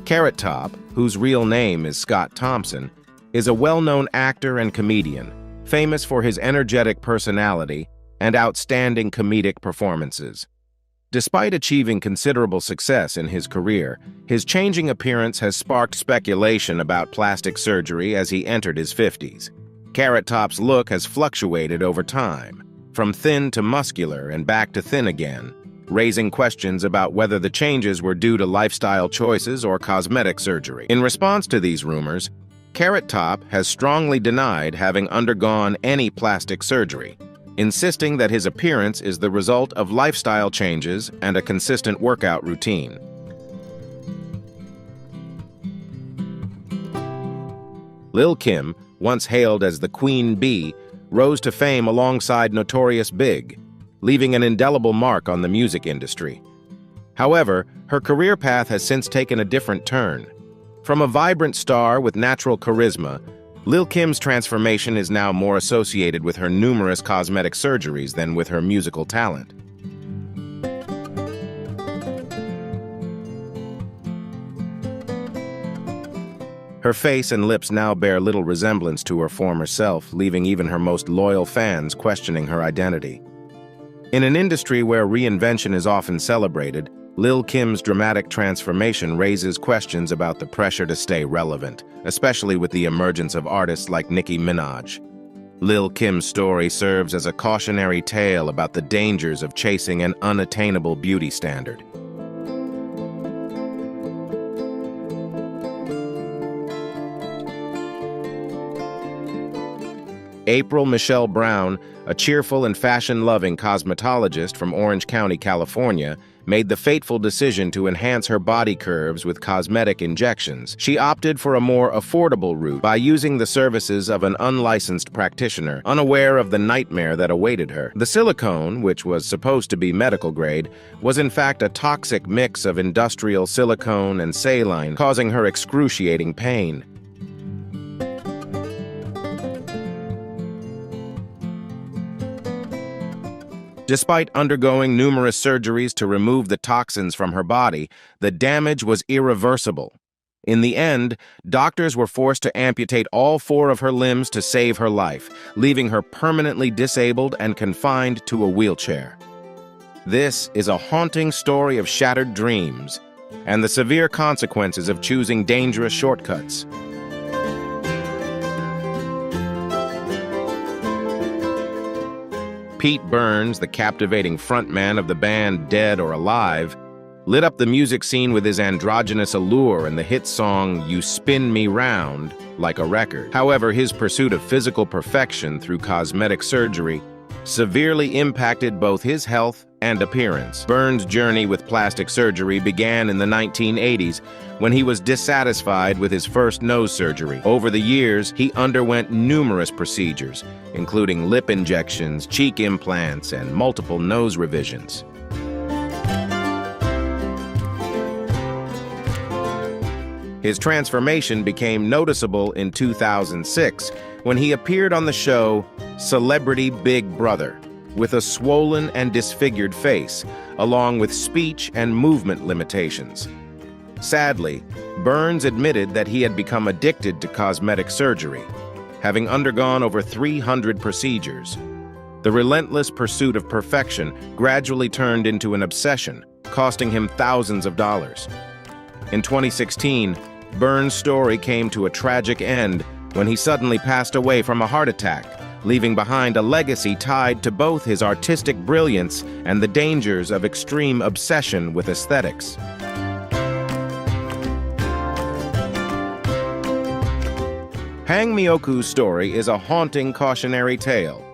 Carrot Top, whose real name is Scott Thompson, is a well-known actor and comedian, famous for his energetic personality and outstanding comedic performances. Despite achieving considerable success in his career, his changing appearance has sparked speculation about plastic surgery as he entered his 50s. Carrot Top's look has fluctuated over time, from thin to muscular and back to thin again, raising questions about whether the changes were due to lifestyle choices or cosmetic surgery. In response to these rumors, Carrot Top has strongly denied having undergone any plastic surgery, insisting that his appearance is the result of lifestyle changes and a consistent workout routine. Lil' Kim, once hailed as the Queen Bee, rose to fame alongside Notorious Big, leaving an indelible mark on the music industry. However, her career path has since taken a different turn. From a vibrant star with natural charisma, Lil' Kim's transformation is now more associated with her numerous cosmetic surgeries than with her musical talent. Her face and lips now bear little resemblance to her former self, leaving even her most loyal fans questioning her identity. In an industry where reinvention is often celebrated, Lil' Kim's dramatic transformation raises questions about the pressure to stay relevant, especially with the emergence of artists like Nicki Minaj. Lil' Kim's story serves as a cautionary tale about the dangers of chasing an unattainable beauty standard. April Michelle Brown, a cheerful and fashion-loving cosmetologist from Orange County, California, made the fateful decision to enhance her body curves with cosmetic injections. She opted for a more affordable route by using the services of an unlicensed practitioner, unaware of the nightmare that awaited her. The silicone, which was supposed to be medical grade, was in fact a toxic mix of industrial silicone and saline, causing her excruciating pain. Despite undergoing numerous surgeries to remove the toxins from her body, the damage was irreversible. In the end, doctors were forced to amputate all 4 of her limbs to save her life, leaving her permanently disabled and confined to a wheelchair. This is a haunting story of shattered dreams and the severe consequences of choosing dangerous shortcuts. Pete Burns, the captivating frontman of the band Dead or Alive, lit up the music scene with his androgynous allure and the hit song You Spin Me Round like a record. However, his pursuit of physical perfection through cosmetic surgery severely impacted both his health and appearance. Burns' journey with plastic surgery began in the 1980s when he was dissatisfied with his first nose surgery. Over the years, he underwent numerous procedures, including lip injections, cheek implants, and multiple nose revisions. His transformation became noticeable in 2006 when he appeared on the show Celebrity Big Brother with a swollen and disfigured face, along with speech and movement limitations. Sadly, Burns admitted that he had become addicted to cosmetic surgery, having undergone over 300 procedures. The relentless pursuit of perfection gradually turned into an obsession, costing him thousands of dollars. In 2016, Burns' story came to a tragic end when he suddenly passed away from a heart attack, leaving behind a legacy tied to both his artistic brilliance and the dangers of extreme obsession with aesthetics. Hang Myoku's story is a haunting cautionary tale.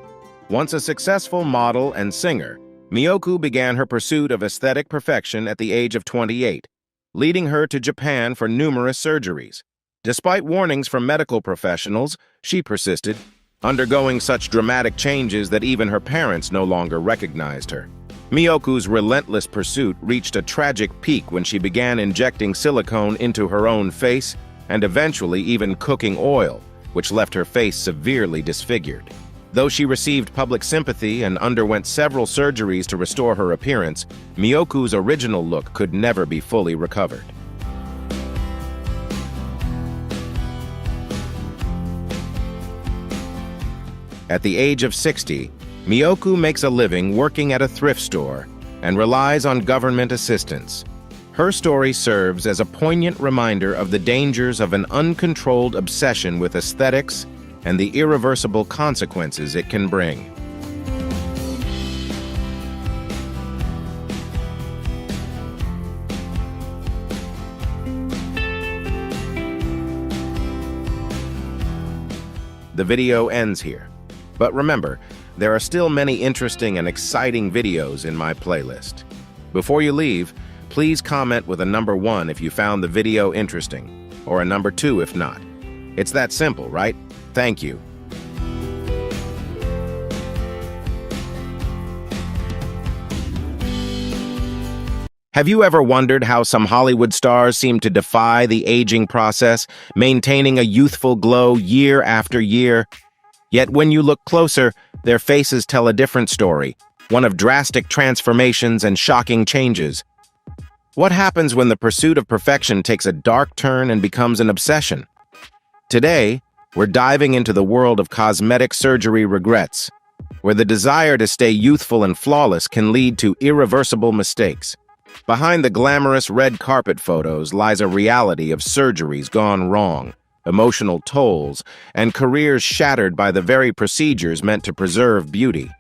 Once a successful model and singer, Myoku began her pursuit of aesthetic perfection at the age of 28, leading her to Japan for numerous surgeries. Despite warnings from medical professionals, she persisted, undergoing such dramatic changes that even her parents no longer recognized her. Myoku's relentless pursuit reached a tragic peak when she began injecting silicone into her own face and eventually even cooking oil, which left her face severely disfigured. Though she received public sympathy and underwent several surgeries to restore her appearance, Myoku's original look could never be fully recovered. At the age of 60, Myoku makes a living working at a thrift store and relies on government assistance. Her story serves as a poignant reminder of the dangers of an uncontrolled obsession with aesthetics and the irreversible consequences it can bring. The video ends here. But remember, there are still many interesting and exciting videos in my playlist. Before you leave, please comment with a number 1 if you found the video interesting, or a number 2 if not. It's that simple, right? Thank you. Have you ever wondered how some Hollywood stars seem to defy the aging process, maintaining a youthful glow year after year? Yet when you look closer, their faces tell a different story, one of drastic transformations and shocking changes. What happens when the pursuit of perfection takes a dark turn and becomes an obsession? Today, we're diving into the world of cosmetic surgery regrets, where the desire to stay youthful and flawless can lead to irreversible mistakes. Behind the glamorous red carpet photos lies a reality of surgeries gone wrong, emotional tolls, and careers shattered by the very procedures meant to preserve beauty.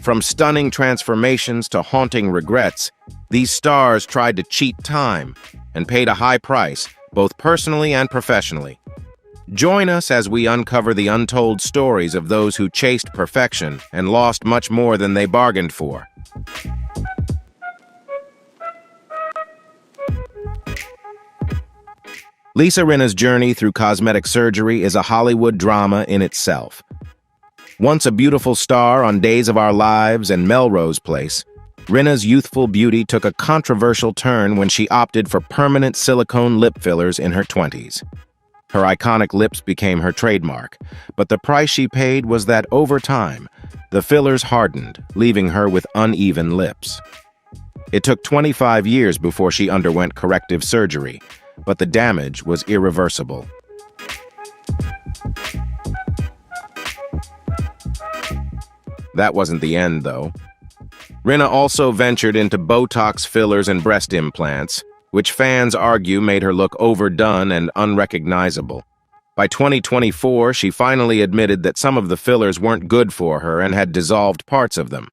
From stunning transformations to haunting regrets, these stars tried to cheat time and paid a high price, both personally and professionally. Join us as we uncover the untold stories of those who chased perfection and lost much more than they bargained for. Lisa Rinna's journey through cosmetic surgery is a Hollywood drama in itself. Once a beautiful star on Days of Our Lives and Melrose Place, Rinna's youthful beauty took a controversial turn when she opted for permanent silicone lip fillers in her 20s. Her iconic lips became her trademark, but the price she paid was that over time, the fillers hardened, leaving her with uneven lips. It took 25 years before she underwent corrective surgery, but the damage was irreversible. That wasn't the end, though. Rinna also ventured into Botox fillers and breast implants, which fans argue made her look overdone and unrecognizable. By 2024, she finally admitted that some of the fillers weren't good for her and had dissolved parts of them.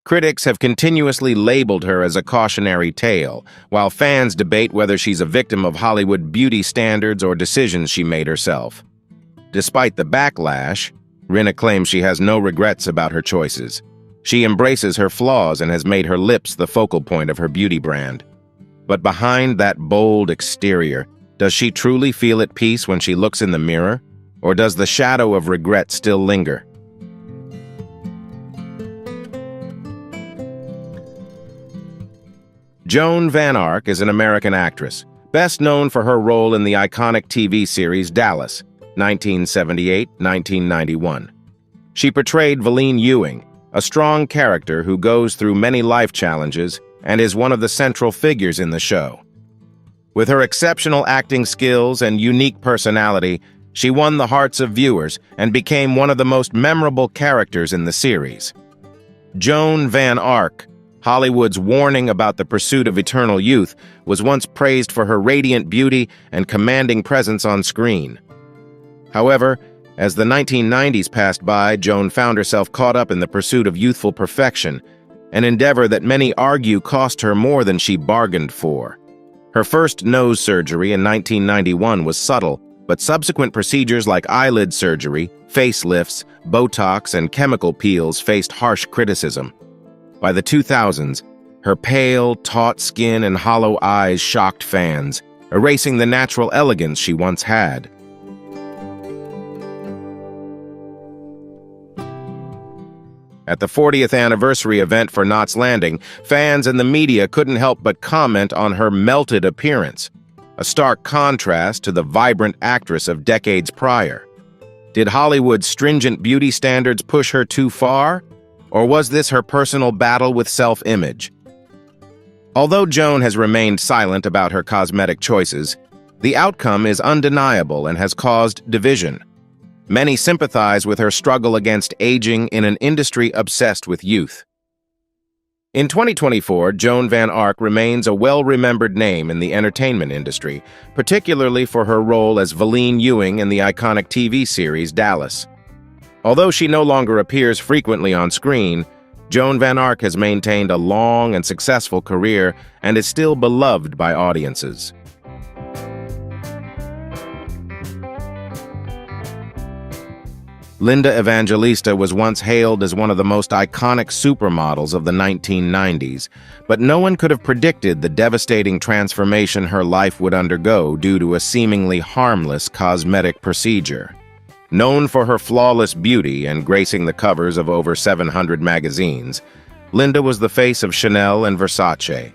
Critics have continuously labeled her as a cautionary tale, while fans debate whether she's a victim of Hollywood beauty standards or decisions she made herself. Despite the backlash, Rinna claims she has no regrets about her choices. She embraces her flaws and has made her lips the focal point of her beauty brand. But behind that bold exterior, does she truly feel at peace when she looks in the mirror? Or does the shadow of regret still linger? Joan Van Ark is an American actress, best known for her role in the iconic TV series Dallas, 1978-1991. She portrayed Valine Ewing, a strong character who goes through many life challenges and is one of the central figures in the show. With her exceptional acting skills and unique personality, she won the hearts of viewers and became one of the most memorable characters in the series. Joan Van Ark, Hollywood's warning about the pursuit of eternal youth, was once praised for her radiant beauty and commanding presence on screen. However, as the 1990s passed by, Joan found herself caught up in the pursuit of youthful perfection, an endeavor that many argue cost her more than she bargained for. Her first nose surgery in 1991 was subtle, but subsequent procedures like eyelid surgery, facelifts, Botox, and chemical peels faced harsh criticism. By the 2000s, her pale, taut skin and hollow eyes shocked fans, erasing the natural elegance she once had. At the 40th anniversary event for Knots Landing, fans and the media couldn't help but comment on her melted appearance, a stark contrast to the vibrant actress of decades prior. Did Hollywood's stringent beauty standards push her too far? Or was this her personal battle with self-image? Although Joan has remained silent about her cosmetic choices, the outcome is undeniable and has caused division. Many sympathize with her struggle against aging in an industry obsessed with youth. In 2024, Joan Van Ark remains a well-remembered name in the entertainment industry, particularly for her role as Valine Ewing in the iconic TV series Dallas. Although she no longer appears frequently on screen, Joan Van Ark has maintained a long and successful career and is still beloved by audiences. Linda Evangelista was once hailed as one of the most iconic supermodels of the 1990s, but no one could have predicted the devastating transformation her life would undergo due to a seemingly harmless cosmetic procedure. Known for her flawless beauty and gracing the covers of over 700 magazines, Linda was the face of Chanel and Versace.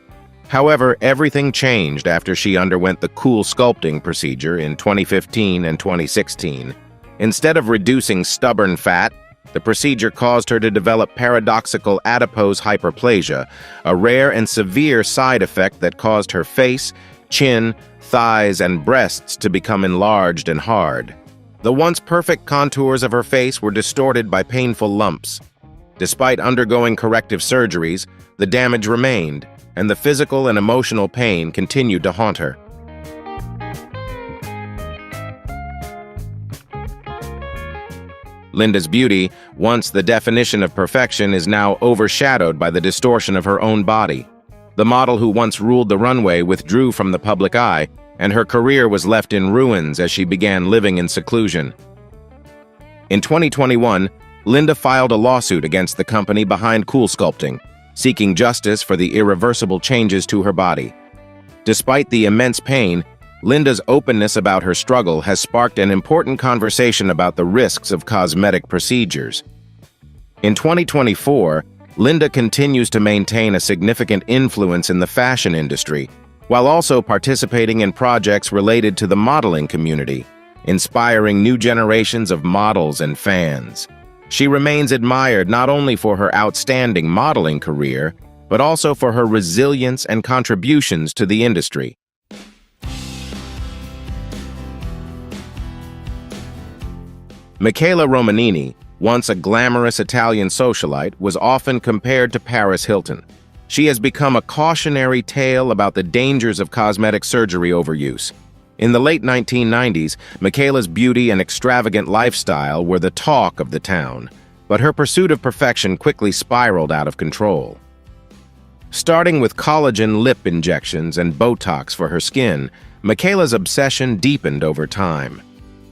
However, everything changed after she underwent the cool sculpting procedure in 2015 and 2016. Instead of reducing stubborn fat, the procedure caused her to develop paradoxical adipose hyperplasia, a rare and severe side effect that caused her face, chin, thighs and breasts to become enlarged and hard. The once perfect contours of her face were distorted by painful lumps. Despite undergoing corrective surgeries, the damage remained, and the physical and emotional pain continued to haunt her. Linda's beauty, once the definition of perfection, is now overshadowed by the distortion of her own body. The model who once ruled the runway withdrew from the public eye, and her career was left in ruins as she began living in seclusion. In 2021, Linda filed a lawsuit against the company behind Cool Sculpting, seeking justice for the irreversible changes to her body. Despite the immense pain, Linda's openness about her struggle has sparked an important conversation about the risks of cosmetic procedures. In 2024, Linda continues to maintain a significant influence in the fashion industry, while also participating in projects related to the modeling community, inspiring new generations of models and fans. She remains admired not only for her outstanding modeling career, but also for her resilience and contributions to the industry. Michaela Romanini, once a glamorous Italian socialite, was often compared to Paris Hilton. She has become a cautionary tale about the dangers of cosmetic surgery overuse. In the late 1990s, Michaela's beauty and extravagant lifestyle were the talk of the town, but her pursuit of perfection quickly spiraled out of control. Starting with collagen lip injections and Botox for her skin, Michaela's obsession deepened over time.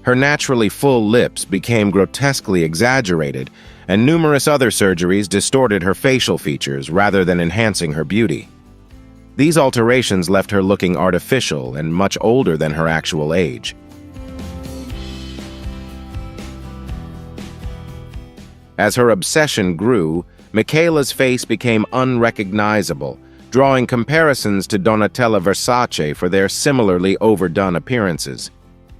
Her naturally full lips became grotesquely exaggerated, and numerous other surgeries distorted her facial features rather than enhancing her beauty. These alterations left her looking artificial and much older than her actual age. As her obsession grew, Michaela's face became unrecognizable, drawing comparisons to Donatella Versace for their similarly overdone appearances.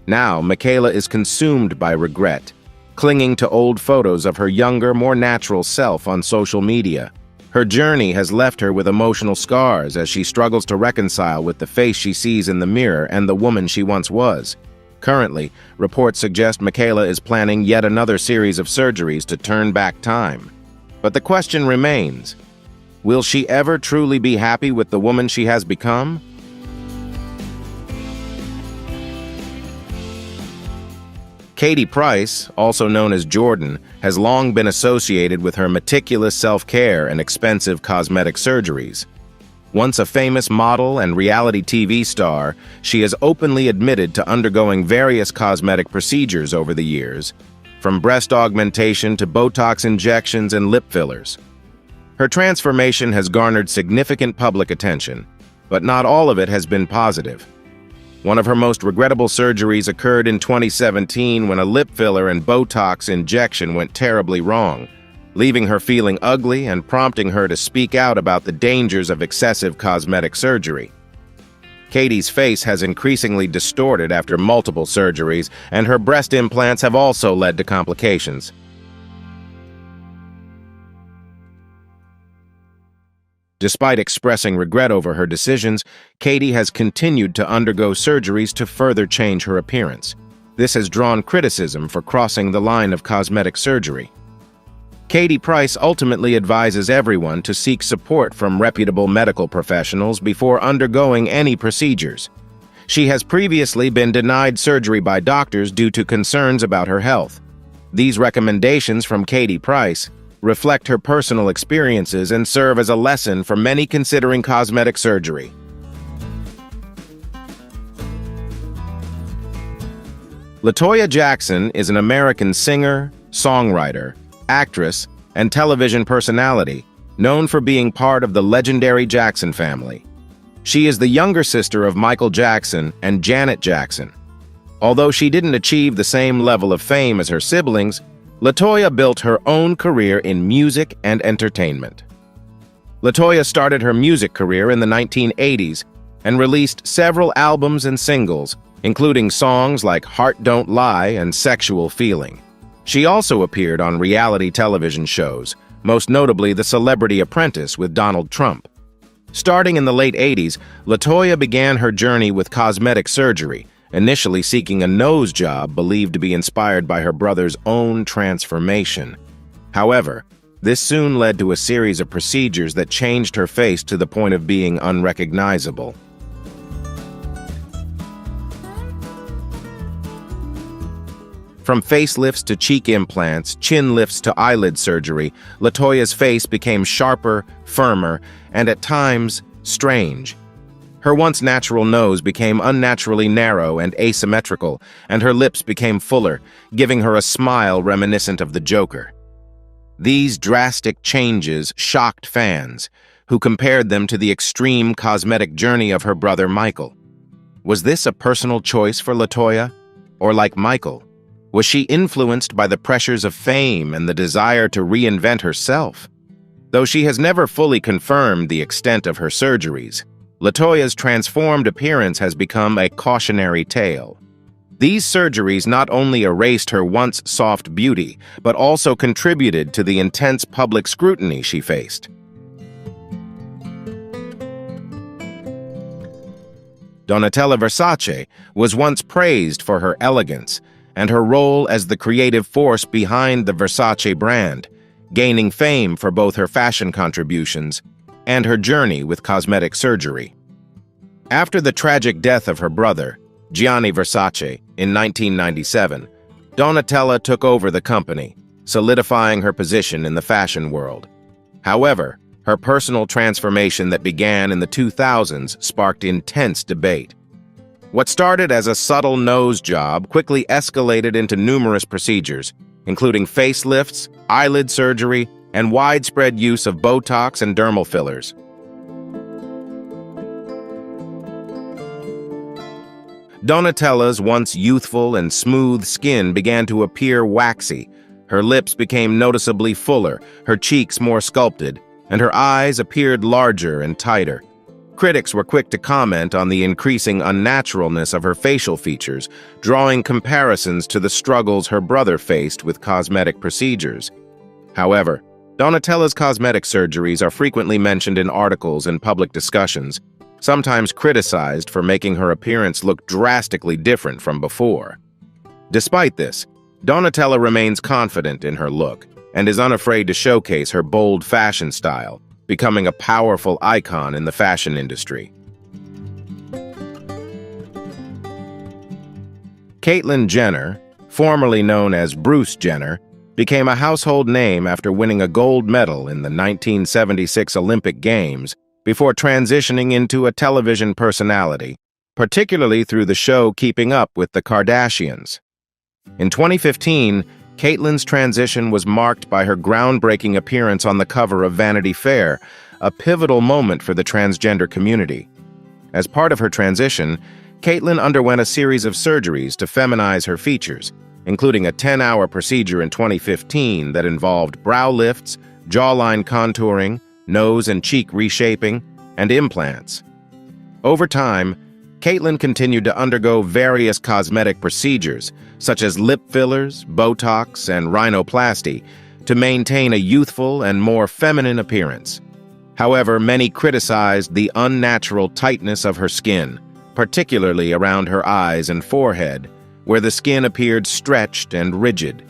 Now, Michaela is consumed by regret, clinging to old photos of her younger, more natural self on social media. Her journey has left her with emotional scars as she struggles to reconcile with the face she sees in the mirror and the woman she once was. Currently, reports suggest Michaela is planning yet another series of surgeries to turn back time. But the question remains, will she ever truly be happy with the woman she has become? Katie Price, also known as Jordan, has long been associated with her meticulous self-care and expensive cosmetic surgeries. Once a famous model and reality TV star, she has openly admitted to undergoing various cosmetic procedures over the years, from breast augmentation to Botox injections and lip fillers. Her transformation has garnered significant public attention, but not all of it has been positive. One of her most regrettable surgeries occurred in 2017 when a lip filler and Botox injection went terribly wrong, leaving her feeling ugly and prompting her to speak out about the dangers of excessive cosmetic surgery. Katie's face has increasingly distorted after multiple surgeries, and her breast implants have also led to complications. Despite expressing regret over her decisions, Katie has continued to undergo surgeries to further change her appearance. This has drawn criticism for crossing the line of cosmetic surgery. Katie Price ultimately advises everyone to seek support from reputable medical professionals before undergoing any procedures. She has previously been denied surgery by doctors due to concerns about her health. These recommendations from Katie Price reflect her personal experiences and serve as a lesson for many considering cosmetic surgery. LaToya Jackson is an American singer, songwriter, actress, and television personality, known for being part of the legendary Jackson family. She is the younger sister of Michael Jackson and Janet Jackson. Although she didn't achieve the same level of fame as her siblings, LaToya built her own career in music and entertainment. LaToya started her music career in the 1980s and released several albums and singles, including songs like Heart Don't Lie and Sexual Feeling. She also appeared on reality television shows, most notably The Celebrity Apprentice with Donald Trump. Starting in the late 80s, LaToya began her journey with cosmetic surgery, initially seeking a nose job believed to be inspired by her brother's own transformation. However, this soon led to a series of procedures that changed her face to the point of being unrecognizable. From facelifts to cheek implants, chin lifts to eyelid surgery, LaToya's face became sharper, firmer, and at times, strange. Her once natural nose became unnaturally narrow and asymmetrical, and her lips became fuller, giving her a smile reminiscent of the Joker. These drastic changes shocked fans, who compared them to the extreme cosmetic journey of her brother Michael. Was this a personal choice for LaToya? Or like Michael, was she influenced by the pressures of fame and the desire to reinvent herself? Though she has never fully confirmed the extent of her surgeries, LaToya's transformed appearance has become a cautionary tale. These surgeries not only erased her once soft beauty, but also contributed to the intense public scrutiny she faced. Donatella Versace was once praised for her elegance and her role as the creative force behind the Versace brand, gaining fame for both her fashion contributions and her journey with cosmetic surgery. After the tragic death of her brother, Gianni Versace, in 1997, Donatella took over the company, solidifying her position in the fashion world. However, her personal transformation that began in the 2000s sparked intense debate. What started as a subtle nose job quickly escalated into numerous procedures, including facelifts, eyelid surgery, and widespread use of Botox and dermal fillers. Donatella's once youthful and smooth skin began to appear waxy. Her lips became noticeably fuller, her cheeks more sculpted, and her eyes appeared larger and tighter. Critics were quick to comment on the increasing unnaturalness of her facial features, drawing comparisons to the struggles her brother faced with cosmetic procedures. However, Donatella's cosmetic surgeries are frequently mentioned in articles and public discussions, sometimes criticized for making her appearance look drastically different from before. Despite this, Donatella remains confident in her look and is unafraid to showcase her bold fashion style, becoming a powerful icon in the fashion industry. Caitlyn Jenner, formerly known as Bruce Jenner, became a household name after winning a gold medal in the 1976 Olympic Games before transitioning into a television personality, particularly through the show Keeping Up with the Kardashians. In 2015, Caitlyn's transition was marked by her groundbreaking appearance on the cover of Vanity Fair, a pivotal moment for the transgender community. As part of her transition, Caitlyn underwent a series of surgeries to feminize her features, including a 10-hour procedure in 2015 that involved brow lifts, jawline contouring, nose and cheek reshaping, and implants. Over time, Caitlyn continued to undergo various cosmetic procedures, such as lip fillers, Botox, and rhinoplasty, to maintain a youthful and more feminine appearance. However, many criticized the unnatural tightness of her skin, particularly around her eyes and forehead, where the skin appeared stretched and rigid.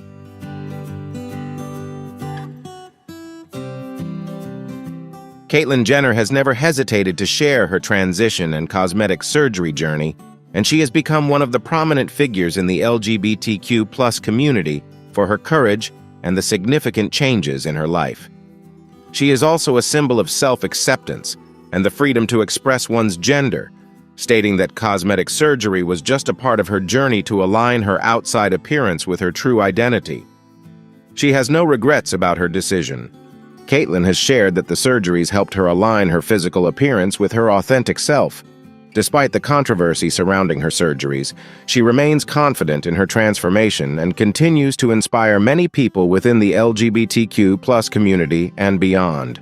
Caitlyn Jenner has never hesitated to share her transition and cosmetic surgery journey, and she has become one of the prominent figures in the LGBTQ+ community for her courage and the significant changes in her life. She is also a symbol of self-acceptance and the freedom to express one's gender, stating that cosmetic surgery was just a part of her journey to align her outside appearance with her true identity. She has no regrets about her decision. Caitlyn has shared that the surgeries helped her align her physical appearance with her authentic self. Despite the controversy surrounding her surgeries, she remains confident in her transformation and continues to inspire many people within the LGBTQ+ community and beyond.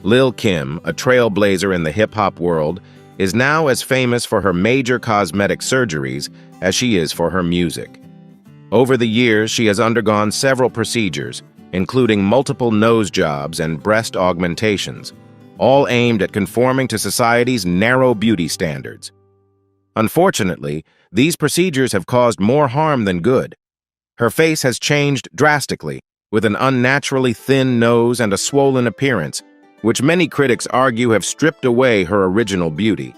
Lil' Kim, a trailblazer in the hip-hop world, is now as famous for her major cosmetic surgeries as she is for her music. Over the years, she has undergone several procedures, including multiple nose jobs and breast augmentations, all aimed at conforming to society's narrow beauty standards. Unfortunately, these procedures have caused more harm than good. Her face has changed drastically, with an unnaturally thin nose and a swollen appearance, which many critics argue have stripped away her original beauty.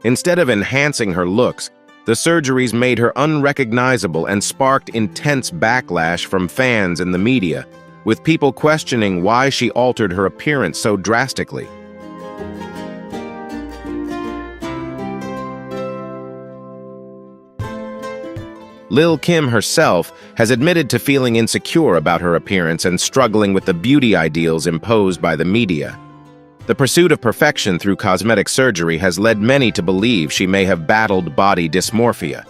Instead of enhancing her looks, the surgeries made her unrecognizable and sparked intense backlash from fans and the media, with people questioning why she altered her appearance so drastically. Lil' Kim herself has admitted to feeling insecure about her appearance and struggling with the beauty ideals imposed by the media. The pursuit of perfection through cosmetic surgery has led many to believe she may have battled body dysmorphia.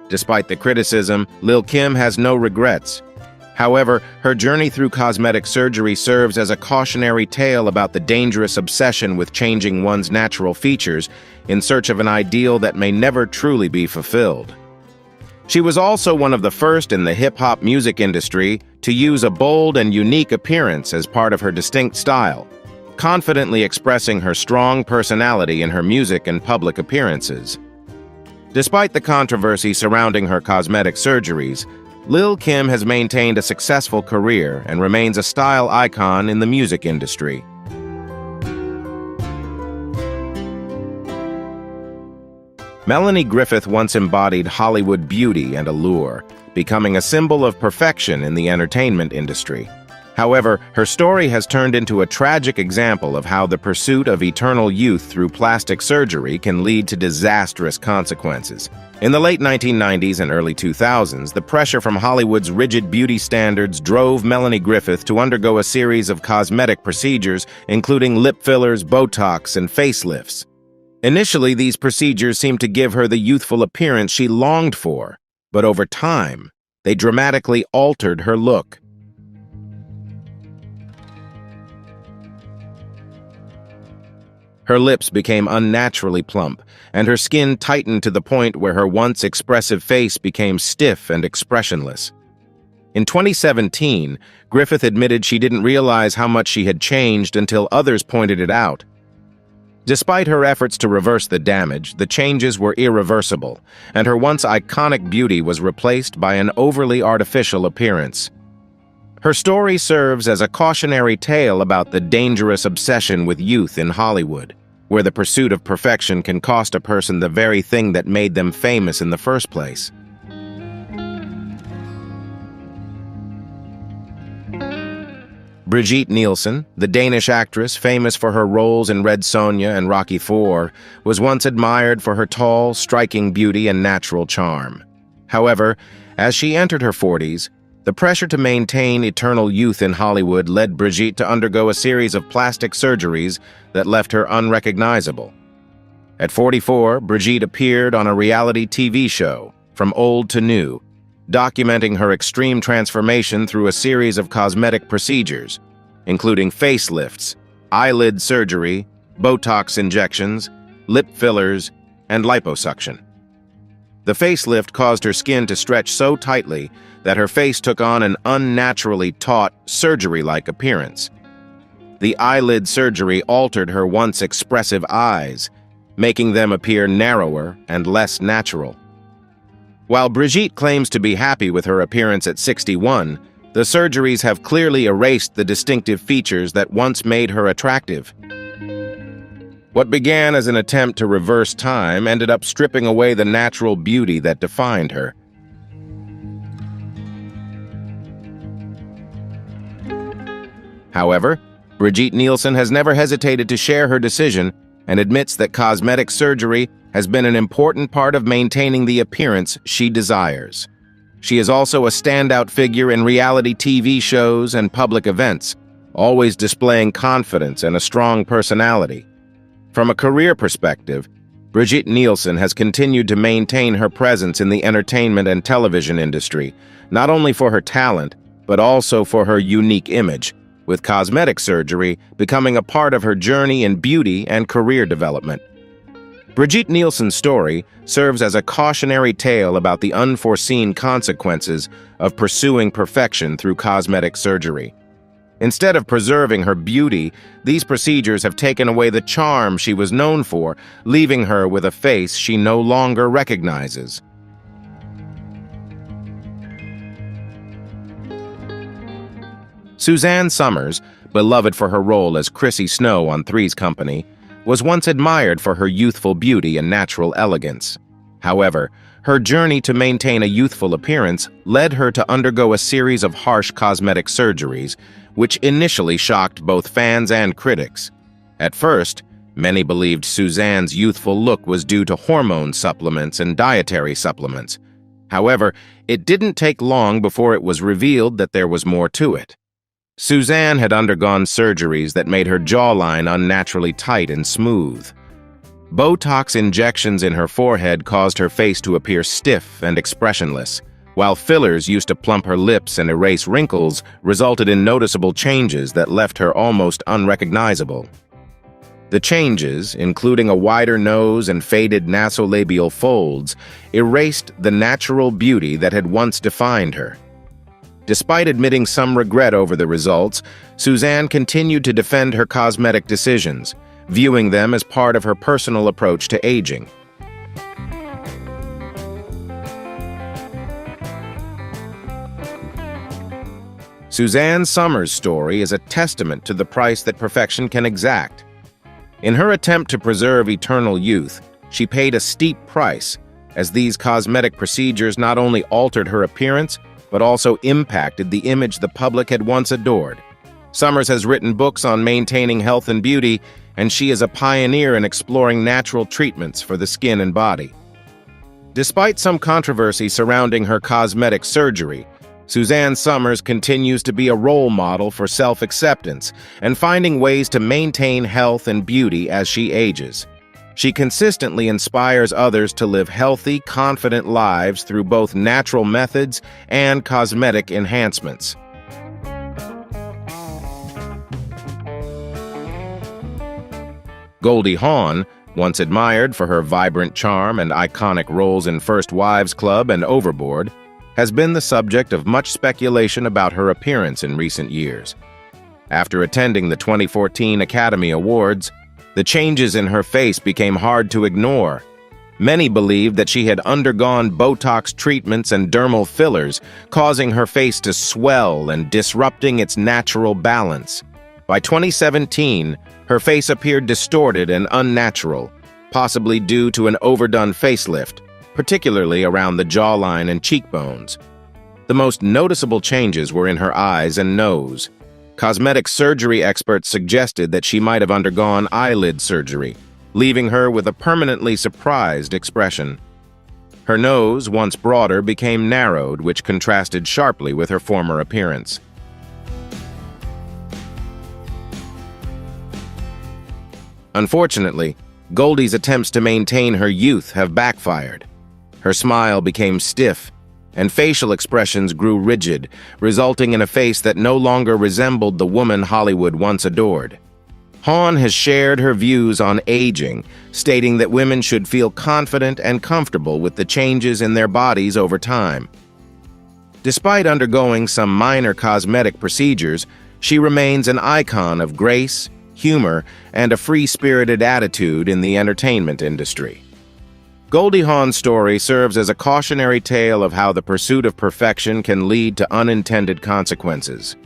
Despite the criticism, Lil' Kim has no regrets. However, her journey through cosmetic surgery serves as a cautionary tale about the dangerous obsession with changing one's natural features in search of an ideal that may never truly be fulfilled. She was also one of the first in the hip-hop music industry to use a bold and unique appearance as part of her distinct style, confidently expressing her strong personality in her music and public appearances. Despite the controversy surrounding her cosmetic surgeries, Lil' Kim has maintained a successful career and remains a style icon in the music industry. Melanie Griffith once embodied Hollywood beauty and allure, becoming a symbol of perfection in the entertainment industry. However, her story has turned into a tragic example of how the pursuit of eternal youth through plastic surgery can lead to disastrous consequences. In the late 1990s and early 2000s, the pressure from Hollywood's rigid beauty standards drove Melanie Griffith to undergo a series of cosmetic procedures, including lip fillers, Botox, and facelifts. Initially, these procedures seemed to give her the youthful appearance she longed for, but over time, they dramatically altered her look. Her lips became unnaturally plump, and her skin tightened to the point where her once expressive face became stiff and expressionless. In 2017, Griffith admitted she didn't realize how much she had changed until others pointed it out. Despite her efforts to reverse the damage, the changes were irreversible, and her once iconic beauty was replaced by an overly artificial appearance. Her story serves as a cautionary tale about the dangerous obsession with youth in Hollywood, where the pursuit of perfection can cost a person the very thing that made them famous in the first place. Brigitte Nielsen, the Danish actress famous for her roles in Red Sonja and Rocky IV, was once admired for her tall, striking beauty and natural charm. However, as she entered her 40s, the pressure to maintain eternal youth in Hollywood led Brigitte to undergo a series of plastic surgeries that left her unrecognizable. At 44, Brigitte appeared on a reality TV show, From Old to New, documenting her extreme transformation through a series of cosmetic procedures, including facelifts, eyelid surgery, Botox injections, lip fillers, and liposuction. The facelift caused her skin to stretch so tightly that her face took on an unnaturally taut, surgery-like appearance. The eyelid surgery altered her once expressive eyes, making them appear narrower and less natural. While Brigitte claims to be happy with her appearance at 61, the surgeries have clearly erased the distinctive features that once made her attractive. What began as an attempt to reverse time ended up stripping away the natural beauty that defined her. However, Brigitte Nielsen has never hesitated to share her decision and admits that cosmetic surgery has been an important part of maintaining the appearance she desires. She is also a standout figure in reality TV shows and public events, always displaying confidence and a strong personality. From a career perspective, Brigitte Nielsen has continued to maintain her presence in the entertainment and television industry, not only for her talent, but also for her unique image, with cosmetic surgery becoming a part of her journey in beauty and career development. Brigitte Nielsen's story serves as a cautionary tale about the unforeseen consequences of pursuing perfection through cosmetic surgery. Instead of preserving her beauty, these procedures have taken away the charm she was known for, leaving her with a face she no longer recognizes. Suzanne Somers, beloved for her role as Chrissy Snow on Three's Company, was once admired for her youthful beauty and natural elegance. However, her journey to maintain a youthful appearance led her to undergo a series of harsh cosmetic surgeries, which initially shocked both fans and critics. At first, many believed Suzanne's youthful look was due to hormone supplements and dietary supplements. However, it didn't take long before it was revealed that there was more to it. Suzanne had undergone surgeries that made her jawline unnaturally tight and smooth. Botox injections in her forehead caused her face to appear stiff and expressionless, while fillers used to plump her lips and erase wrinkles resulted in noticeable changes that left her almost unrecognizable. The changes, including a wider nose and faded nasolabial folds, erased the natural beauty that had once defined her. Despite admitting some regret over the results, Suzanne continued to defend her cosmetic decisions, viewing them as part of her personal approach to aging. Suzanne Somers' story is a testament to the price that perfection can exact. In her attempt to preserve eternal youth, she paid a steep price, as these cosmetic procedures not only altered her appearance, but also impacted the image the public had once adored. Somers has written books on maintaining health and beauty, and she is a pioneer in exploring natural treatments for the skin and body. Despite some controversy surrounding her cosmetic surgery, Suzanne Somers continues to be a role model for self-acceptance and finding ways to maintain health and beauty as she ages. She consistently inspires others to live healthy, confident lives through both natural methods and cosmetic enhancements. Goldie Hawn, once admired for her vibrant charm and iconic roles in First Wives Club and Overboard, has been the subject of much speculation about her appearance in recent years. After attending the 2014 Academy Awards, the changes in her face became hard to ignore. Many believed that she had undergone Botox treatments and dermal fillers, causing her face to swell and disrupting its natural balance. By 2017, her face appeared distorted and unnatural, possibly due to an overdone facelift, particularly around the jawline and cheekbones. The most noticeable changes were in her eyes and nose. Cosmetic surgery experts suggested that she might have undergone eyelid surgery, leaving her with a permanently surprised expression. Her nose, once broader, became narrowed, which contrasted sharply with her former appearance. Unfortunately, Goldie's attempts to maintain her youth have backfired. Her smile became stiff, and facial expressions grew rigid, resulting in a face that no longer resembled the woman Hollywood once adored. Hawn has shared her views on aging, stating that women should feel confident and comfortable with the changes in their bodies over time. Despite undergoing some minor cosmetic procedures, she remains an icon of grace, humor, and a free-spirited attitude in the entertainment industry. Goldie Hawn's story serves as a cautionary tale of how the pursuit of perfection can lead to unintended consequences.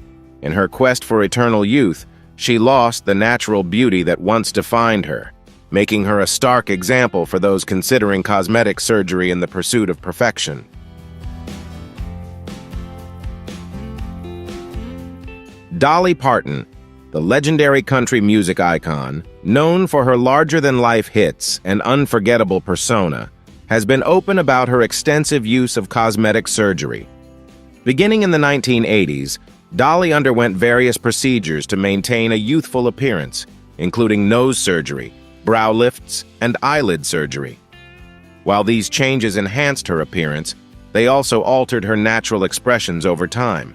In her quest for eternal youth, she lost the natural beauty that once defined her, making her a stark example for those considering cosmetic surgery in the pursuit of perfection. Dolly Parton, the legendary country music icon, known for her larger-than-life hits and unforgettable persona, has been open about her extensive use of cosmetic surgery. Beginning in the 1980s, Dolly underwent various procedures to maintain a youthful appearance, including nose surgery, brow lifts, and eyelid surgery. While these changes enhanced her appearance, they also altered her natural expressions over time.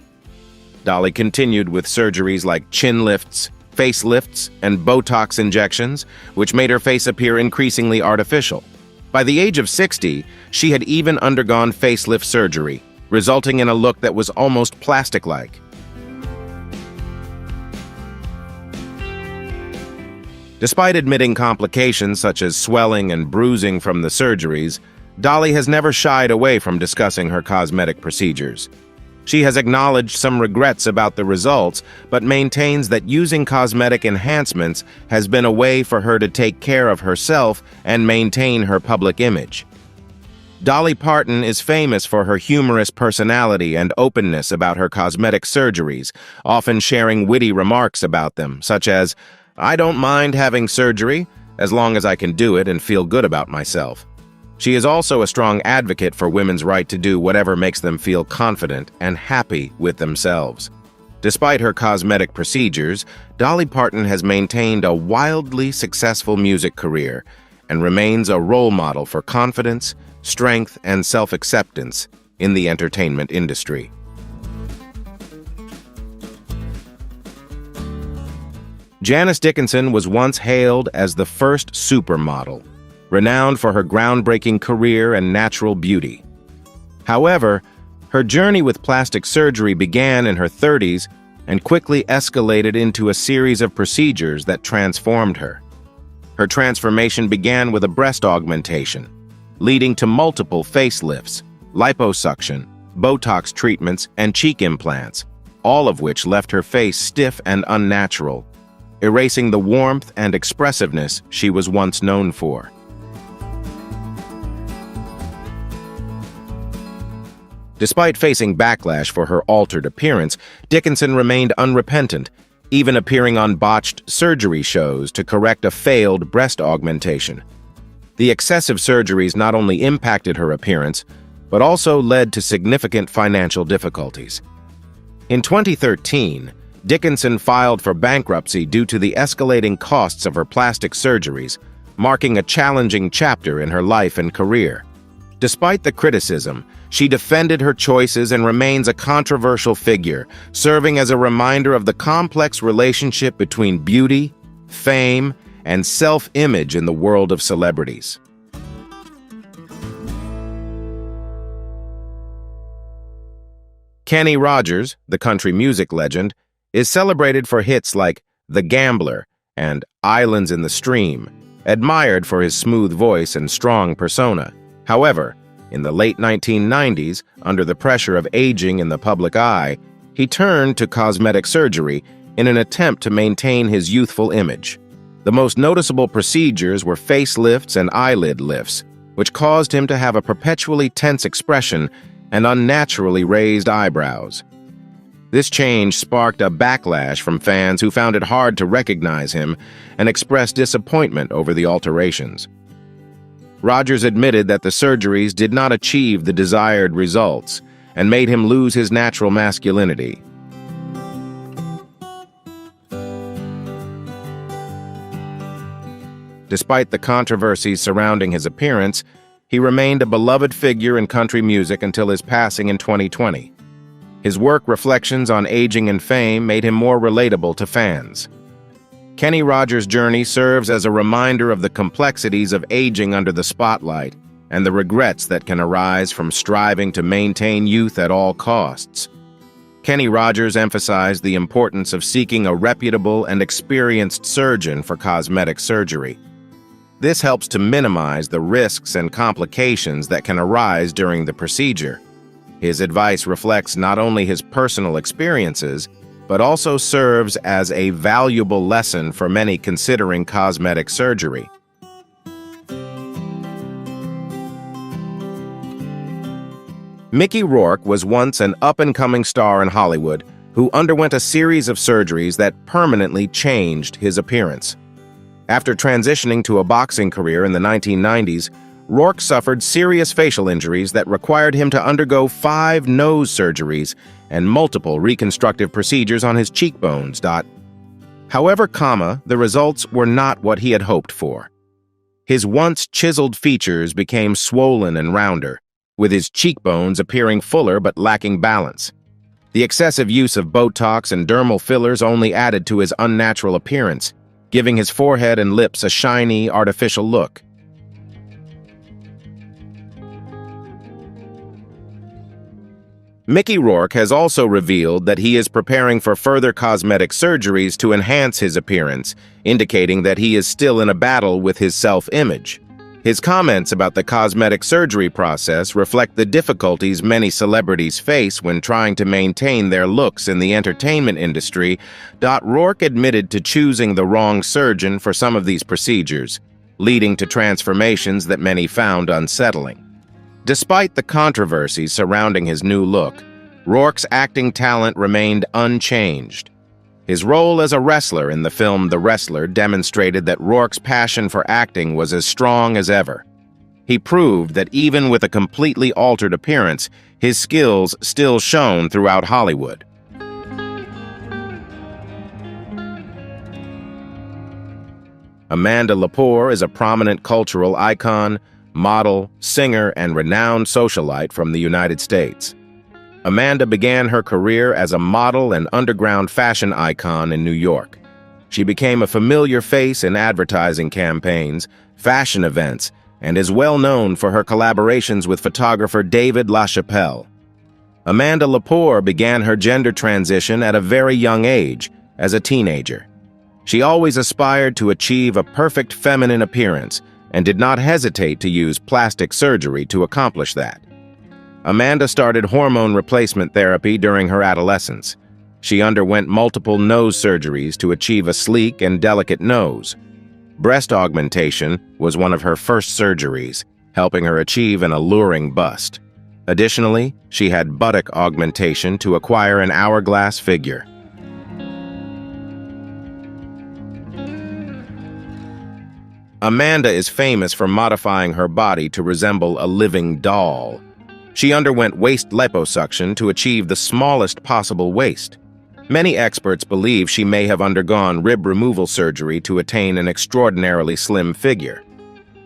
Dolly continued with surgeries like chin lifts, facelifts, and Botox injections, which made her face appear increasingly artificial. By the age of 60, she had even undergone facelift surgery, resulting in a look that was almost plastic-like. Despite admitting complications such as swelling and bruising from the surgeries, Dolly has never shied away from discussing her cosmetic procedures. She has acknowledged some regrets about the results, but maintains that using cosmetic enhancements has been a way for her to take care of herself and maintain her public image. Dolly Parton is famous for her humorous personality and openness about her cosmetic surgeries, often sharing witty remarks about them, such as, "I don't mind having surgery, as long as I can do it and feel good about myself." She is also a strong advocate for women's right to do whatever makes them feel confident and happy with themselves. Despite her cosmetic procedures, Dolly Parton has maintained a wildly successful music career and remains a role model for confidence, strength, and self-acceptance in the entertainment industry. Janice Dickinson was once hailed as the first supermodel, renowned for her groundbreaking career and natural beauty. However, her journey with plastic surgery began in her 30s and quickly escalated into a series of procedures that transformed her. Her transformation began with a breast augmentation, leading to multiple facelifts, liposuction, Botox treatments, and cheek implants, all of which left her face stiff and unnatural, erasing the warmth and expressiveness she was once known for. Despite facing backlash for her altered appearance, Dickinson remained unrepentant, even appearing on botched surgery shows to correct a failed breast augmentation. The excessive surgeries not only impacted her appearance, but also led to significant financial difficulties. In 2013, Dickinson filed for bankruptcy due to the escalating costs of her plastic surgeries, marking a challenging chapter in her life and career. Despite the criticism, she defended her choices and remains a controversial figure, serving as a reminder of the complex relationship between beauty, fame, and self-image in the world of celebrities. Kenny Rogers, the country music legend, is celebrated for hits like The Gambler and Islands in the Stream, admired for his smooth voice and strong persona. However, in the late 1990s, under the pressure of aging in the public eye, he turned to cosmetic surgery in an attempt to maintain his youthful image. The most noticeable procedures were facelifts and eyelid lifts, which caused him to have a perpetually tense expression and unnaturally raised eyebrows. This change sparked a backlash from fans who found it hard to recognize him and expressed disappointment over the alterations. Rogers admitted that the surgeries did not achieve the desired results and made him lose his natural masculinity. Despite the controversies surrounding his appearance, he remained a beloved figure in country music until his passing in 2020. His work reflections on aging and fame made him more relatable to fans. Kenny Rogers' journey serves as a reminder of the complexities of aging under the spotlight and the regrets that can arise from striving to maintain youth at all costs. Kenny Rogers emphasized the importance of seeking a reputable and experienced surgeon for cosmetic surgery. This helps to minimize the risks and complications that can arise during the procedure. His advice reflects not only his personal experiences, but also serves as a valuable lesson for many considering cosmetic surgery. Mickey Rourke was once an up-and-coming star in Hollywood who underwent a series of surgeries that permanently changed his appearance. After transitioning to a boxing career in the 1990s, Rourke suffered serious facial injuries that required him to undergo 5 nose surgeries and multiple reconstructive procedures on his cheekbones. However, the results were not what he had hoped for. His once chiseled features became swollen and rounder, with his cheekbones appearing fuller but lacking balance. The excessive use of Botox and dermal fillers only added to his unnatural appearance, giving his forehead and lips a shiny, artificial look. Mickey Rourke has also revealed that he is preparing for further cosmetic surgeries to enhance his appearance, indicating that he is still in a battle with his self-image. His comments about the cosmetic surgery process reflect the difficulties many celebrities face when trying to maintain their looks in the entertainment industry. Rourke admitted to choosing the wrong surgeon for some of these procedures, leading to transformations that many found unsettling. Despite the controversy surrounding his new look, Rourke's acting talent remained unchanged. His role as a wrestler in the film The Wrestler demonstrated that Rourke's passion for acting was as strong as ever. He proved that even with a completely altered appearance, his skills still shone throughout Hollywood. Amanda Lepore is a prominent cultural icon, model, singer, and renowned socialite from the United States. Amanda began her career as a model and underground fashion icon in New York. She became a familiar face in advertising campaigns, fashion events, and is well known for her collaborations with photographer David LaChapelle. Amanda Lepore began her gender transition at a very young age, as a teenager. She always aspired to achieve a perfect feminine appearance and did not hesitate to use plastic surgery to accomplish that. Amanda started hormone replacement therapy during her adolescence. She underwent multiple nose surgeries to achieve a sleek and delicate nose. Breast augmentation was one of her first surgeries, helping her achieve an alluring bust. Additionally, she had buttock augmentation to acquire an hourglass figure. Amanda is famous for modifying her body to resemble a living doll. She underwent waist liposuction to achieve the smallest possible waist. Many experts believe she may have undergone rib removal surgery to attain an extraordinarily slim figure.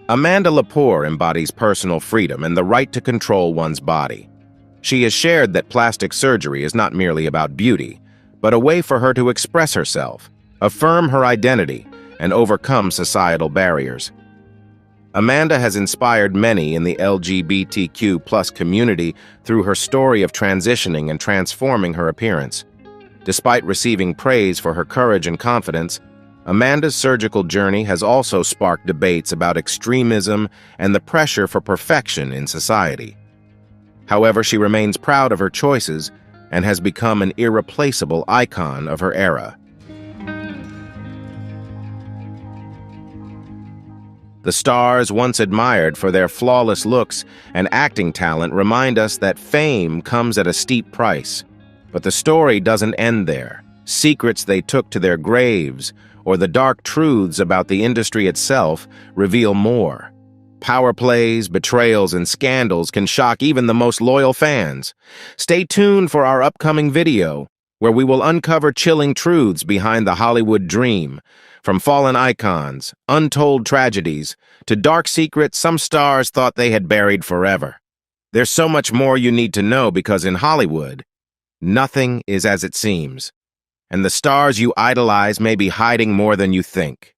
Amanda Lepore embodies personal freedom and the right to control one's body. She has shared that plastic surgery is not merely about beauty, but a way for her to express herself, affirm her identity, and overcome societal barriers. Amanda has inspired many in the LGBTQ+ community through her story of transitioning and transforming her appearance. Despite receiving praise for her courage and confidence, Amanda's surgical journey has also sparked debates about extremism and the pressure for perfection in society. However, she remains proud of her choices and has become an irreplaceable icon of her era. The stars once admired for their flawless looks and acting talent remind us that fame comes at a steep price. But the story doesn't end there. Secrets they took to their graves, or the dark truths about the industry itself, reveal more. Power plays, betrayals, and scandals can shock even the most loyal fans. Stay tuned for our upcoming video, where we will uncover chilling truths behind the Hollywood dream. From fallen icons, untold tragedies, to dark secrets some stars thought they had buried forever. There's so much more you need to know because in Hollywood, nothing is as it seems. And the stars you idolize may be hiding more than you think.